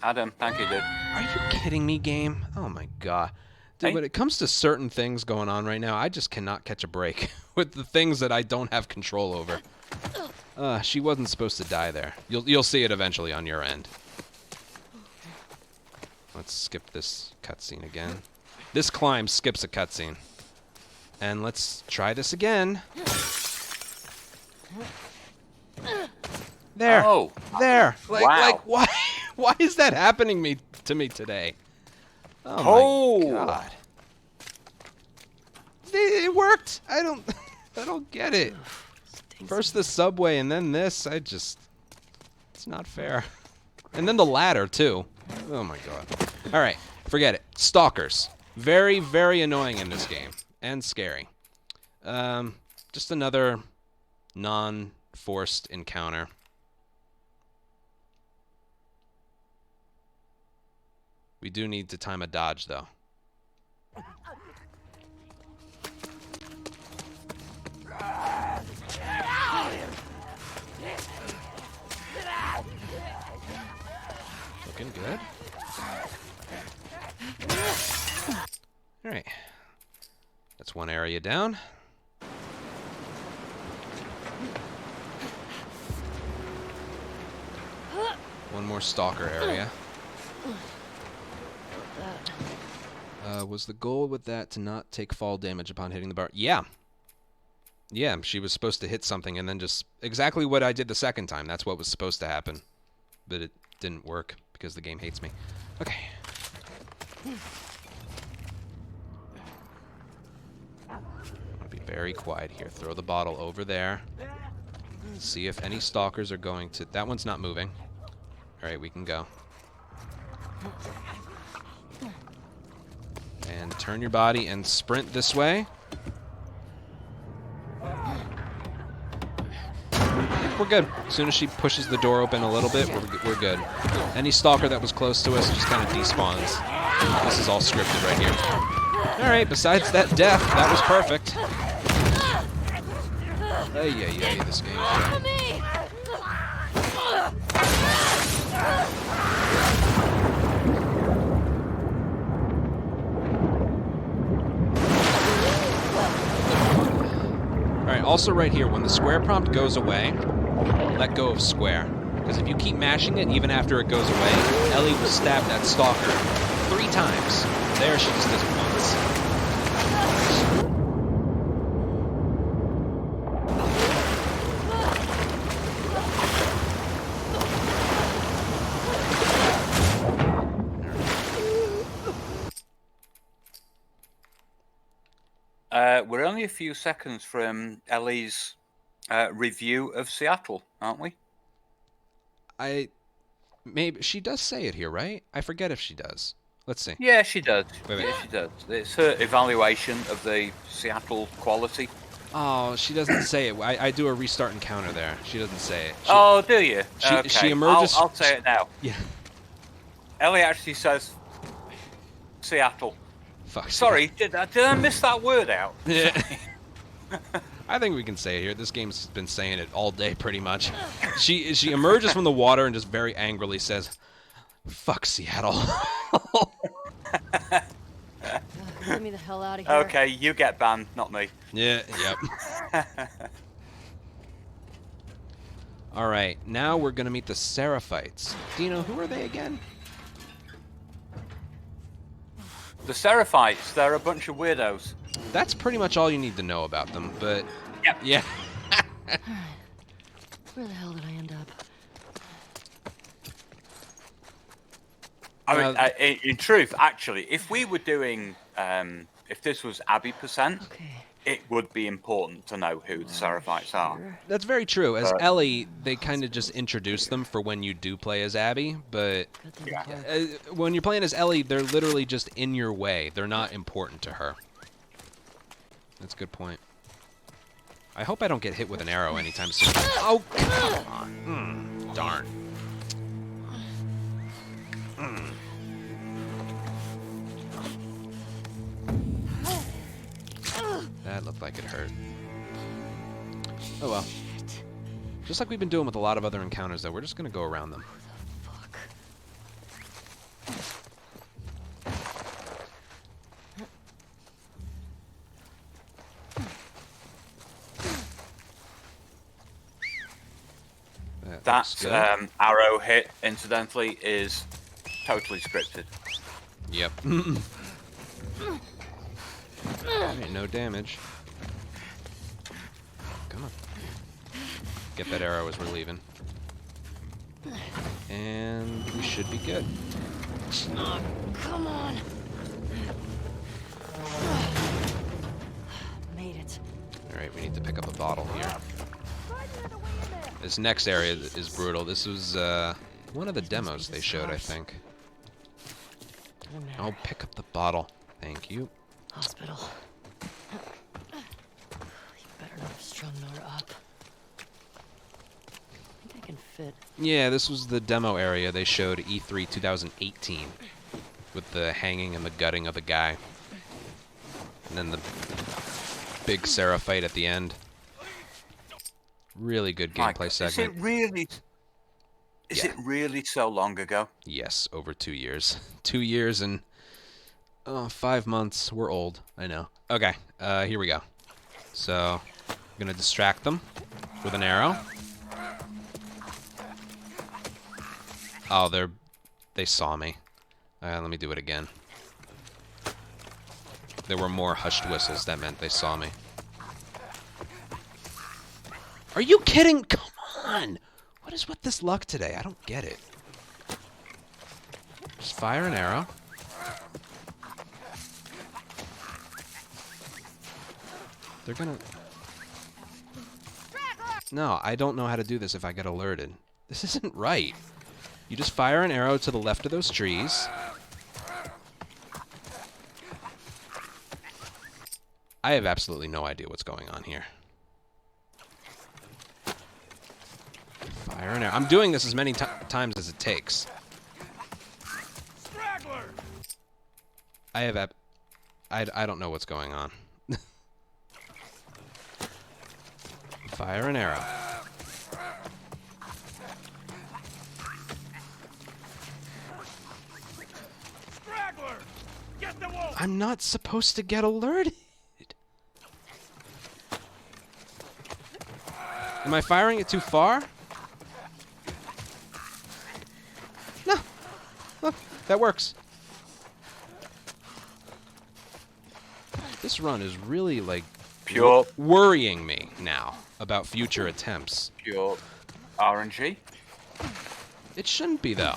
Adam, thank you, dude. Are you kidding me, game? Oh my god. Dude, Hey. when it comes to certain things going on right now, I just cannot catch a break with the things that I don't have control over. She wasn't supposed to die there. You'll see it eventually on your end. Let's skip this cutscene again. This climb skips a cutscene. And let's try this again. There. Oh. There. Wow. Like why is that happening to me today? Oh my god. It worked. I don't get it. First the subway and then this. It's not fair. And then the ladder too. Oh my god. All right, forget it. Stalkers. Very, very annoying in this game. And scary. Just another non-forced encounter. We do need to time a dodge, though. Looking good. All right. That's one area down. One more stalker area. Was the goal with that to not take fall damage upon hitting the bar? Yeah. Yeah, she was supposed to hit something and then just exactly what I did the second time. That's what was supposed to happen. But it didn't work because the game hates me. Okay. Be very quiet here. Throw the bottle over there. See if any stalkers are going to... That one's not moving. Alright, we can go. And turn your body and sprint this way. we're good. As soon as she pushes the door open a little bit, we're good. Any stalker that was close to us just kind of despawns. This is all scripted right here. All right, besides that death, that was perfect. Ay, this game. Alright, also right here, when the square prompt goes away, let go of square. Because if you keep mashing it, even after it goes away, Ellie will stab that stalker 3 times. There, she just does it once. We're only a few seconds from Ellie's review of Seattle, aren't we? Maybe she does say it here, right? I forget if she does. Let's see. Yeah, she does. Wait. Yeah, she does. It's her evaluation of the Seattle quality. Oh, she doesn't say it. I do a restart encounter there. She doesn't say it. Oh, do you? Okay. She emerges. I'll say it now. Yeah. Ellie actually says Seattle. Fuck. Sorry, did I miss that word out? Yeah. I think we can say it here. This game's been saying it all day, pretty much. She emerges from the water and just very angrily says, "Fuck Seattle." Get me the hell out of here. Okay, you get banned, not me. Yeah. Yep. All right, now we're gonna meet the Seraphites. Dino, who are they again? The Seraphites, they're a bunch of weirdos. That's pretty much all you need to know about them, but... Yep. Yeah. Where the hell did I end up? I mean, in truth, actually, if we were doing... if this was Abby %, it would be important to know who the Seraphites are. That's very true. As Ellie, they kind of just introduce them for when you do play as Abby, but when you're playing as Ellie, they're literally just in your way. They're not important to her. That's a good point. I hope I don't get hit with an arrow anytime soon. Oh, come on. Darn. That looked like it hurt. Oh well. Just like we've been doing with a lot of other encounters, though, we're just going to go around them. That arrow hit, incidentally, is totally scripted. Yep. Ain't no damage. Come on. Get that arrow as we're leaving. And we should be good. Oh, come on. Made it. Alright, we need to pick up a bottle here. This next area is brutal. This was one of the demos they showed, I think. I'll pick up the bottle. Thank you. Hospital. You better not have strung Nora up. I think I can fit. Yeah, this was the demo area they showed E3 2018 with the hanging and the gutting of the guy. And then the big Seraphite at the end. Really good gameplay segment. Is it really so long ago? Yes, over 2 years. 2 years and 5 months. We're old. I know. Okay, here we go. So, I'm gonna distract them with an arrow. Oh, they saw me. Let me do it again. There were more hushed whistles. That meant they saw me. Are you kidding? Come on! What is with this luck today? I don't get it. Just fire an arrow. They're gonna... No, I don't know how to do this if I get alerted. This isn't right. You just fire an arrow to the left of those trees. I have absolutely no idea what's going on here. Fire and arrow. I'm doing this as many times as it takes. Straggler! I have I don't know what's going on. Fire and arrow. Straggler! Get the wolf! I'm not supposed to get alerted. Am I firing it too far? No. Look, that works. This run is really, like, pure worrying me now about future attempts. Pure RNG? It shouldn't be, though.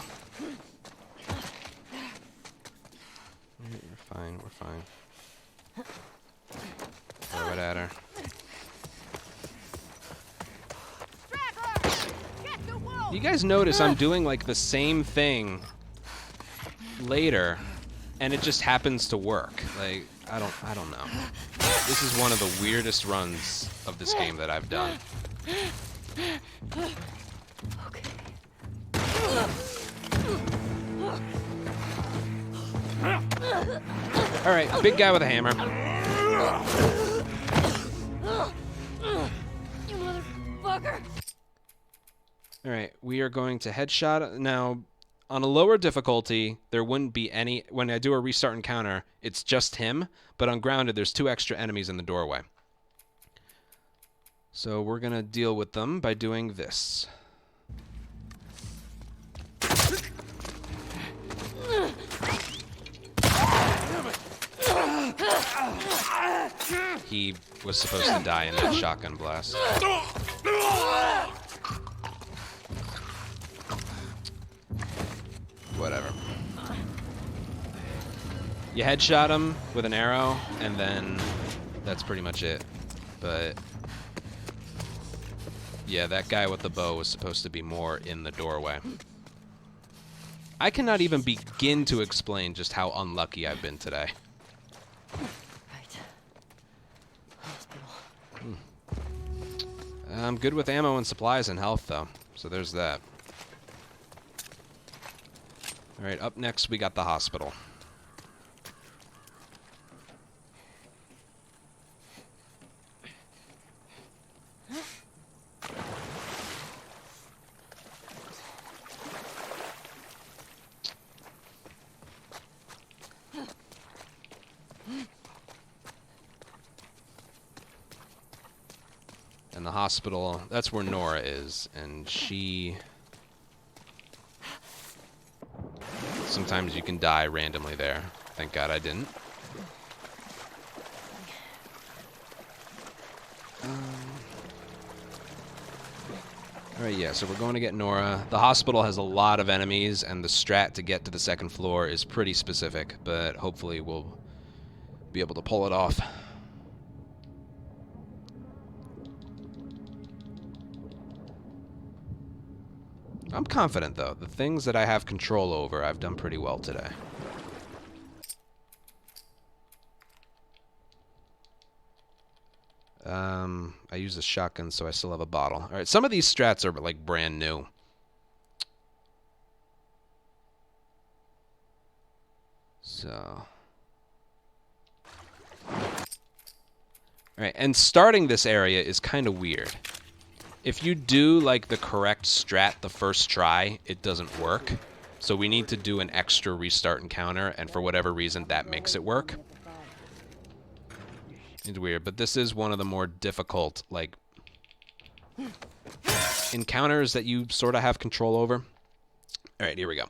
We're fine, we're fine. Throw it at her. You guys notice I'm doing, like, the same thing later, and it just happens to work. Like, I don't know. This is one of the weirdest runs of this game that I've done. All right, big guy with a hammer. You motherfucker! All right, we are going to headshot. Now, on a lower difficulty, there wouldn't be any... When I do a restart encounter, it's just him. But on grounded, there's 2 extra enemies in the doorway. So we're going to deal with them by doing this. He was supposed to die in that shotgun blast. Whatever. You headshot him with an arrow, and then that's pretty much it. But yeah, that guy with the bow was supposed to be more in the doorway. I cannot even begin to explain just how unlucky I've been today. Right. Hospital. I'm good with ammo and supplies and health, though. So there's that. All right, up next we got the hospital. And the hospital, that's where Nora is, and she... Sometimes you can die randomly there. Thank God I didn't. Alright, yeah, so we're going to get Nora. The hospital has a lot of enemies, and the strat to get to the second floor is pretty specific, but hopefully we'll be able to pull it off. I'm confident, though. The things that I have control over, I've done pretty well today. I use a shotgun, so I still have a bottle. Alright, some of these strats are, like, brand new. So... Alright, and starting this area is kind of weird. If you do, like, the correct strat the first try, it doesn't work. So we need to do an extra restart encounter, and for whatever reason, that makes it work. It's weird, but this is one of the more difficult, like, encounters that you sort of have control over. Alright, here we go.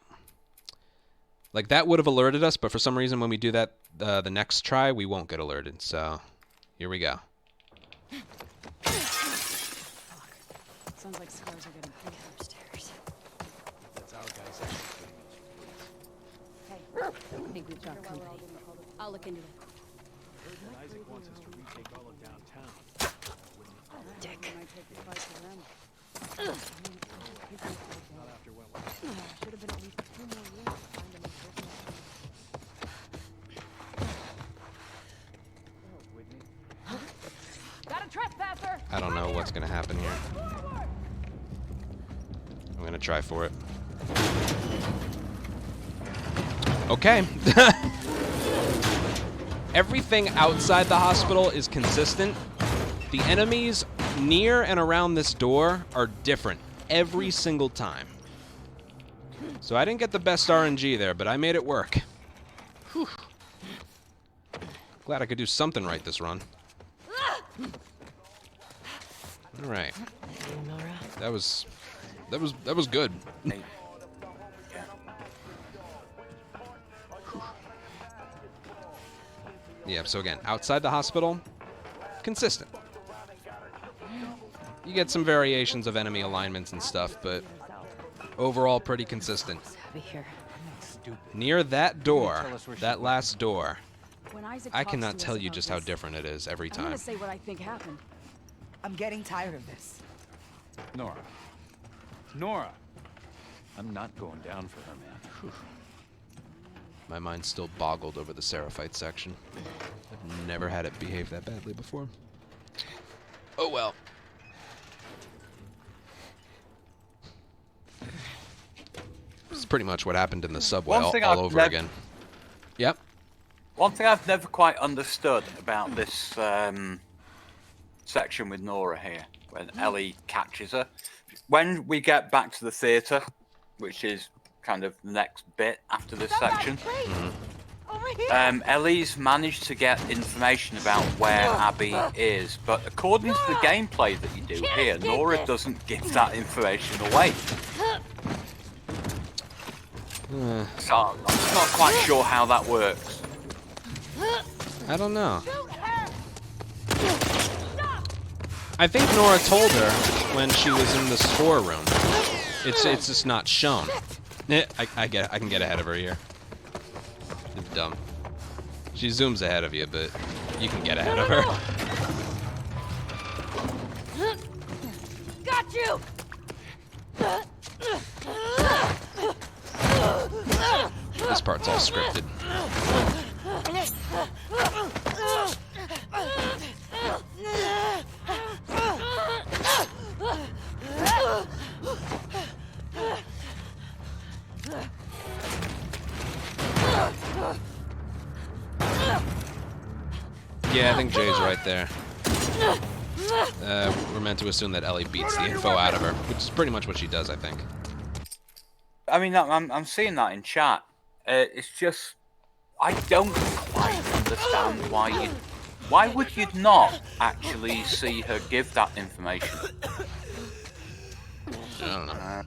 Like, that would have alerted us, but for some reason when we do that the next try, we won't get alerted. So, here we go. Sounds like scars are getting big upstairs. That's our guys. Hey, I think we've got company. I'll look into it. Isaac wants us to retake all of downtown. Dick. Not after what Should have been at least 2 more years to find them. Got a trespasser! I don't know what's going to happen here. try for it. Okay. Everything outside the hospital is consistent. The enemies near and around this door are different every single time. So I didn't get the best RNG there, but I made it work. Whew. Glad I could do something right this run. All right. That was good. Yeah, so again, outside the hospital, consistent. You get some variations of enemy alignments and stuff, but overall pretty consistent. Near that door, that last door, I cannot tell you just how different it is every time. I'm gonna say what I think happened. I'm getting tired of this. Nora. Nora! I'm not going down for her, man. Whew. My mind's still boggled over the Seraphite section. I've never had it behave that badly before. Oh well. It's pretty much what happened in the subway all over again. Yep. One thing I've never quite understood about this section with Nora here, when Ellie catches her. When we get back to the theatre, which is kind of the next bit after this section, Ellie's managed to get information about where Abby is, but according to the gameplay that you do here, Nora doesn't give that information away. So I'm not quite sure how that works. I don't know. I think Nora told her when she was in the spore room. It's just not shown. I can get ahead of her here. It's dumb. She zooms ahead of you, but you can get ahead of her. Got you! This part's all scripted. Yeah, I think Jay's right there. We're meant to assume that Ellie beats the info out of her, which is pretty much what she does, I think. I mean, I'm seeing that in chat. It's just, I don't quite understand why would you not actually see her give that information? I don't know.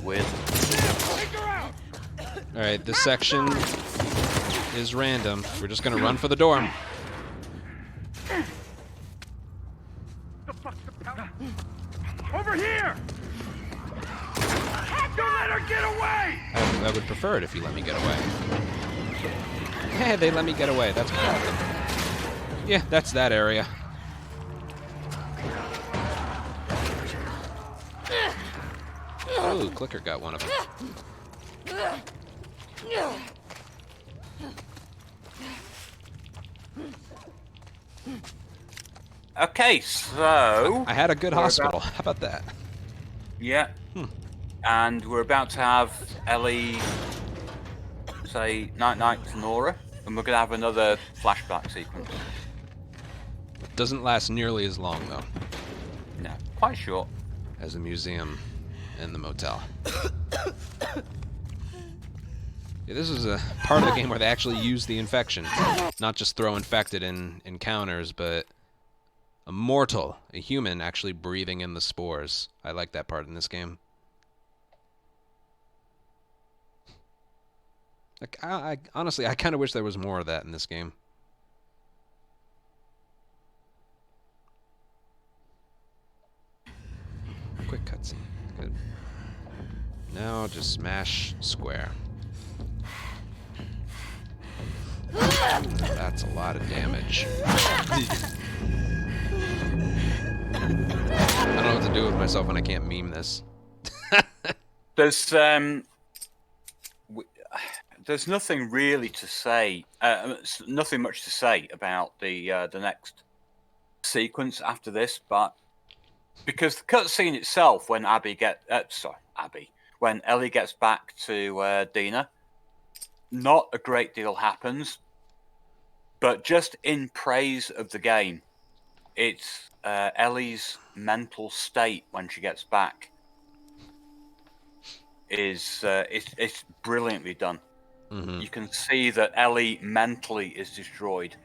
Weird. All right, this section is random. We're just gonna run for the door. Over here! Don't let her get away! I would prefer it if you let me get away. Yeah, they let me get away. That's cool. Yeah, that's that area. Oh, Clicker got one of them. Okay, so I had a good hospital. How about that? Yeah. And we're about to have Ellie say night-night to Nora, and we're going to have another flashback sequence. Doesn't last nearly as long, though. No, quite short. As the museum and the motel. Yeah, this is a part of the game where they actually use the infection. Not just throw infected in encounters, but a mortal, a human, actually breathing in the spores. I like that part in this game. Like, honestly, I kind of wish there was more of that in this game. Quick cutscene. Good. Now just smash square. That's a lot of damage. I don't know what to do with myself when I can't meme this. There's nothing really to say. Nothing much to say about the next sequence after this, but because the cutscene itself, when when Ellie gets back to Dina, not a great deal happens, but just in praise of the game, it's Ellie's mental state when she gets back is it's brilliantly done. Mm-hmm. You can see that Ellie mentally is destroyed.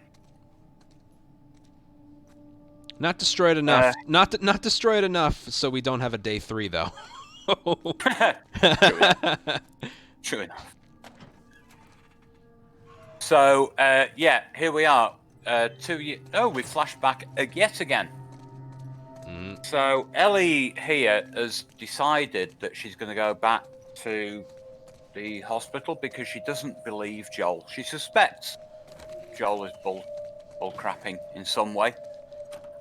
Not destroyed enough. Not destroyed enough, so we don't have a day 3 though. True enough. So yeah, here we are. 2 years. Oh, we flashed back yet again. Mm. So Ellie here has decided that she's going to go back to the hospital because she doesn't believe Joel. She suspects Joel is bull-crapping in some way.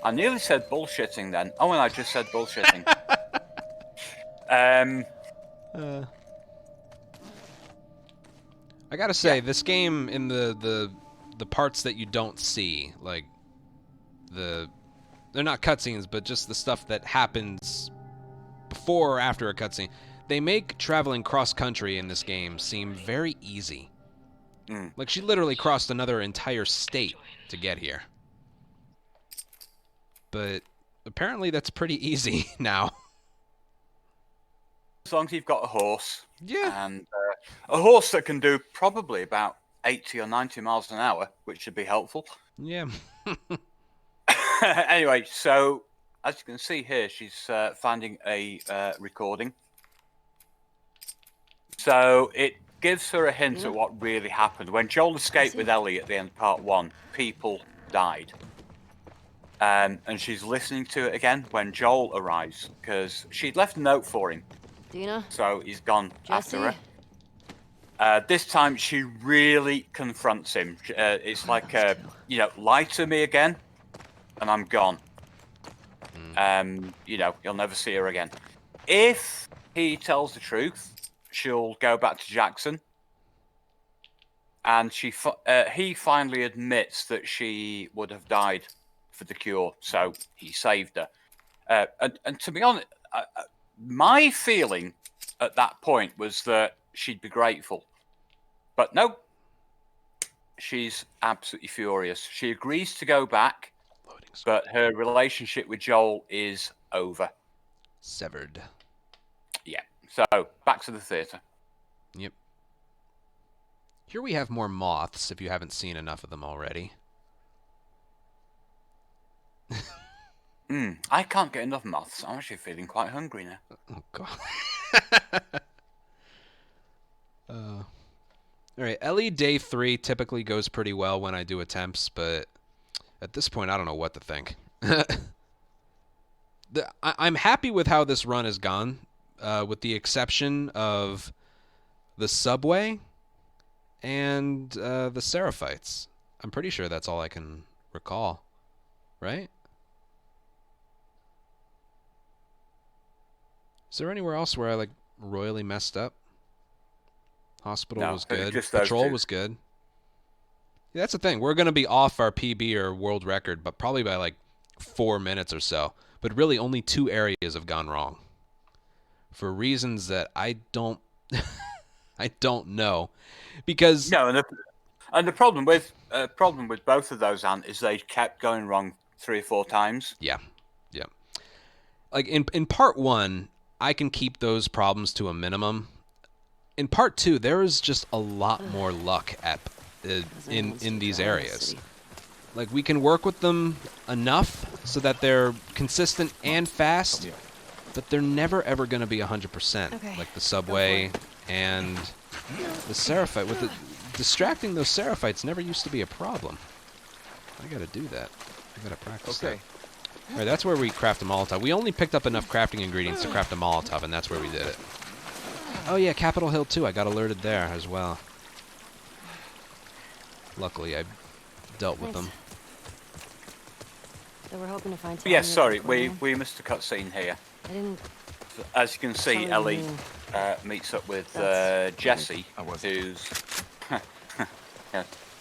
I nearly said bullshitting then. Oh, and I just said bullshitting. I gotta say, this game, in the parts that you don't see, like they're not cutscenes, but just the stuff that happens before or after a cutscene, they make traveling cross-country in this game seem very easy. Like, she literally crossed another entire state to get here. But apparently that's pretty easy now. As long as you've got a horse. Yeah. And a horse that can do probably about 80 or 90 miles an hour, which should be helpful. Yeah. Anyway, so as you can see here, she's finding a recording. So it gives her a hint at what really happened. When Joel escaped with Ellie at the end of part 1, people died. And she's listening to it again when Joel arrives, because she'd left a note for him. Dina? So he's gone Jesse? after her. This time she really confronts him. It's like, lie to me again, and I'm gone. You'll never see her again. If he tells the truth, she'll go back to Jackson. And he finally admits that she would have died for the cure, so he saved her. And to be honest, my feeling at that point was that she'd be grateful. But no, she's absolutely furious. She agrees to go back, but her relationship with Joel is over. Severed. Yeah, so back to the theater. Yep. Here we have more moths, if you haven't seen enough of them already. I can't get enough moths. I'm actually feeling quite hungry now. Oh, God. Alright, Ellie day 3 typically goes pretty well when I do attempts, but at this point, I don't know what to think. I'm happy with how this run has gone, with the exception of the subway and the Seraphites. I'm pretty sure that's all I can recall, right? Is there anywhere else where I royally messed up? Hospital was good. Patrol was good. Yeah, that's the thing. We're gonna be off our PB or world record, but probably by 4 minutes or so. But really, only 2 areas have gone wrong, for reasons that I don't know, because no, and the problem with both of those, Ant, is they kept going wrong 3 or 4 times. Yeah. Like in part 1, I can keep those problems to a minimum. In part 2, there is just a lot more luck in these areas. Like, we can work with them enough so that they're consistent and fast, but they're never ever going to be 100%. Like the subway and the Seraphite. Distracting those Seraphites never used to be a problem. I got to do that. I got to practice that. All right, that's where we craft a Molotov. We only picked up enough crafting ingredients to craft a Molotov, and that's where we did it. Oh yeah, Capitol Hill too. I got alerted there as well. Luckily, I dealt with them. So we're hoping to find. Yes, sorry, we missed a cutscene here. I didn't. As you can see, Ellie meets up with Jesse, who's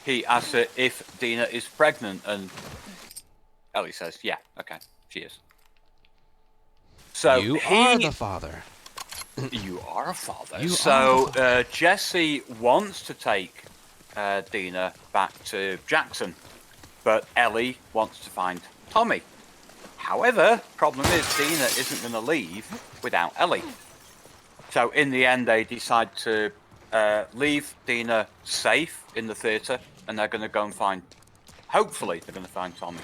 he asks her if Dina is pregnant, and Ellie says, "Yeah, okay, she is." So you are the father. You are a father. You so are the father. Jesse wants to take Dina back to Jackson, but Ellie wants to find Tommy. However, problem is Dina isn't going to leave without Ellie. So in the end, they decide to leave Dina safe in the theatre, and they're going to go and find. Hopefully, they're going to find Tommy.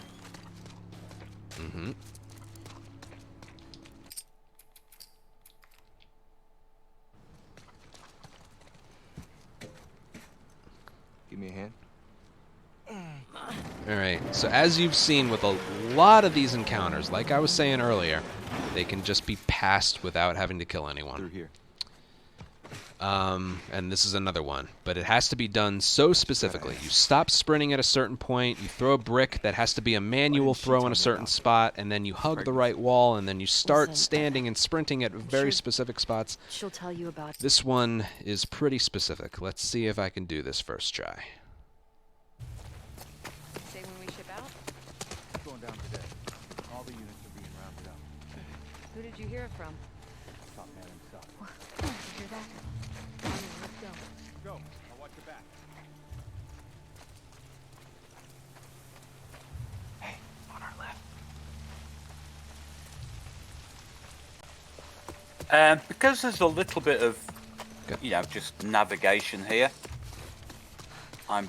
Mm-hmm. Give me a hand. Alright, so as you've seen with a lot of these encounters, like I was saying earlier, they can just be passed without having to kill anyone. Through here. And this is another one, but it has to be done so specifically. You stop sprinting at a certain point, you throw a brick that has to be a manual throw in a certain spot, and then you hug the right wall, and then you start standing and sprinting at very specific spots. She'll tell you about This one is pretty specific. Let's see if I can do this first try. Say when we ship out? It's going down today. All the units are being rounded up. Who did you hear it from? Top man himself. You hear that? Let's go. Go. I'll watch your back. Hey, on our left. Because there's a little bit of, just navigation here. I'll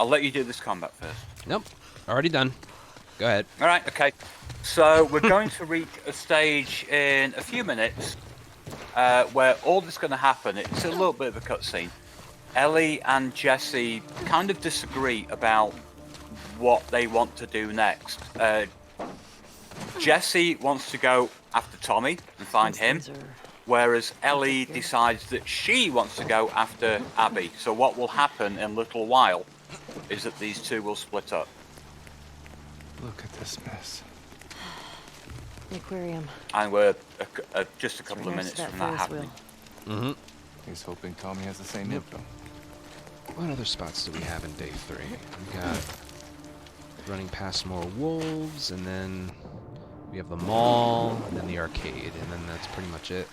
let you do this combat first. Nope, already done. Go ahead. All right, okay. So we're going to reach a stage in a few minutes where all that's going to happen, it's a little bit of a cutscene. Ellie and Jesse kind of disagree about what they want to do next. Jesse wants to go after Tommy and find him, whereas Ellie decides that she wants to go after Abby. So what will happen in a little while is that these two will split up. Look at this mess. The aquarium. And we're just a couple of minutes from that happening. Mm-hmm. He's hoping Tommy has the same info. What other spots do we have in day 3? We got running past more wolves, and then we have the mall, and then the arcade, and then that's pretty much it.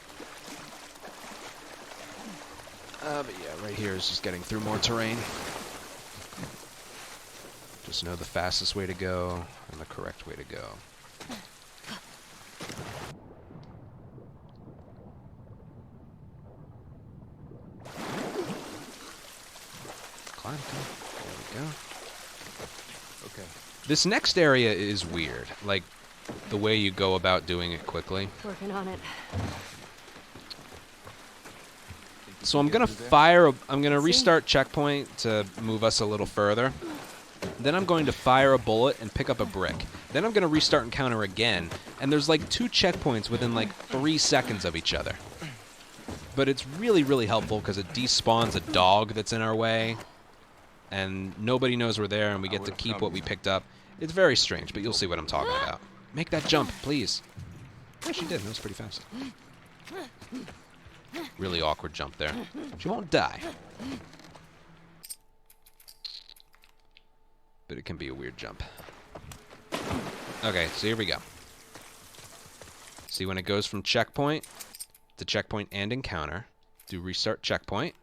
But yeah, right here is just getting through more terrain. Just know the fastest way to go and the correct way to go. Climb, there we go. Okay. This next area is weird, like the way you go about doing it quickly. Working on it. So I'm gonna restart checkpoint to move us a little further. Then I'm going to fire a bullet and pick up a brick. Then I'm gonna restart encounter again, and there's like 2 checkpoints within like 3 seconds of each other. But it's really, really helpful because it despawns a dog that's in our way, and nobody knows we're there, and we get to keep what we picked up. It's very strange, but you'll see what I'm talking about. Make that jump, please. Oh, she did. That was pretty fast. Really awkward jump there. She won't die. But it can be a weird jump. Okay, so here we go. See, when it goes from checkpoint to checkpoint and encounter, do restart checkpoint.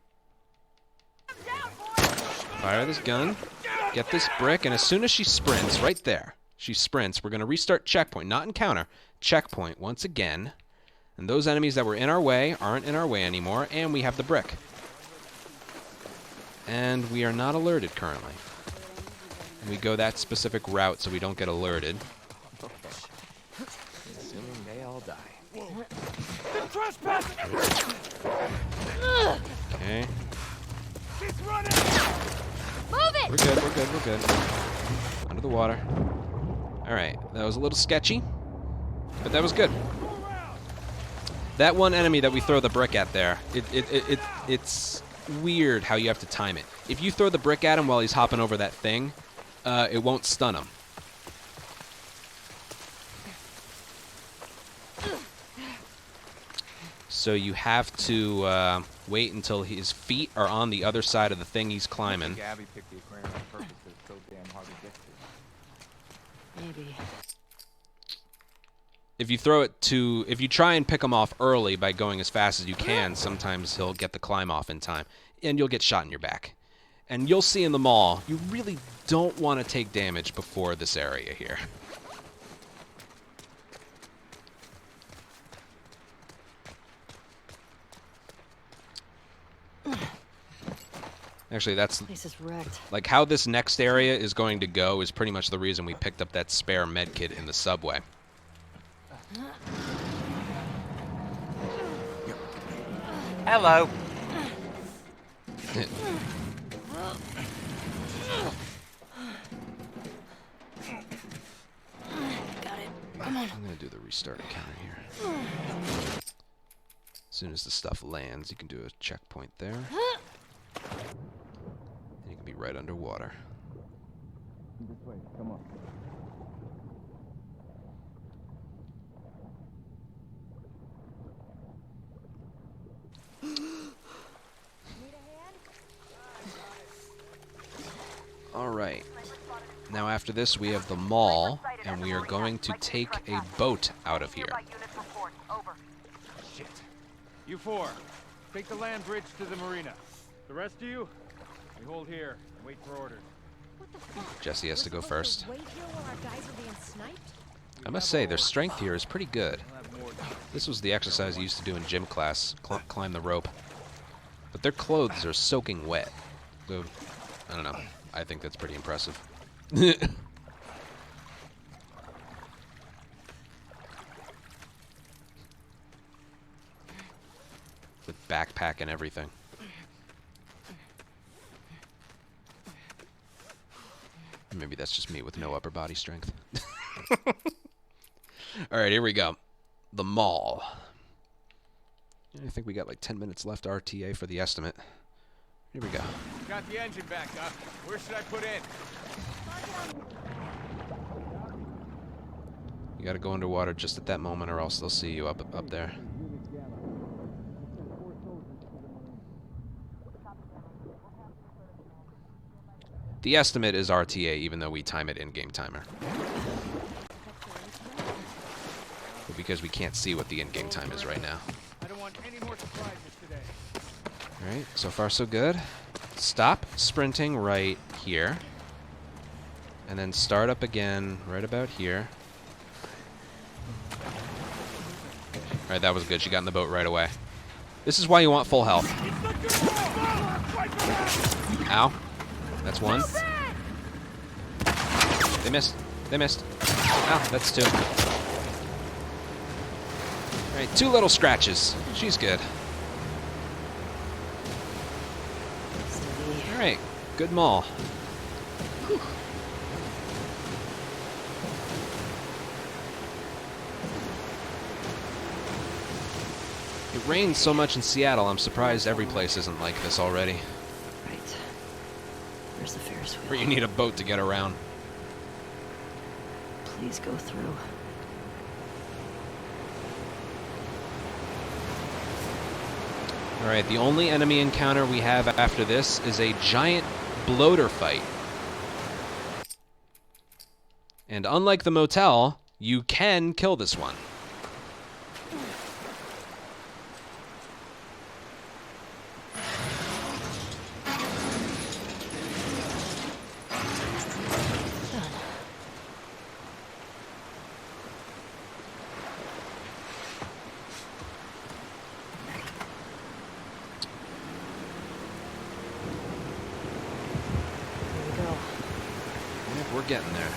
Fire this gun. Get this brick, and as soon as she sprints, right there, she sprints, we're going to restart checkpoint, not encounter, checkpoint once again. And those enemies that were in our way aren't in our way anymore, and we have the brick. And we are not alerted currently. And we go that specific route so we don't get alerted. Assuming they all die. Okay. He's running! Move it! We're good, we're good, we're good. Under the water. Alright, that was a little sketchy, but that was good. That one enemy that we throw the brick at there, it's weird how you have to time it. If you throw the brick at him while he's hopping over that thing, it won't stun him. So you have to wait until his feet are on the other side of the thing he's climbing. Gabby picked the aquarium on purpose because it's so damn hard to get to. Maybe. if you try and pick him off early by going as fast as you can, sometimes he'll get the climb off in time, and you'll get shot in your back. And you'll see in the mall, you really don't want to take damage before this area here. Actually, that's Place is wrecked. like how this next area is going to go is pretty much the reason we picked up that spare med kit in the subway. Hello. Got it. Come on. I'm gonna do the restart encounter here. As soon as the stuff lands, you can do a checkpoint there. And you can be right underwater. This way, come on. Alright. Now after this we have the mall, and we are going to take a boat out of here. Shit. You four, take the land bridge to the marina. The rest of you, we hold here and wait for orders. What the fuck? Jesse has to go first. Wait here while our guys are being sniped? I must say, their strength here is pretty good. This was the exercise I used to do in gym class, climb the rope. But their clothes are soaking wet. So, I don't know. I think that's pretty impressive. With backpack and everything. Maybe that's just me with no upper body strength. Alright, here we go. The mall. I think we got like 10 minutes left RTA for the estimate. Here we go. Got the engine back up. Where should I put in? You gotta go underwater just at that moment or else they'll see you up there. The estimate is RTA even though we time it in-game timer. But because we can't see what the in-game time is right now. I don't want any more surprises today. Alright, so far so good. Stop sprinting right here. And then start up again right about here. Alright, that was good. She got in the boat right away. This is why you want full health. Ow. That's one. They missed. They missed. Ow, that's two. Alright, two little scratches. She's good. Alright, good mall. Whew. It rains so much in Seattle, I'm surprised every place isn't like this already. Right. Where's the Ferris wheel? Where you need a boat to get around. Please go through. Alright, the only enemy encounter we have after this is a giant bloater fight. And unlike the motel, you can kill this one. We're getting there.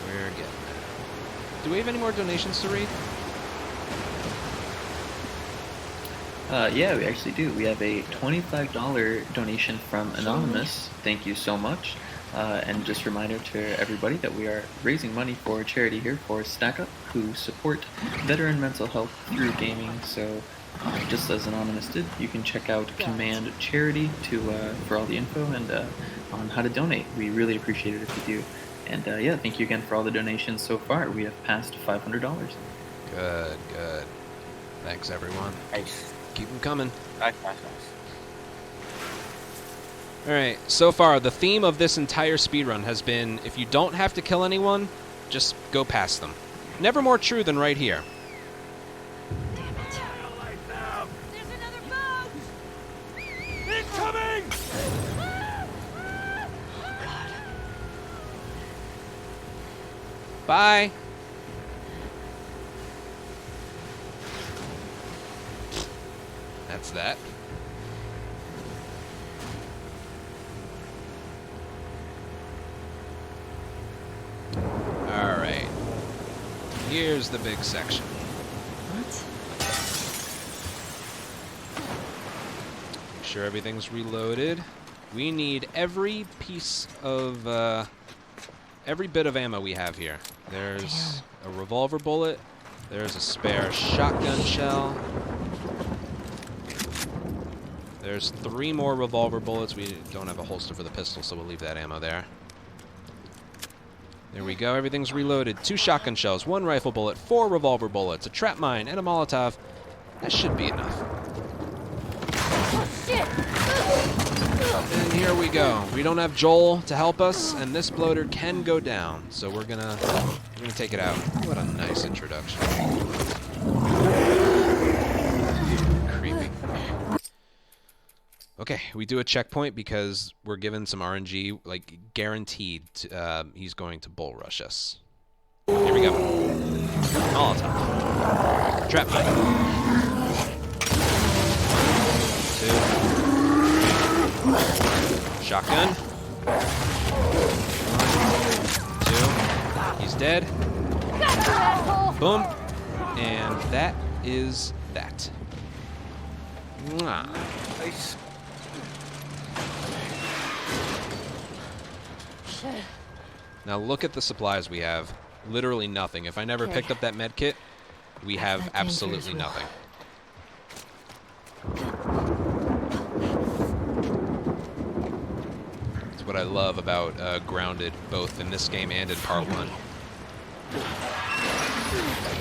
We're getting there. Do we have any more donations to read? Yeah, we actually do. We have a $25 donation from Anonymous. Thank you so much. And just a reminder to everybody that we are raising money for a charity here for Stack Up, who support veteran mental health through gaming. So just as Anonymous did, you can check out Command Charity for all the info and on how to donate. We really appreciate it if you do. And yeah, thank you again for all the donations so far. We have passed $500. Good, good. Thanks, everyone. Nice. Keep them coming. Nice. Alright, so far, the theme of this entire speedrun has been, if you don't have to kill anyone, just go past them. Never more true than right here. Bye. That's that. All right. Here's the big section. What? Make sure everything's reloaded. We need every piece of, every bit of ammo we have here. There's a revolver bullet. There's a spare shotgun shell. There's 3 more revolver bullets. We don't have a holster for the pistol, so we'll leave that ammo there. There we go. Everything's reloaded. 2 shotgun shells, 1 rifle bullet, 4 revolver bullets, a trap mine, and a Molotov. That should be enough. And here we go. We don't have Joel to help us, and this bloater can go down. So we're gonna take it out. What a nice introduction. Creepy. Okay, we do a checkpoint because we're given some RNG, like guaranteed. He's going to bull rush us. Here we go. Molotov. Trap mine. 2. Shotgun. 1, 2. He's dead. Boom. And that is that. Mwah. Nice. Now look at the supplies we have. Literally nothing. If I never picked up that med kit, we have absolutely nothing. That's what I love about Grounded, both in this game and in Part 1.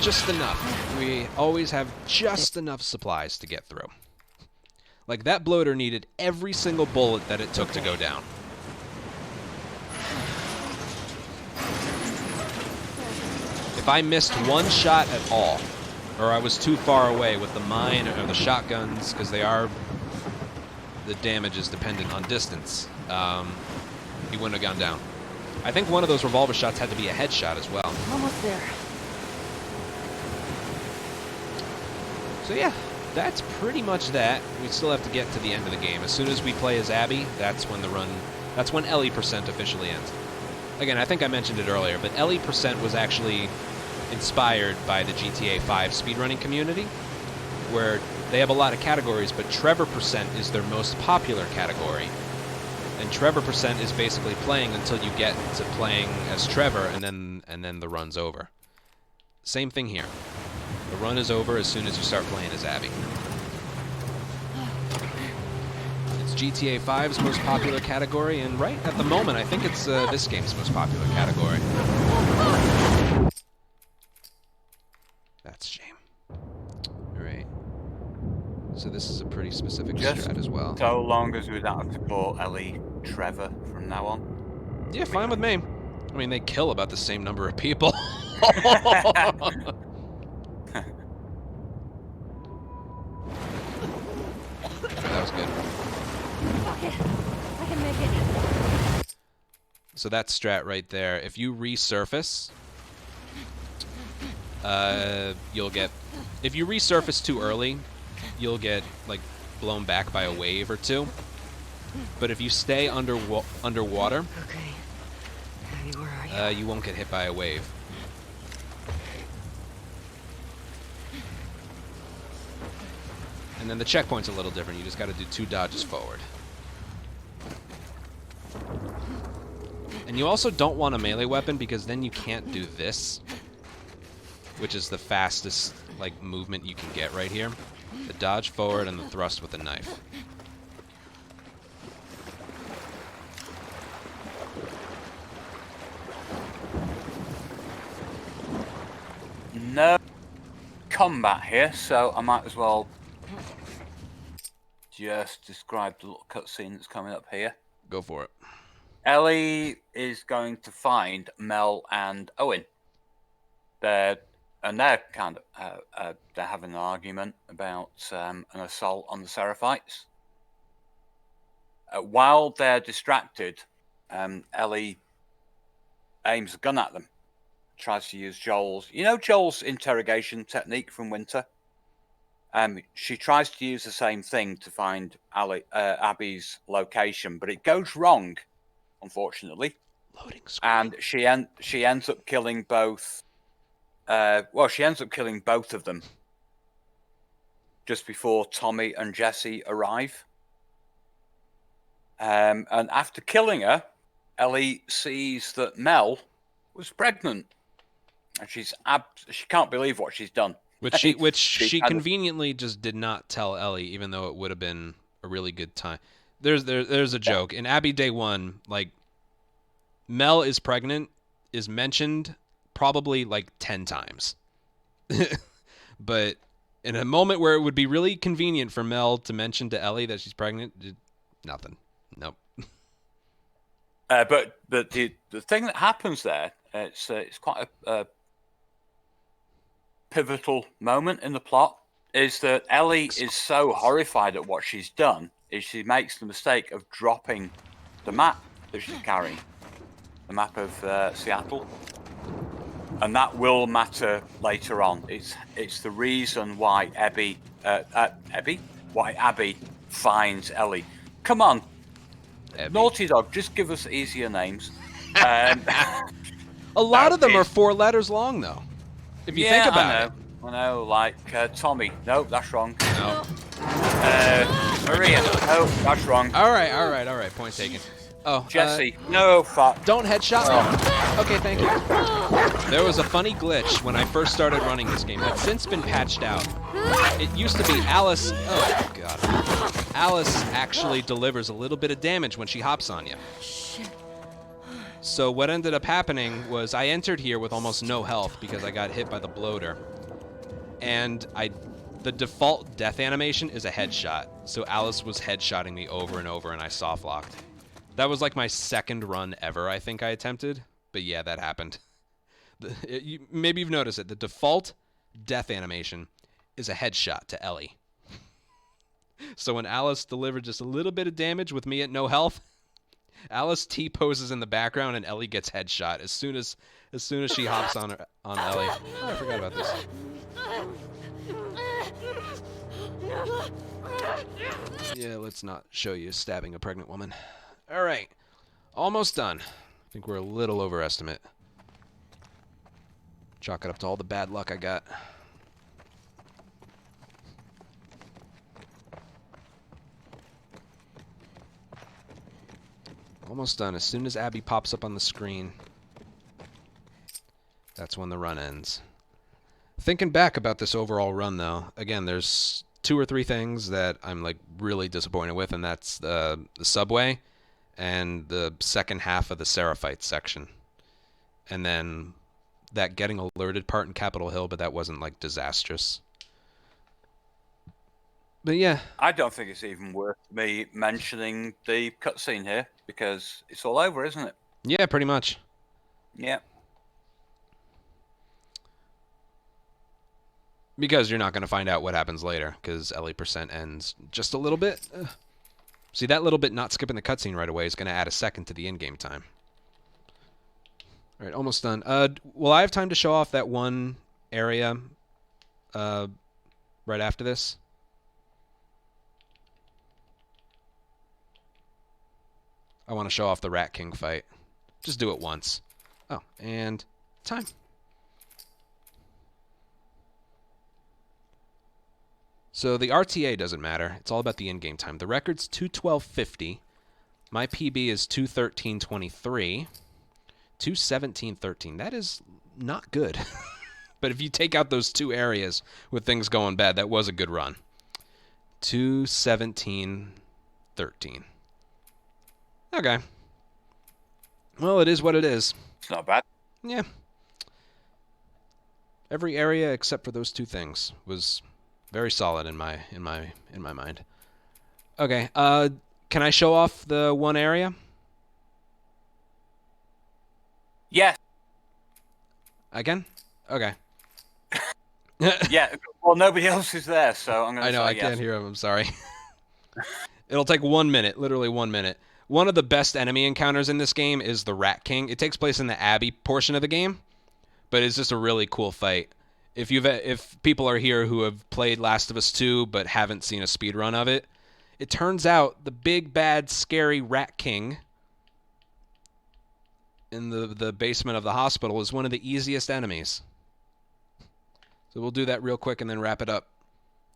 Just enough. We always have just enough supplies to get through. Like, that bloater needed every single bullet that it took to go down. If I missed one shot at all, or I was too far away with the mine or the shotguns, because the damage is dependent on distance, he wouldn't have gone down. I think one of those revolver shots had to be a headshot as well. Almost there. So yeah, that's pretty much that. We still have to get to the end of the game. As soon as we play as Abby, that's when that's when Ellie % officially ends. Again, I think I mentioned it earlier, but Ellie % was actually inspired by the GTA 5 speedrunning community, where they have a lot of categories, but Trevor % is their most popular category. And Trevor % is basically playing until you get to playing as Trevor, and then the run's over. Same thing here. The run is over as soon as you start playing as Abby. It's GTA 5's most popular category, and right at the moment, I think it's this game's most popular category. That's a shame. Alright. So this is a pretty specific strat as well. So long as we don't have to call Ellie Trevor from now on. Yeah, fine with me. I mean, they kill about the same number of people. That was good. Fuck it. I can make it. So that strat right there. If you resurface, you'll get... If you resurface too early, you'll get, like, blown back by a wave or two. But if you stay underwater, Okay. Abby, where are you? You won't get hit by a wave. And then the checkpoint's a little different. You just got to do 2 dodges forward. And you also don't want a melee weapon because then you can't do this, which is the fastest like movement you can get right here. The dodge forward and the thrust with the knife. No combat here, so I might as well just describe the little cutscene that's coming up here. Go for it. Ellie is going to find Mel and Owen. They're kind of they're having an argument about an assault on the Seraphites. While they're distracted, Ellie aims a gun at them, tries to use Joel's interrogation technique from Winter. She tries to use the same thing to find Abby's location, but it goes wrong, unfortunately. Loading screen. And she ends up killing both. She ends up killing both of them just before Tommy and Jesse arrive. And after killing her, Ellie sees that Mel was pregnant, and she can't believe what she's done. Which she conveniently just did not tell Ellie, even though it would have been a really good time. There's a joke in Abby Day 1, like Mel is pregnant is mentioned probably like 10 times, but in a moment where it would be really convenient for Mel to mention to Ellie that she's pregnant, nothing. Nope. But the thing that happens there, it's quite a pivotal moment in the plot, is that Ellie is so horrified at what she's done, is she makes the mistake of dropping the map that she's carrying, the map of Seattle, and that will matter later on. It's the reason why Abby finds Ellie. Come on, Abby. Naughty Dog, just give us easier names. A lot of them are 4 letters long, though. If you think about it. I know, like Tommy. No, that's wrong. No. Maria. No, that's wrong. All right. Point taken. Oh, Jesse. No, fuck. Don't headshot me. Okay, thank you. There was a funny glitch when I first started running this game that's since been patched out. It used to be Alice. Oh, God. Alice actually delivers a little bit of damage when she hops on you. So what ended up happening was I entered here with almost no health because I got hit by the bloater. And the default death animation is a headshot. So Alice was headshotting me over and over and I soft locked. That was like my second run ever I think I attempted. But yeah, that happened. Maybe you've noticed it. The default death animation is a headshot to Ellie. So when Alice delivered just a little bit of damage with me at no health, Alice T-poses in the background and Ellie gets headshot as soon as she hops on Ellie. Oh, I forgot about this. Yeah, let's not show you stabbing a pregnant woman. All right, almost done. I think we're a little overestimate. Chalk it up to all the bad luck I got. Almost done. As soon as Abby pops up on the screen, that's when the run ends. Thinking back about this overall run, though, again, there's 2 or 3 things that I'm like really disappointed with, and that's the subway and the second half of the Seraphite section. And then that getting alerted part in Capitol Hill, but that wasn't like disastrous. But yeah. I don't think it's even worth me mentioning the cutscene here because it's all over, isn't it? Yeah, pretty much. Yeah. Because you're not going to find out what happens later, because Ellie % ends just a little bit. See, that little bit not skipping the cutscene right away is going to add a second to the in-game time. All right, almost done. Will I have time to show off that one area right after this? I want to show off the Rat King fight. Just do it once. Oh, and time. So the RTA doesn't matter. It's all about the in-game time. The record's 2:12:50. My PB is 2:13:23. 2:17:13. That is not good. But if you take out those 2 areas with things going bad, that was a good run. 2:17:13. Okay. Well, it is what it is. It's not bad. Yeah. Every area except for those 2 things was very solid in my mind. Okay. Can I show off the one area? Yes. Again? Okay. Yeah. Well, nobody else is there, so I'm going to. I know. I can't hear him. I'm sorry. It'll take 1 minute. Literally 1 minute. One of the best enemy encounters in this game is the Rat King. It takes place in the Abbey portion of the game, but it's just a really cool fight. If people are here who have played Last of Us 2 but haven't seen a speedrun of it, it turns out the big bad scary Rat King in the basement of the hospital is one of the easiest enemies. So we'll do that real quick and then wrap it up.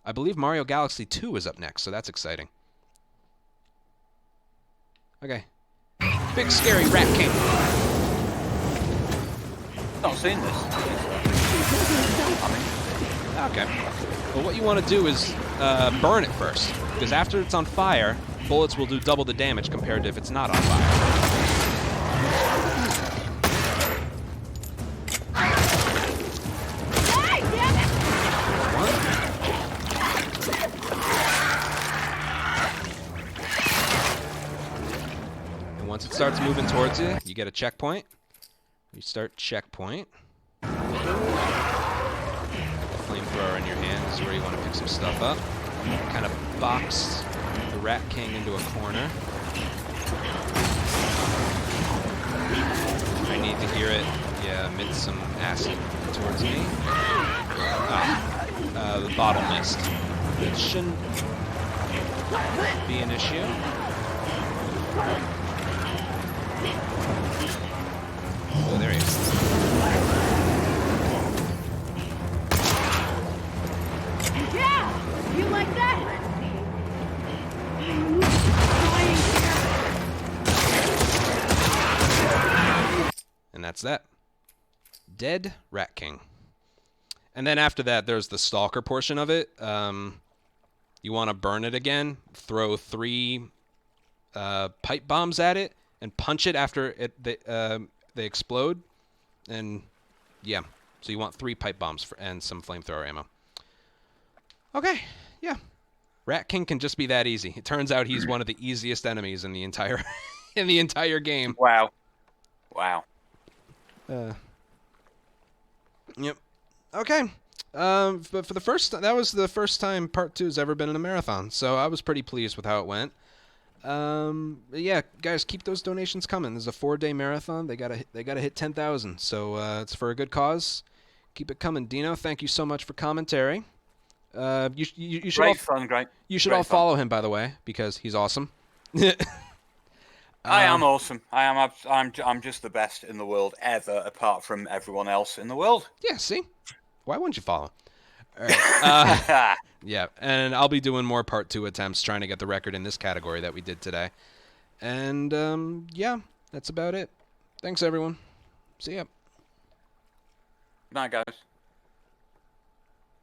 I believe Mario Galaxy 2 is up next, so that's exciting. Okay. Big scary Rat King. Not seen this. Okay. Well, what you want to do is burn it first, because after it's on fire, bullets will do double the damage compared to if it's not on fire. And once it starts moving towards you, you get a checkpoint. Restart checkpoint. Flamethrower in your hand is where you want to pick some stuff up. Kind of box the Rat King into a corner. I need to hear it. Yeah, emit some acid towards me. The bottle missed. It shouldn't be an issue. Oh, there he is. Yeah! You like that? And that's that. Dead Rat King. And then after that, there's the Stalker portion of it. You want to burn it again. Throw 3 pipe bombs at it and punch it after they explode. And yeah, so you want 3 pipe bombs and some flamethrower ammo. Okay, yeah. Rat King can just be that easy. It turns out he's one of the easiest enemies in the entire game. Wow. Wow. Yep. Okay. But for the first, that was the first time Part 2 has ever been in a marathon, so I was pretty pleased with how it went. Yeah, guys, keep those donations coming. There's a 4-day marathon. They gotta hit 10,000. So it's for a good cause. Keep it coming, Dino. Thank you so much for commentary. You should Great fun, great. You should great all fun. follow him, by the way, because he's awesome. I am awesome. I'm just the best in the world ever, apart from everyone else in the world. Yeah, see? Why wouldn't you follow? All right. Yeah, and I'll be doing more Part 2 attempts, trying to get the record in this category that we did today. And, yeah, that's about it. Thanks, everyone. See ya. Good night, guys.